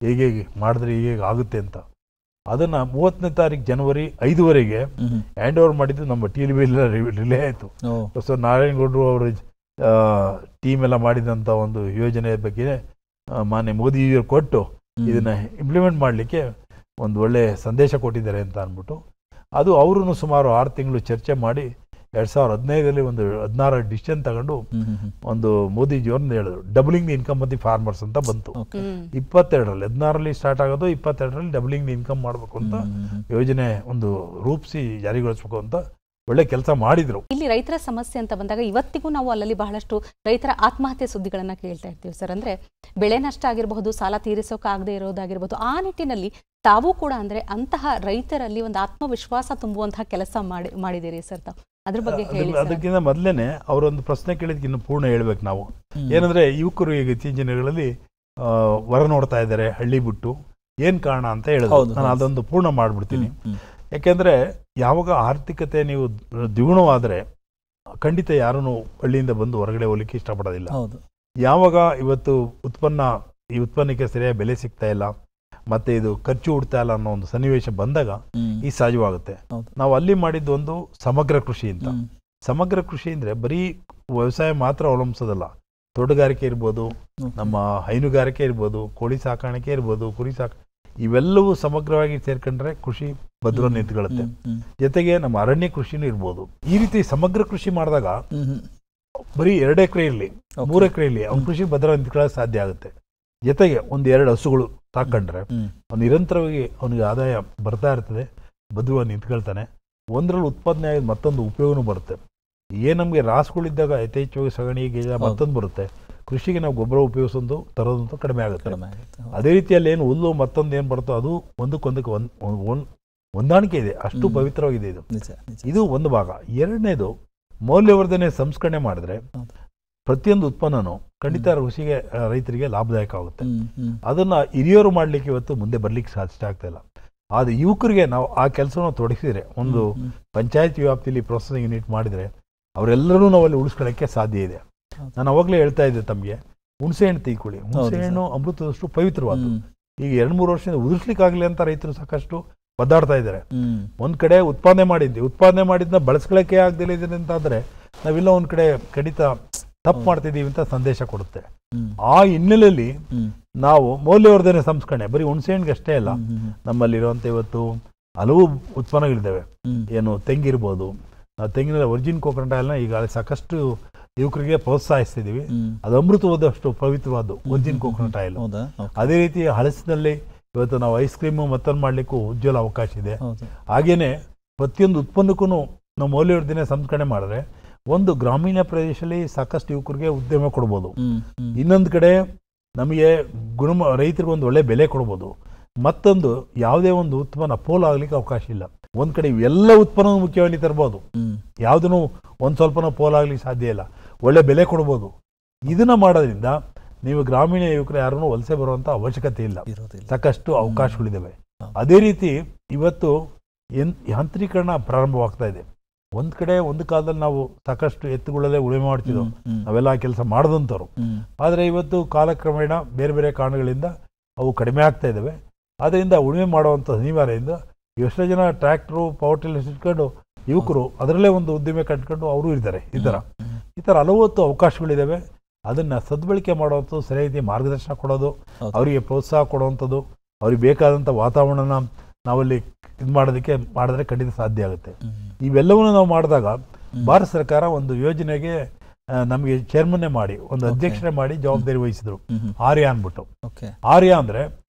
D: ಹೇಗೆ ಮಾಡಿದ್ರೆ ಹೀಗೆ ಆಗುತ್ತೆ ಅಂತ. ಅದನ್ನು 30ನೇ ತಾರೀಕು ಜನವರಿ 5ವರೆಗೆ ಹ್ಯಾಂಡ್ ಓವರ್ ಮಾಡಿದ್ದು ನಮ್ಮ TLB ರಿಲೇ ಆಯಿತು. ಸೊ ನಾರಾಯಣಗೌಡರು ಅವರು ಟೀಮ್ ಎಲ್ಲ ಮಾಡಿದಂಥ ಒಂದು ಯೋಜನೆ ಬಗ್ಗೆ ಮಾನ್ಯ ಮೋದಿಜಿಯವರು ಕೊಟ್ಟು ಇದನ್ನು ಇಂಪ್ಲಿಮೆಂಟ್ ಮಾಡಲಿಕ್ಕೆ ಒಂದು ಒಳ್ಳೆ ಸಂದೇಶ ಕೊಟ್ಟಿದ್ದಾರೆ ಅಂತ ಅಂದ್ಬಿಟ್ಟು ಅದು ಅವರು ಸುಮಾರು 6 ತಿಂಗಳು ಚರ್ಚೆ ಮಾಡಿ 2015ರಲ್ಲಿ ಒಂದು 16 ಡಿಸಿಷನ್ ತಗೊಂಡು ಒಂದು ಮೋದಿಜಿಯವ್ರನ್ನ ಹೇಳಿದ್ರು doubling the income of the farmers ಅಂತ ಬಂತು. 22ರಲ್ಲಿ 16ರಲ್ಲಿ ಸ್ಟಾರ್ಟ್ ಆಗೋದು, 22ರಲ್ಲಿ ಡಬ್ಲಿಂಗ್ ದಿ ಇನ್ಕಮ್ ಮಾಡಬೇಕು ಅಂತ ಯೋಜನೆ ಒಂದು ರೂಪಿಸಿ ಜಾರಿಗೊಳಿಸ್ಬೇಕು ಅಂತ ಒಳ್ಳೆ ಕೆಲಸ ಮಾಡಿದ್ರು.
A: ಇಲ್ಲಿ ರೈತರ ಸಮಸ್ಯೆ ಅಂತ ಬಂದಾಗ ಇವತ್ತಿಗೂ ನಾವು ಅಲ್ಲಲ್ಲಿ ಬಹಳಷ್ಟು ರೈತರ ಆತ್ಮಹತ್ಯೆ ಸುದ್ದಿಗಳನ್ನ ಕೇಳ್ತಾ ಇರ್ತೀವಿ ಸರ್. ಅಂದ್ರೆ ಬೆಳೆ ನಷ್ಟ ಆಗಿರಬಹುದು, ಸಾಲ ತೀರಿಸೋಕಾಗದೇ ಇರೋದಾಗಿರ್ಬೋದು. ಆ ನಿಟ್ಟಿನಲ್ಲಿ ತಾವು ಕೂಡ ಅಂದ್ರೆ ಅಂತಹ ರೈತರಲ್ಲಿ ಒಂದು ಆತ್ಮವಿಶ್ವಾಸ ತುಂಬುವಂತಹ ಕೆಲಸ ಮಾಡಿದಿರಿ ಸರ್ ತಾವು, ಅದ್ರ ಬಗ್ಗೆ ಹೇಳಿ.
D: ಅದಕ್ಕಿಂತ ಮೊದಲೇನೆ ಅವರೊಂದು ಪ್ರಶ್ನೆ ಕೇಳಿದ್ಕೆ ಇನ್ನು ಪೂರ್ಣ ಹೇಳ್ಬೇಕು ನಾವು. ಏನಂದ್ರೆ ಯುವಕರು ಈಗ ಇತ್ತೀಚಿನ ದಿನಗಳಲ್ಲಿ ಹೊರ ನೋಡ್ತಾ ಇದ್ದಾರೆ ಹಳ್ಳಿ ಬಿಟ್ಟು, ಏನ್ ಕಾರಣ ಅಂತ ಹೇಳಿದ್ರು. ನಾನು ಅದೊಂದು ಪೂರ್ಣ ಮಾಡ್ಬಿಡ್ತೀನಿ. ಯಾಕೆಂದ್ರೆ ಯಾವಾಗ ಆರ್ಥಿಕತೆ ನೀವು ದ್ವಿಗುಣವಾದರೆ ಖಂಡಿತ ಯಾರೂ ಹಳ್ಳಿಯಿಂದ ಬಂದು ಹೊರಗಡೆ ಹೋಗ್ಲಿಕ್ಕೆ ಇಷ್ಟಪಡೋದಿಲ್ಲ. ಯಾವಾಗ ಇವತ್ತು ಈ ಉತ್ಪನ್ನಕ್ಕೆ ಸರಿಯಾಗಿ ಬೆಲೆ ಸಿಗ್ತಾ ಇಲ್ಲ, ಮತ್ತೆ ಇದು ಖರ್ಚು ಹುಡ್ತಾ ಇಲ್ಲ ಅನ್ನೋ ಒಂದು ಸನ್ನಿವೇಶ ಬಂದಾಗ ಈ ಸಹಜವಾಗುತ್ತೆ. ನಾವು ಅಲ್ಲಿ ಮಾಡಿದ್ದು ಒಂದು ಸಮಗ್ರ ಕೃಷಿ ಅಂತ. ಸಮಗ್ರ ಕೃಷಿ ಅಂದ್ರೆ ಬರೀ ವ್ಯವಸಾಯ ಮಾತ್ರ ಅವಲಂಬಿಸೋದಲ್ಲ, ತೋಟಗಾರಿಕೆ ಇರ್ಬೋದು, ನಮ್ಮ ಹೈನುಗಾರಿಕೆ ಇರ್ಬೋದು, ಕೋಳಿ ಸಾಕಾಣಿಕೆ ಇರ್ಬೋದು, ಕುರಿ ಇವೆಲ್ಲವೂ ಸಮಗ್ರವಾಗಿ ಸೇರ್ಕೊಂಡ್ರೆ ಕೃಷಿ ಭದ್ರ ನಿಂತ್ಕೊಳ್ಳುತ್ತೆ. ಜೊತೆಗೆ ನಮ್ಮ ಅರಣ್ಯ ಕೃಷಿನೂ ಇರ್ಬೋದು. ಈ ರೀತಿ ಸಮಗ್ರ ಕೃಷಿ ಮಾಡಿದಾಗ ಬರೀ 2 ಎಕರೆ ಇರಲಿ 3 ಎಕರೆ ಇರಲಿ ಅವ್ನ ಕೃಷಿ ಭದ್ರ ನಿಂತ್ಕೊಳ್ಳೋಕೆ ಸಾಧ್ಯ ಆಗುತ್ತೆ. ಜೊತೆಗೆ 1-2 ಹಸುಗಳು ಸಾಕೊಂಡ್ರೆ ಅವ್ನು ನಿರಂತರವಾಗಿ ಅವನಿಗೆ ಆದಾಯ ಬರ್ತಾ ಇರ್ತದೆ, ಭದ್ರವಾಗಿ ನಿಂತ್ಕೊಳ್ತಾನೆ. ಒಂದರಲ್ಲಿ ಉತ್ಪಾದನೆ ಆಗಿ ಮತ್ತೊಂದು ಉಪಯೋಗನೂ ಬರುತ್ತೆ. ಏನು ನಮಗೆ ರಾಸುಗಳಿದ್ದಾಗ ಯಥೇಚ್ಛವಾಗಿ ಸಗಣಿ ಗೇಜ ಮತ್ತೊಂದು ಬರುತ್ತೆ, ಕೃಷಿಗೆ ನಾವು ಗೊಬ್ಬರ ಉಪಯೋಗಿಸೋದು ತರೋದಂತೂ ಕಡಿಮೆ ಆಗುತ್ತೆ. ಅದೇ ರೀತಿಯಲ್ಲಿ ಏನು ಹುಲ್ಲು ಮತ್ತೊಂದು ಏನು ಬರುತ್ತೋ ಅದು ಒಂದಕ್ಕೊಂದಕ್ಕೆ ಹೊಂದಾಣಿಕೆ ಇದೆ, ಅಷ್ಟು ಪವಿತ್ರವಾಗಿದೆ ಇದು. ಇದು ಒಂದು ಭಾಗ. ಎರಡನೇದು ಮೌಲ್ಯವರ್ಧನೆ ಸಂಸ್ಕರಣೆ ಮಾಡಿದ್ರೆ ಪ್ರತಿಯೊಂದು ಉತ್ಪನ್ನನೂ ಖಂಡಿತ ಕೃಷಿಗೆ ರೈತರಿಗೆ ಲಾಭದಾಯಕ ಆಗುತ್ತೆ. ಅದನ್ನ ಹಿರಿಯರು ಮಾಡ್ಲಿಕ್ಕೆ ಇವತ್ತು ಮುಂದೆ ಬರ್ಲಿಕ್ಕೆ ಸಾಧ್ಯ ಆಗ್ತಾ ಇಲ್ಲ. ಆದ್ರೆ ಯುವಕರಿಗೆ ನಾವು ಆ ಕೆಲಸವನ್ನು ತೊಡಗಿಸಿದ್ರೆ, ಒಂದು ಪಂಚಾಯತ್ ವ್ಯಾಪ್ತಿಯಲ್ಲಿ ಪ್ರೊಸೆಸಿಂಗ್ ಯೂನಿಟ್ ಮಾಡಿದ್ರೆ ಅವರೆಲ್ಲರೂ ನಾವು ಅಲ್ಲಿ ಉಳಿಸ್ಕೊಳ್ಳೋಕ್ಕೆ ಸಾಧ್ಯ ಇದೆ. ನಾನು ಅವಾಗಲೇ ಹೇಳ್ತಾ ಇದ್ದೆ ತಮಗೆ, ಹುಣಸೆ ಹಣ್ಣು ತೆಗೆದುಕೊಳ್ಳಿ, ಹುಣಸೆ ಹಣ್ಣು ಅಮೃತದಷ್ಟು ಪವಿತ್ರವಾದ. ಈಗ 2-3 ವರ್ಷದಿಂದ ಉದುರಿಸ್ಲಿಕ್ಕಾಗಲಿ ಅಂತ ರೈತರು ಸಾಕಷ್ಟು ಒದ್ದಾಡ್ತಾ ಇದ್ದಾರೆ. ಒಂದ್ ಕಡೆ ಉತ್ಪಾದನೆ ಮಾಡಿದ್ನ ಬಳಸ್ಕೊಳ್ಳೋಕೆ ಆಗದಿಲ್ಲ ಅಂತಾದ್ರೆ ನಾವೆಲ್ಲ ಒಂದ್ ಕಡೆ ಖಂಡಿತ ತಪ್ಪು ಮಾಡ್ತಿದ್ದೀವಿ ಅಂತ ಸಂದೇಶ ಕೊಡುತ್ತೆ. ಆ ಹಿನ್ನೆಲೆಯಲ್ಲಿ ನಾವು ಮೌಲ್ಯವರ್ಧನೆ ಸಂಸ್ಕರಣೆ ಬರೀ ಹುಣಸೆ ಹಣ್ಣಿಗೆ ಅಷ್ಟೇ ಅಲ್ಲ, ನಮ್ಮಲ್ಲಿರುವಂತ ಇವತ್ತು ಹಲವು ಉತ್ಪನ್ನಗಳಿದ್ದಾವೆ. ಏನು ತೆಂಗಿರ್ಬೋದು, ತೆಂಗಿನ ಒರಿಜಿನ್ ಕೋಕೋನಟ್ ಆಯಿಲ್ನ ಈಗ ಸಾಕಷ್ಟು ಯುವಕರಿಗೆ ಪ್ರೋತ್ಸಾಹಿಸ್ತಿದೀವಿ. ಅದು ಅಮೃತವಾದಷ್ಟು ಪವಿತ್ರವಾದ ಒರಿಜಿನ್ ಕೋಕೋನಟ್ ಆಯಿಲ್. ಅದೇ ರೀತಿ ಹಳಸಿನಲ್ಲಿ ಇವತ್ತು ನಾವು ಐಸ್ ಕ್ರೀಮ್ ಮತ್ತೊಂದು ಮಾಡ್ಲಿಕ್ಕೂ ಉಜ್ವಲ ಅವಕಾಶ ಇದೆ. ಹಾಗೇನೆ ಪ್ರತಿಯೊಂದು ಉತ್ಪನ್ನಕ್ಕೂ ನಾವು ಮೌಲ್ಯವರ್ಧನೆ ಸಂಸ್ಕರಣೆ ಮಾಡಿದ್ರೆ ಒಂದು ಗ್ರಾಮೀಣ ಪ್ರದೇಶದಲ್ಲಿ ಸಾಕಷ್ಟು ಯುವಕರಿಗೆ ಉದ್ಯಮ ಕೊಡ್ಬೋದು. ಇನ್ನೊಂದು ಕಡೆ ನಮಗೆ ರೈತರಿಗೆ ಒಂದು ಒಳ್ಳೆ ಬೆಲೆ ಕೊಡ್ಬೋದು. ಮತ್ತೊಂದು ಯಾವುದೇ ಒಂದು ಉತ್ಪನ್ನ ಪೋಲ್ ಆಗ್ಲಿಕ್ಕೆ ಅವಕಾಶ ಇಲ್ಲ. ಒಂದ್ ಕಡೆ ಎಲ್ಲ ಉತ್ಪನ್ನ ಮುಖ್ಯವಾಗಿ ತರ್ಬೋದು, ಯಾವುದನ್ನು ಒಂದ್ ಸ್ವಲ್ಪನೂ ಪೋಲ್ ಆಗ್ಲಿಕ್ಕೆ ಸಾಧ್ಯ ಇಲ್ಲ. ಒಳ್ಳೆ ಬೆಲೆ ಕೊಡ್ಬೋದು. ಇದನ್ನ ಮಾಡೋದ್ರಿಂದ ನೀವು ಗ್ರಾಮೀಣ ಯುವಕರು ಯಾರನ್ನು ವಲಸೆ ಬರುವಂತ ಅವಶ್ಯಕತೆ ಇಲ್ಲ, ಸಾಕಷ್ಟು ಅವಕಾಶಗಳಿದ್ದಾವೆ. ಅದೇ ರೀತಿ ಇವತ್ತು ಯಾಂತ್ರೀಕರಣ ಪ್ರಾರಂಭವಾಗ್ತಾ ಇದೆ. ಒಂದ್ ಕಡೆ ಒಂದು ಕಾಲದಲ್ಲಿ ನಾವು ಸಾಕಷ್ಟು ಎತ್ತುಗಳಲ್ಲೇ ಉಳುಮೆ ಮಾಡ್ತಿದ್ದೆವು, ನಾವೆಲ್ಲ ಕೆಲಸ ಮಾಡದಂತವ್ರು. ಆದ್ರೆ ಇವತ್ತು ಕಾಲಕ್ರಮೇಣ ಬೇರೆ ಬೇರೆ ಕಾರಣಗಳಿಂದ ಅವು ಕಡಿಮೆ ಆಗ್ತಾ ಇದ್ದಾವೆ. ಅದರಿಂದ ಉಳುಮೆ ಮಾಡುವಂತ ಅನಿವಾರ್ಯದಿಂದ ಎಷ್ಟೋ ಜನ ಟ್ರ್ಯಾಕ್ಟರು ಪವರ್ ಟಿಲ್ಲರ್ಸ್ ಇಟ್ಕೊಂಡು ಯುವಕರು ಅದರಲ್ಲೇ ಒಂದು ಉದ್ದಿಮೆ ಕಟ್ಕೊಂಡು ಅವರು ಇದ್ದಾರೆ. ಈ ಥರ ಹಲವತ್ತು ಅವಕಾಶಗಳಿದ್ದಾವೆ. ಅದನ್ನ ಸದ್ಬಳಕೆ ಮಾಡುವಂಥದ್ದು, ಸರಿಯಾದ ಮಾರ್ಗದರ್ಶನ ಕೊಡೋದು, ಅವರಿಗೆ ಪ್ರೋತ್ಸಾಹ ಕೊಡುವಂಥದ್ದು, ಅವ್ರಿಗೆ ಬೇಕಾದಂಥ ವಾತಾವರಣನ ನಾವಲ್ಲಿ ಇದು ಮಾಡಿದ್ರೆ ಖಂಡಿತ ಸಾಧ್ಯ ಆಗುತ್ತೆ. ಇವೆಲ್ಲವನ್ನು ನಾವು ಮಾಡಿದಾಗ ಭಾರತ ಸರ್ಕಾರ ಒಂದು ಯೋಜನೆಗೆ ನಮಗೆ ಚೇರ್ಮನ್ನೇ ಮಾಡಿ ಒಂದು ಅಧ್ಯಕ್ಷರೇ ಮಾಡಿ ಜವಾಬ್ದಾರಿ ವಹಿಸಿದ್ರು, ಆರ್ಯ ಅಂದ್ಬಿಟ್ಟು. ಆರ್ಯ ಅಂದ್ರೆ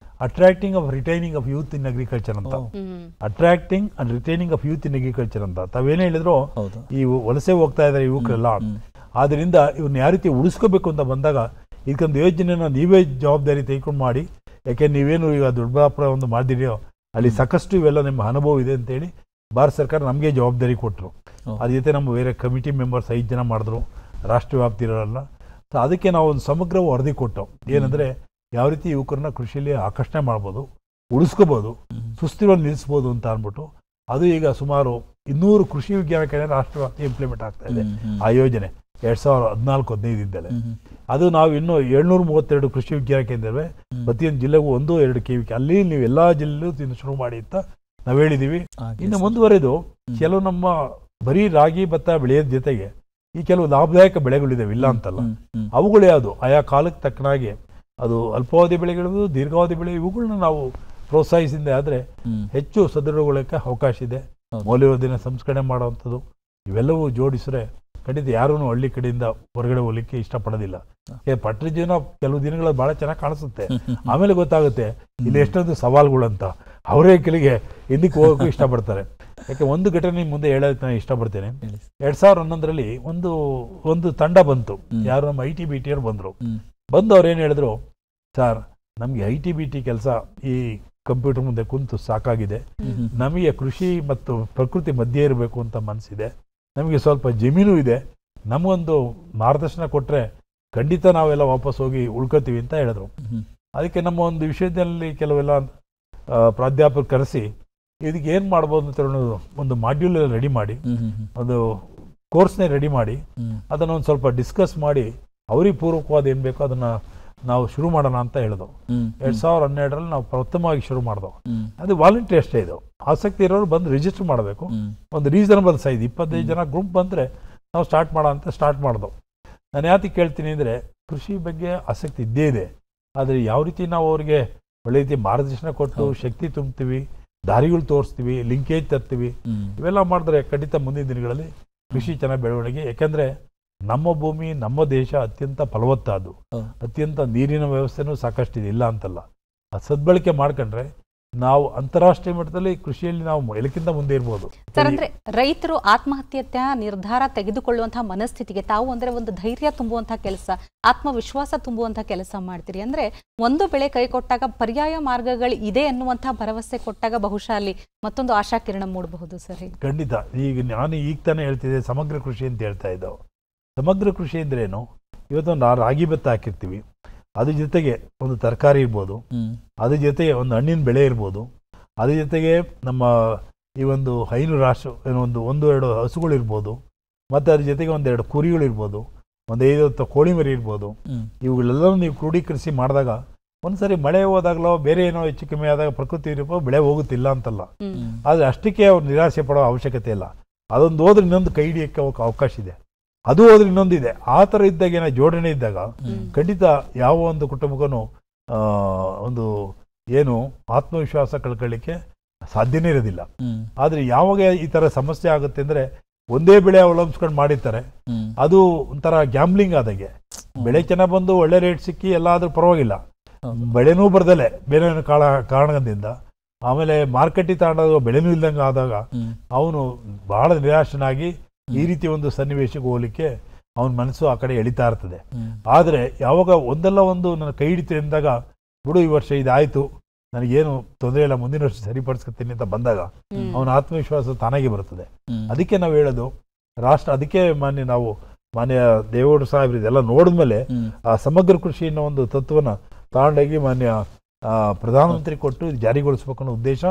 D: attracting of retaining of youth in agriculture ಅಂತ. Attracting and retaining of youth in agriculture ಅಂತ ತಾವೇನೇ ಹೇಳಿದ್ರು, ಈ ವಲಸೆ ಹೋಗ್ತಾ ಇದ್ದಾರೆ ಯುವಕರೆಲ್ಲ. ಆದ್ರಿಂದ ಇವ್ರನ್ನ ಯಾವ ರೀತಿ ಉಳಿಸ್ಕೋಬೇಕು ಅಂತ ಬಂದಾಗ ಇದಕ್ಕೊಂದು ಯೋಜನೆನ ನೀವೇ ಜವಾಬ್ದಾರಿ ತೆಗೆದುಕೊಂಡು ಮಾಡಿ. ಯಾಕೆ ನೀವೇನು ಈಗ ದೊಡ್ಡಬಳ್ಳಾಪುರ ಒಂದು ಮಾಡಿದಿರೋ ಅಲ್ಲಿ ಸಾಕಷ್ಟು ಇವೆಲ್ಲ ನಿಮ್ಮ ಅನುಭವ ಇದೆ ಅಂತೇಳಿ ಭಾರತ ಸರ್ಕಾರ ನಮಗೆ ಜವಾಬ್ದಾರಿ ಕೊಟ್ಟರು. ಅದ್ರ ಜೊತೆ ನಮ್ಮ ಬೇರೆ ಕಮಿಟಿ ಮೆಂಬರ್ಸ್ 5 ಜನ ಮಾಡಿದ್ರು, ರಾಷ್ಟ್ರ ವ್ಯಾಪ್ತಿ ಇರೋಲ್ಲ. ಸೊ ಅದಕ್ಕೆ ನಾವು ಒಂದು ಸಮಗ್ರ ವರದಿ ಕೊಟ್ಟು ಏನಂದ್ರೆ ಯಾವ ರೀತಿ ಯುವಕರನ್ನ ಕೃಷಿಯಲ್ಲಿ ಆಕರ್ಷಣೆ ಮಾಡ್ಬೋದು, ಉಳಿಸ್ಕೋಬಹುದು, ಸುಸ್ಥಿರವಾಗಿ ನಿಲ್ಲಿಸ್ಬೋದು ಅಂತ ಅಂದ್ಬಿಟ್ಟು ಅದು ಈಗ ಸುಮಾರು 200 ಕೃಷಿ ವಿಜ್ಞಾನ ಕೇಂದ್ರ ರಾಷ್ಟ್ರವ್ಯಾಪಿ ಇಂಪ್ಲಿಮೆಂಟ್ ಆಗ್ತಾ ಇದೆ ಆ ಯೋಜನೆ 2014-15 ಅದು ನಾವು ಇನ್ನು 732 ಕೃಷಿ ವಿಜ್ಞಾನ ಕೇಂದ್ರವೇ, ಪ್ರತಿಯೊಂದು ಜಿಲ್ಲೆಗೂ 1-2 KVK ಅಲ್ಲಿ ನೀವು ಎಲ್ಲಾ ಜಿಲ್ಲೆಯಲ್ಲೂ ಶುರು ಮಾಡಿ ಅಂತ ನಾವು ಹೇಳಿದೀವಿ. ಇನ್ನು ಮುಂದುವರೆದು ಕೆಲವು ನಮ್ಮ ಬರೀ ರಾಗಿ ಭತ್ತ ಬೆಳೆಯೋದ್ ಜೊತೆಗೆ ಈ ಕೆಲವು ಲಾಭದಾಯಕ ಬೆಳೆಗಳಿದಾವೆ, ಇಲ್ಲ ಅಂತಲ್ಲ. ಅವುಗಳು ಯಾವುದು ಆಯಾ ಕಾಲಕ್ಕೆ ತಕ್ಕನಾಗಿ ಅದು ಅಲ್ಪಾವಧಿ ಬೆಳೆಗಳು, ದೀರ್ಘಾವಧಿ ಬೆಳೆ, ಇವುಗಳನ್ನ ನಾವು ಪ್ರೋತ್ಸಾಹಿಸಿದ ಆದ್ರೆ ಹೆಚ್ಚು ಸದೃಢಗೊಳ್ಳಕ್ಕೆ ಅವಕಾಶ ಇದೆ. ಮೌಲ್ಯವರ್ಧನೆ ಸಂಸ್ಕರಣೆ ಮಾಡುವಂಥದ್ದು ಇವೆಲ್ಲವೂ ಜೋಡಿಸಿದ್ರೆ ಖಂಡಿತ ಯಾರೂ ಹಳ್ಳಿ ಕಡೆಯಿಂದ ಹೊರಗಡೆ ಹೋಗ್ಲಿಕ್ಕೆ ಇಷ್ಟಪಡೋದಿಲ್ಲ. ಪಟ್ಟಣ ಜೀವನ ಕೆಲವು ದಿನಗಳು ಬಹಳ ಚೆನ್ನಾಗಿ ಕಾಣಿಸುತ್ತೆ, ಆಮೇಲೆ ಗೊತ್ತಾಗುತ್ತೆ ಇಲ್ಲಿ ಎಷ್ಟೊಂದು ಸವಾಲುಗಳಂತ. ಅವರೇ ಕೆಳಗೆ ಹಿಂದಕ್ಕೆ ಹೋಗೋಕ್ಕೂ ಇಷ್ಟಪಡ್ತಾರೆ. ಯಾಕೆ ಒಂದು ಘಟನೆ ಮುಂದೆ ಹೇಳೋದಕ್ಕೆ ನಾನು ಇಷ್ಟಪಡ್ತೇನೆ. 2011ರಲ್ಲಿ ಒಂದು ತಂಡ ಬಂತು, ಯಾರು ನಮ್ಮ ITBT ಅವ್ರು ಬಂದು ಅವ್ರು ಏನು ಹೇಳಿದ್ರು, ಸರ್ ನಮಗೆ ITBT ಕೆಲಸ ಈ ಕಂಪ್ಯೂಟರ್ ಮುಂದೆ ಕುಂತು ಸಾಕಾಗಿದೆ, ನಮಗೆ ಕೃಷಿ ಮತ್ತು ಪ್ರಕೃತಿ ಮಧ್ಯೆ ಇರಬೇಕು ಅಂತ ಮನಸ್ಸಿದೆ, ನಮಗೆ ಸ್ವಲ್ಪ ಜಮೀನು ಇದೆ, ನಮಗೊಂದು ಮಾರ್ಗದರ್ಶನ ಕೊಟ್ಟರೆ ಖಂಡಿತ ನಾವೆಲ್ಲ ವಾಪಸ್ ಹೋಗಿ ಉಳ್ಕೋತೀವಿ ಅಂತ ಹೇಳಿದ್ರು. ಅದಕ್ಕೆ ನಮ್ಮ ಒಂದು ವಿಷಯದಲ್ಲಿ ಕೆಲವೆಲ್ಲ ಪ್ರಾಧ್ಯಾಪಕರು ಕರೆಸಿ ಇದಕ್ಕೆ ಏನು ಮಾಡ್ಬೋದು ಅಂತ ಒಂದು ಮಾಡ್ಯೂಲ್ ರೆಡಿ ಮಾಡಿ, ಒಂದು ಕೋರ್ಸ್ನೇ ರೆಡಿ ಮಾಡಿ ಅದನ್ನು ಒಂದು ಸ್ವಲ್ಪ ಡಿಸ್ಕಸ್ ಮಾಡಿ ಅವ್ರಿಗೆ ಪೂರ್ವಕವಾದ ಏನು ಬೇಕೋ ಅದನ್ನು ನಾವು ಶುರು ಮಾಡೋಣ ಅಂತ ಹೇಳಿದವು. 2012ರಲ್ಲಿ ನಾವು ಪ್ರಥಮವಾಗಿ ಶುರು ಮಾಡಿದೆವು. ಅದು ವಾಲಂಟಿಯರ್ ಅಷ್ಟೇ. ಇದು ಆಸಕ್ತಿ ಇರೋರು ಬಂದು ರಿಜಿಸ್ಟರ್ ಮಾಡಬೇಕು. ಒಂದು ರೀಸನಬಲ್ ಸೈಜ್ 25 ಜನ ಗ್ರೂಪ್ ಬಂದರೆ ನಾವು ಸ್ಟಾರ್ಟ್ ಮಾಡಿದೆವು. ನಾನು ಯಾಕೆ ಕೇಳ್ತೀನಿ ಅಂದರೆ, ಕೃಷಿ ಬಗ್ಗೆ ಆಸಕ್ತಿ ಇದ್ದೇ ಇದೆ, ಆದರೆ ಯಾವ ರೀತಿ ನಾವು ಅವ್ರಿಗೆ ಒಳ್ಳೆ ರೀತಿ ಮಾರ್ಗದರ್ಶನ ಕೊಟ್ಟು ಶಕ್ತಿ ತುಂಬ್ತೀವಿ, ದಾರಿಗಳು ತೋರಿಸ್ತೀವಿ, ಲಿಂಕೇಜ್ ತರ್ತೀವಿ, ಇವೆಲ್ಲ ಮಾಡಿದ್ರೆ ಖಂಡಿತ ಮುಂದಿನ ದಿನಗಳಲ್ಲಿ ಕೃಷಿ ಚೆನ್ನಾಗಿ ಬೆಳವಣಿಗೆ. ಯಾಕಂದರೆ ನಮ್ಮ ಭೂಮಿ, ನಮ್ಮ ದೇಶ ಅತ್ಯಂತ ಫಲವತ್ತಾದ್ದು, ಅತ್ಯಂತ ನೀರಿನ ವ್ಯವಸ್ಥೆನೂ ಸಾಕಷ್ಟಿದೆ, ಇಲ್ಲ ಅಂತಲ್ಲ. ಅದು ಸದ್ಬಳಕೆ ಮಾಡ್ಕೊಂಡ್ರೆ ನಾವು ಅಂತಾರಾಷ್ಟ್ರೀಯ ಮಟ್ಟದಲ್ಲಿ ಕೃಷಿಯಲ್ಲಿ ನಾವು ಎಲ್ಲಕ್ಕಿಂತ ಮುಂದೆ ಇರ್ಬೋದು.
A: ಸರ್, ಅಂದ್ರೆ ರೈತರು ಆತ್ಮಹತ್ಯೆಯ ನಿರ್ಧಾರ ತೆಗೆದುಕೊಳ್ಳುವಂತಹ ಮನಸ್ಥಿತಿಗೆ ತಾವು ಅಂದ್ರೆ ಒಂದು ಧೈರ್ಯ ತುಂಬುವಂತಹ ಕೆಲಸ, ಆತ್ಮವಿಶ್ವಾಸ ತುಂಬುವಂತಹ ಕೆಲಸ ಮಾಡ್ತೀರಿ. ಅಂದ್ರೆ ಒಂದು ಬೆಳೆ ಕೈ ಕೊಟ್ಟಾಗ ಪರ್ಯಾಯ ಮಾರ್ಗಗಳು ಇದೆ ಅನ್ನುವಂತಹ ಭರವಸೆ ಕೊಟ್ಟಾಗ ಬಹುಶಃ ಅಲ್ಲಿ ಮತ್ತೊಂದು ಆಶಾಕಿರಣ ಮೂಡಬಹುದು. ಸರ್, ಖಂಡಿತ.
D: ನಾನು ಈಗ ತಾನೇ ಹೇಳ್ತಿದ್ದೆ ಸಮಗ್ರ ಕೃಷಿ ಅಂತ ಹೇಳ್ತಾ ಇದ್ದವು. ಸಮಗ್ರ ಕೃಷಿ ಅಂದ್ರೇನು, ಇವತ್ತೊಂದು ರಾಗಿ ಭತ್ತ ಹಾಕಿರ್ತೀವಿ, ಅದ್ರ ಜೊತೆಗೆ ಒಂದು ತರಕಾರಿ ಇರ್ಬೋದು, ಅದ್ರ ಜೊತೆಗೆ ಒಂದು ಹಣ್ಣಿನ ಬೆಳೆ ಇರ್ಬೋದು, ಅದ್ರ ಜೊತೆಗೆ ನಮ್ಮ ಈ ಒಂದು ಹೈನು ರಾಶು ಏನೋ ಒಂದು 2 ಹಸುಗಳಿರ್ಬೋದು, ಮತ್ತು ಅದ್ರ ಜೊತೆಗೆ 1-2 ಕುರಿಗಳಿರ್ಬೋದು, 5 ಕೋಳಿ ಮರಿ ಇರ್ಬೋದು. ಇವುಗಳೆಲ್ಲವೂ ನೀವು ಕ್ರೋಢೀಕರಿಸಿ ಮಾಡಿದಾಗ ಒಂದ್ಸರಿ ಮಳೆ ಹೋದಾಗಲೋ ಬೇರೆ ಏನೋ ಹೆಚ್ಚು ಕಮ್ಮಿ ಆದಾಗ ಪ್ರಕೃತಿ ಇರ್ಬೋದು, ಬೆಳೆ ಹೋಗುತ್ತಿಲ್ಲ ಅಂತಲ್ಲ. ಆದರೆ ಅಷ್ಟಕ್ಕೆ ಅವ್ರು ನಿರಾಸೆ ಪಡೋ ಅವಶ್ಯಕತೆ ಇಲ್ಲ. ಅದೊಂದು ಹೋದ್ರೆ ಇನ್ನೊಂದು ಕೈ ಹಿಡಿಯೋಕ್ಕೆ ಅವಕಾಶ ಇದೆ, ಅದು ಹೋದ್ರೆ ಇನ್ನೊಂದಿದೆ. ಆ ಥರ ಇದ್ದಾಗ ಏನೋ ಜೋಡಣೆ ಇದ್ದಾಗ ಖಂಡಿತ ಯಾವ ಒಂದು ಕುಟುಂಬಕ್ಕೂ ಒಂದು ಏನು ಆತ್ಮವಿಶ್ವಾಸ ಕಳ್ಕೊಳ್ಳಿಕ್ಕೆ ಸಾಧ್ಯನೇ ಇರೋದಿಲ್ಲ. ಆದರೆ ಯಾವಾಗ ಈ ಥರ ಸಮಸ್ಯೆ ಆಗುತ್ತೆ ಅಂದರೆ, ಒಂದೇ ಬೆಳೆ ಅವಲಂಬಿಸ್ಕೊಂಡು ಮಾಡಿರ್ತಾರೆ, ಅದು ಒಂಥರ ಗ್ಯಾಮ್ಲಿಂಗ್ ಆದಾಗೆ. ಬೆಳೆ ಚೆನ್ನಾಗಿ ಬಂದು ಒಳ್ಳೆ ರೇಟ್ ಸಿಕ್ಕಿ ಎಲ್ಲ ಆದ್ರೂ ಪರವಾಗಿಲ್ಲ, ಬೆಳೆನೂ ಬರ್ದಲೆ ಬೇರೆ ಕಾರಣದಿಂದ ಆಮೇಲೆ ಮಾರ್ಕೆಟಿಗೆ ತಗೊಂಡಾಗ ಬೆಳೆನೂ ಇಲ್ದಂಗೆ ಆದಾಗ ಅವನು ಬಹಳ ನಿರಾಶನಾಗಿ ಈ ರೀತಿ ಒಂದು ಸನ್ನಿವೇಶಕ್ಕೆ ಹೋಗ್ಲಿಕ್ಕೆ ಅವನ ಮನಸ್ಸು ಆ ಕಡೆ ಎಳಿತಾ ಇರ್ತದೆ. ಆದರೆ ಯಾವಾಗ ಒಂದಲ್ಲ ಒಂದು ನನ್ನ ಕೈ ಹಿಡಿತೆ ಅಂದಾಗ, ಬಿಡು ಈ ವರ್ಷ ಇದಾಯ್ತು, ನನಗೇನು ತೊಂದರೆ ಇಲ್ಲ, ಮುಂದಿನ ವರ್ಷ ಸರಿಪಡಿಸ್ಕೊತೀನಿ ಅಂತ ಬಂದಾಗ ಅವನ ಆತ್ಮವಿಶ್ವಾಸ ತಾನಾಗಿ ಬರುತ್ತದೆ. ಅದಕ್ಕೆ ನಾವು ಹೇಳೋದು ಅದಕ್ಕೆ ಮಾನ್ಯ ದೇವೇಗೌಡ ಸಾಹೇಬ್ರು ಇದೆಲ್ಲ ನೋಡಿದ್ಮೇಲೆ ಆ ಸಮಗ್ರ ಕೃಷಿ ಅನ್ನೋ ಒಂದು ತತ್ವನ ತಗೊಂಡೋಗಿ ಮಾನ್ಯ ಪ್ರಧಾನಮಂತ್ರಿ ಕೊಟ್ಟು ಜಾರಿಗೊಳಿಸ್ಬೇಕು ಅನ್ನೋ ಉದ್ದೇಶ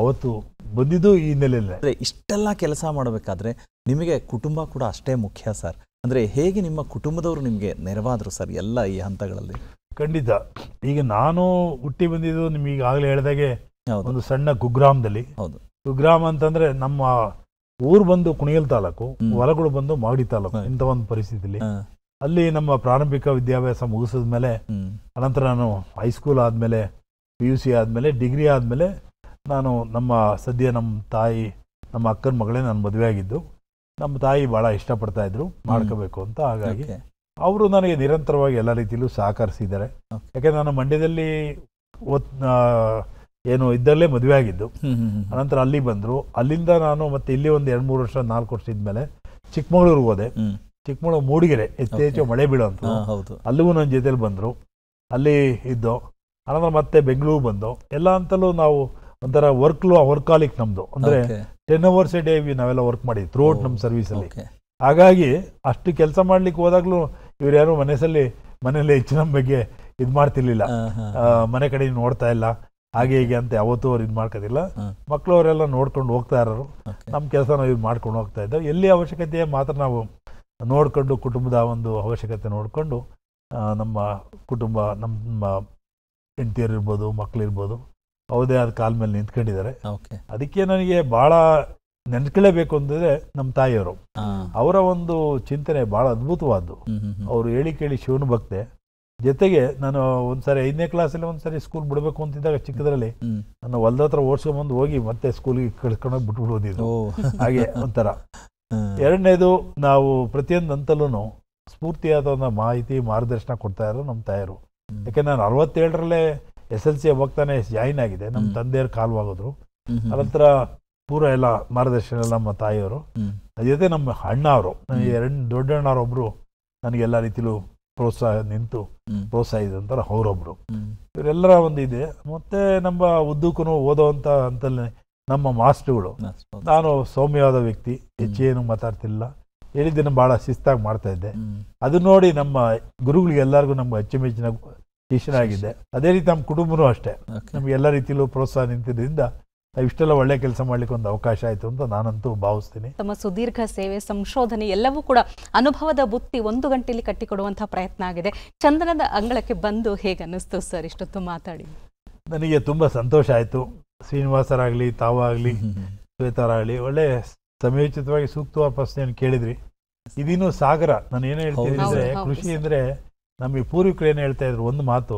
D: ಅವತ್ತು ಬಂದಿದ್ದು ಈ ಹಿನ್ನೆಲೆಯಲ್ಲೇ.
B: ಇಷ್ಟೆಲ್ಲ ಕೆಲಸ ಮಾಡಬೇಕಾದ್ರೆ ನಿಮಗೆ ಕುಟುಂಬ ಕೂಡ ಅಷ್ಟೇ ಮುಖ್ಯ ಸರ್. ಅಂದ್ರೆ ಹೇಗೆ ನಿಮ್ಮ ಕುಟುಂಬದವರು ನಿಮಗೆ ನೆರವಾದ್ರು ಸರ್ ಎಲ್ಲ ಈ ಹಂತಗಳಲ್ಲಿ?
D: ಖಂಡಿತ. ಈಗ ನಾನು ಹುಟ್ಟಿ ಬಂದಿದ್ದು ನಿಮ್ಗೆ ಈಗಾಗಲೇ ಹೇಳಿದಾಗೆ ಒಂದು ಸಣ್ಣ ಕುಗ್ರಾಮದಲ್ಲಿ. ಕುಗ್ರಾಮ ಅಂತಂದ್ರೆ ನಮ್ಮ ಊರು ಬಂದು ಕುಣಿಗಲ್ ತಾಲೂಕು, ಹೊಲಗಳು ಬಂದು ಮಾಗಡಿ ತಾಲೂಕು, ಇಂಥ ಒಂದು ಪರಿಸ್ಥಿತಿಲಿ ಅಲ್ಲಿ ನಮ್ಮ ಪ್ರಾರಂಭಿಕ ವಿದ್ಯಾಭ್ಯಾಸ ಮುಗಿಸಿದ ಮೇಲೆ, ಅನಂತರ ನಾನು ಹೈಸ್ಕೂಲ್ ಆದಮೇಲೆ, PUC ಆದಮೇಲೆ, ಡಿಗ್ರಿ ಆದಮೇಲೆ ನಾನು ನಮ್ಮ ತಾಯಿ, ನಮ್ಮ ಅಕ್ಕನ ಮಗಳೇ ನಾನು ಮದುವೆ ಆಗಿದ್ದು. ನಮ್ಮ ತಾಯಿ ಭಾಳ ಇಷ್ಟಪಡ್ತಾ ಇದ್ರು ಮಾಡ್ಕೋಬೇಕು ಅಂತ. ಹಾಗಾಗಿ ಅವರು ನನಗೆ ನಿರಂತರವಾಗಿ ಎಲ್ಲ ರೀತಿಯಲ್ಲೂ ಸಹಕರಿಸಿದ್ದಾರೆ. ಯಾಕೆಂದ್ರೆ ನಾನು ಮಂಡ್ಯದಲ್ಲಿ ಇದ್ದಲ್ಲೇ ಮದುವೆ ಆಗಿದ್ದು. ಅನಂತರ ಅಲ್ಲಿ ಬಂದರು. ಅಲ್ಲಿಂದ ನಾನು ಮತ್ತೆ ಇಲ್ಲಿ ಒಂದು 2-3 ವರ್ಷ 4 ವರ್ಷ ಇದ್ಮೇಲೆ ಚಿಕ್ಕಮಗಳೂರಿಗೆ ಹೋದೆ. ಚಿಕ್ಕಮಗಳೂರು ಮೂಡಿಗೆರೆ ಹೆಚ್ಚು ಮಳೆ ಬೀಳೋಂತ, ಅಲ್ಲಿಗೂ ನನ್ನ ಜೊತೆಲಿ ಬಂದರು. ಅಲ್ಲಿ ಇದ್ದು ಅನಂತರ ಮತ್ತೆ ಬೆಂಗಳೂರು ಬಂದು ಎಲ್ಲ ಅಂತಲೂ ನಾವು ಒಂಥರ ವರ್ಕಾಲಿಕ್ ನಮ್ದು, ಅಂದ್ರೆ 10 hours a day ನಾವೆಲ್ಲ ವರ್ಕ್ ಮಾಡಿದ್ವಿ ಥ್ರೂಔಟ್ ನಮ್ಮ ಸರ್ವಿಸಲ್ಲಿ. ಹಾಗಾಗಿ ಅಷ್ಟು ಕೆಲಸ ಮಾಡ್ಲಿಕ್ಕೆ ಹೋದಾಗ್ಲೂ ಇವ್ರು ಯಾರು ಮನೆಯಲ್ಲಿ ಹೆಚ್ಚು ನಮ್ಮ ಬಗ್ಗೆ ಇದು ಮಾಡ್ತಿರ್ಲಿಲ್ಲ, ಮನೆ ಕಡೆ ನೋಡ್ತಾ ಇಲ್ಲ, ಹಾಗೆ ಹೀಗೆ ಅಂತ ಯಾವತ್ತೂ ಅವ್ರು ಇದು ಮಾಡ್ಕೋದಿಲ್ಲ. ಮಕ್ಕಳು ಅವರೆಲ್ಲ ನೋಡ್ಕೊಂಡು ಹೋಗ್ತಾ ಇರೋರು, ನಮ್ಮ ಕೆಲಸ ನಾವು ಇದು ಮಾಡ್ಕೊಂಡು ಹೋಗ್ತಾ ಇದ್ದೋ. ಎಲ್ಲಿ ಅವಶ್ಯಕತೆ ಮಾತ್ರ ನಾವು ನೋಡ್ಕೊಂಡು ಕುಟುಂಬದ ಒಂದು ಅವಶ್ಯಕತೆ ನೋಡಿಕೊಂಡು ನಮ್ಮ ಕುಟುಂಬ, ನಮ್ಮ ಹೆಂಡತಿಯರು ಇರ್ಬೋದು, ಮಕ್ಕಳಿರ್ಬೋದು, ಅವದೇ ಆದ ಕಾಲ ಮೇಲೆ ನಿಂತ್ಕೊಂಡಿದ್ದಾರೆ. ಅದಕ್ಕೆ ನನಗೆ ಭಾಳ ನೆನ್ಕೊಳ್ಳೇಬೇಕು ಅಂತಂದರೆ ನಮ್ಮ ತಾಯಿಯವರು, ಅವರ ಒಂದು ಚಿಂತನೆ ಭಾಳ ಅದ್ಭುತವಾದ್ದು. ಅವರು ಹೇಳಿ ಕೇಳಿ ಶಿವನ ಭಕ್ತೆ. ಜೊತೆಗೆ ನಾನು ಒಂದ್ಸರಿ 5ನೇ ಕ್ಲಾಸಲ್ಲಿ ಒಂದ್ಸರಿ ಸ್ಕೂಲ್ ಬಿಡಬೇಕು ಅಂತಿದ್ದಾಗ ಚಿಕ್ಕದ್ರಲ್ಲಿ ನಾನು ಹೊಲ್ದ ಹತ್ರ ಓಡಿಸ್ಕೊಂಬಂದು ಹೋಗಿ ಮತ್ತೆ ಸ್ಕೂಲಿಗೆ ಕಳ್ಸ್ಕೊಂಡೋಗಿ ಬಿಟ್ಬಿಡೋದಿದ್ದು. ಹಾಗೆ ಒಂಥರ. ಎರಡನೇದು, ನಾವು ಪ್ರತಿಯೊಂದು ಹಂತಲ್ಲೂ ಸ್ಫೂರ್ತಿಯಾದ ಒಂದು ಮಾಹಿತಿ ಮಾರ್ಗದರ್ಶನ ಕೊಡ್ತಾ ಇರೋದು ನಮ್ಮ ತಾಯಿಯರು. ಯಾಕೆಂದ್ರೆ ನಾನು 67ರಲ್ಲೇ SLC ಹೋಗ್ತಾನೆ ಜಾಯಿನ್ ಆಗಿದೆ. ನಮ್ಮ ತಂದೆಯವ್ರು ಕಾಲವಾಗೋದ್ರು. ಅನಂತರ ಪೂರ ಎಲ್ಲ ಮಾರ್ಗದರ್ಶನ ಎಲ್ಲ ನಮ್ಮ ತಾಯಿಯವರು. ಅದ್ರ ಜೊತೆ ನಮ್ಮ ಅಣ್ಣ ಅವರು, ನನಗೆ 2 ದೊಡ್ಡ ಅಣ್ಣವರೊಬ್ರು ನನಗೆಲ್ಲ ರೀತಿಲೂ ಪ್ರೋತ್ಸಾಹಿಸಿದಂತಾರೆ, ಅವರೊಬ್ರು. ಇವರೆಲ್ಲರ ಒಂದು ಇದೆ. ಮತ್ತೆ ನಮ್ಮ ಉದ್ದಕ್ಕೂ ಓದೋವಂಥ ಅಂತಲ್ಲಿ ನಮ್ಮ ಮಾಸ್ಟರ್ಗಳು. ನಾನು ಸೌಮ್ಯವಾದ ವ್ಯಕ್ತಿ, ಹೆಚ್ಚೇನು ಮಾತಾಡ್ತಿಲ್ಲ, ಹೇಳಿದ್ದನ್ನು ಭಾಳ ಶಿಸ್ತಾಗಿ ಮಾಡ್ತಾ ಇದ್ದೆ. ಅದು ನೋಡಿ ನಮ್ಮ ಗುರುಗಳಿಗೆ ಎಲ್ಲರಿಗೂ ನಮ್ಗೆ ಅಚ್ಚುಮೆಚ್ಚಿನ ಶಿಷ್ಯನಾಗಿದ್ದೆ. ಅದೇ ರೀತಿ ನಮ್ಮ ಕುಟುಂಬನೂ ಅಷ್ಟೇ ನಮ್ಗೆ ಎಲ್ಲ ರೀತಿಯಲ್ಲೂ ಪ್ರೋತ್ಸಾಹ ನಿಂತಿದ್ದರಿಂದ ಇಷ್ಟೆಲ್ಲ ಒಳ್ಳೆ ಕೆಲಸ ಮಾಡ್ಲಿಕ್ಕೆ ಒಂದು ಅವಕಾಶ ಆಯಿತು ಅಂತ ನಾನಂತೂ ಭಾವಿಸ್ತೀನಿ.
A: ತಮ್ಮ ಸುದೀರ್ಘ ಸೇವೆ, ಸಂಶೋಧನೆ ಎಲ್ಲವೂ ಕೂಡ ಅನುಭವದ ಬುತ್ತಿ 1 ಗಂಟೆಯಲ್ಲಿ ಕಟ್ಟಿಕೊಡುವಂತಹ ಪ್ರಯತ್ನ ಆಗಿದೆ. ಚಂದನದ ಅಂಗಳಕ್ಕೆ ಬಂದು ಹೇಗೆ ಅನ್ನಿಸ್ತು ಸರ್ ಇಷ್ಟೊತ್ತು ಮಾತಾಡಿ?
D: ನನಗೆ ತುಂಬ ಸಂತೋಷ ಆಯಿತು. ಶ್ರೀನಿವಾಸರಾಗಲಿ, ತಾವಾಗಲಿ, ಶ್ವೇತಾರಾಗಲಿ ಒಳ್ಳೆ ಸಮಯೋಚಿತವಾಗಿ ಸೂಕ್ತವಾದ ಪ್ರಶ್ನೆಯನ್ನು ಕೇಳಿದ್ರಿ. ಇದಿನ್ನೂ ಸಾಗರ. ನಾನು ಏನು ಹೇಳ್ತೀನಿ ಅಂದರೆ, ಕೃಷಿ ಅಂದರೆ ನಮಗೆ ಪೂರ್ವಿಕರು ಏನು ಹೇಳ್ತಾ ಇದ್ರು ಒಂದು ಮಾತು,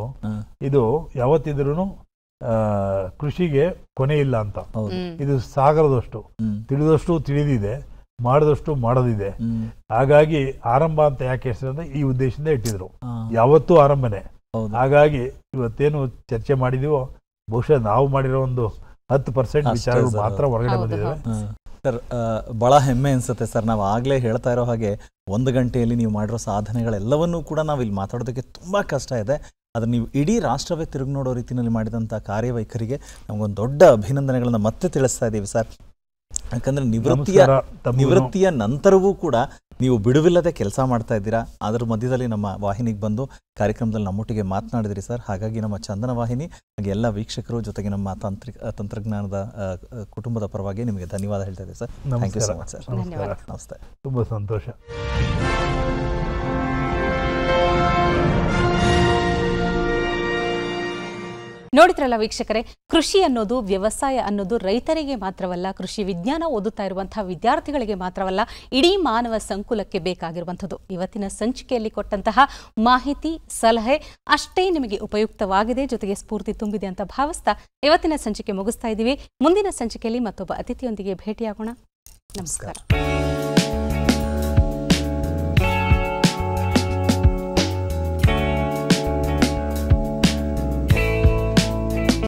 D: ಇದು ಯಾವತ್ತಿದ್ರೂ ಕೃಷಿಗೆ ಕೊನೆ ಇಲ್ಲ ಅಂತ. ಇದು ಸಾಗರದಷ್ಟು, ತಿಳಿದಷ್ಟು ತಿಳಿದಿದೆ, ಮಾಡಿದಷ್ಟು ಮಾಡೋದಿದೆ. ಹಾಗಾಗಿ ಆರಂಭ ಅಂತ ಯಾಕೆ ಹೆಸರು ಅಂದ್ರೆ ಈ ಉದ್ದೇಶದಿಂದ ಇಟ್ಟಿದ್ರು. ಯಾವತ್ತೂ ಆರಂಭನೆ. ಹಾಗಾಗಿ ಇವತ್ತೇನು ಚರ್ಚೆ ಮಾಡಿದೀವೋ ಬಹುಶಃ ನಾವು ಮಾಡಿರೋ ಒಂದು 10% ವಿಚಾರಗಳು ಮಾತ್ರ ಹೊರಗಡೆ ಬಂದಿದ್ದಾವೆ.
B: ಸರ್, ಭಾಳ ಹೆಮ್ಮೆ ಅನಿಸುತ್ತೆ ಸರ್. ನಾವು ಆಗಲೇ ಹೇಳ್ತಾ ಇರೋ ಹಾಗೆ 1 ಗಂಟೆಯಲ್ಲಿ ನೀವು ಮಾಡಿರೋ ಸಾಧನೆಗಳೆಲ್ಲವನ್ನೂ ಕೂಡ ನಾವು ಇಲ್ಲಿ ಮಾತಾಡೋದಕ್ಕೆ ತುಂಬ ಕಷ್ಟ ಇದೆ. ಆದರೆ ನೀವು ಇಡೀ ರಾಷ್ಟ್ರವೇ ತಿರುಗಿ ನೋಡೋ ರೀತಿಯಲ್ಲಿ ಮಾಡಿದಂಥ ಕಾರ್ಯವೈಖರಿಗೆ ನಮಗೊಂದು ದೊಡ್ಡ ಅಭಿನಂದನೆಗಳನ್ನು ಮತ್ತೆ ತಿಳಿಸ್ತಾ ಇದ್ದೀವಿ ಸರ್. ಯಾಕಂದರೆ ನಿವೃತ್ತಿಯ ನಂತರವೂ ಕೂಡ ನೀವು ಬಿಡುವಿಲ್ಲದೆ ಕೆಲಸ ಮಾಡ್ತಾ ಇದ್ದೀರಾ. ಅದರ ಮಧ್ಯದಲ್ಲಿ ನಮ್ಮ ವಾಹಿನಿಗೆ ಬಂದು ಕಾರ್ಯಕ್ರಮದಲ್ಲಿ ನಮ್ಮೊಟ್ಟಿಗೆ ಮಾತನಾಡಿದಿರಿ ಸರ್. ಹಾಗಾಗಿ ನಮ್ಮ ಚಂದನ ವಾಹಿನಿ ಹಾಗೆ ಎಲ್ಲ ವೀಕ್ಷಕರು ಜೊತೆಗೆ ನಮ್ಮ ತಂತ್ರಜ್ಞಾನದ ಕುಟುಂಬದ ಪರವಾಗಿ ನಿಮಗೆ ಧನ್ಯವಾದ ಹೇಳ್ತಾ ಇದ್ದೀವಿ sir. Thank you so much sir. ನಮಸ್ತೆ.
D: ತುಂಬ ಸಂತೋಷ.
A: ನೋಡಿದ್ರಲ್ಲ ವೀಕ್ಷಕರೇ, ಕೃಷಿ ಅನ್ನೋದು, ವ್ಯವಸಾಯ ಅನ್ನೋದು ರೈತರಿಗೆ ಮಾತ್ರವಲ್ಲ, ಕೃಷಿ ವಿಜ್ಞಾನ ಓದುತ್ತಾ ಇರುವಂತಹ ವಿದ್ಯಾರ್ಥಿಗಳಿಗೆ ಮಾತ್ರವಲ್ಲ, ಇಡೀ ಮಾನವ ಸಂಕುಲಕ್ಕೆ ಬೇಕಾಗಿರುವಂಥದ್ದು. ಇವತ್ತಿನ ಸಂಚಿಕೆಯಲ್ಲಿ ಕೊಟ್ಟಂತಹ ಮಾಹಿತಿ, ಸಲಹೆ ಅಷ್ಟೇ ನಿಮಗೆ ಉಪಯುಕ್ತವಾಗಿದೆ, ಜೊತೆಗೆ ಸ್ಫೂರ್ತಿ ತುಂಬಿದೆ ಅಂತ ಭಾವಿಸ್ತಾ ಇವತ್ತಿನ ಸಂಚಿಕೆ ಮುಗಿಸ್ತಾ ಇದ್ದೀವಿ. ಮುಂದಿನ ಸಂಚಿಕೆಯಲ್ಲಿ ಮತ್ತೊಬ್ಬ ಅತಿಥಿಯೊಂದಿಗೆ ಭೇಟಿಯಾಗೋಣ. ನಮಸ್ಕಾರ.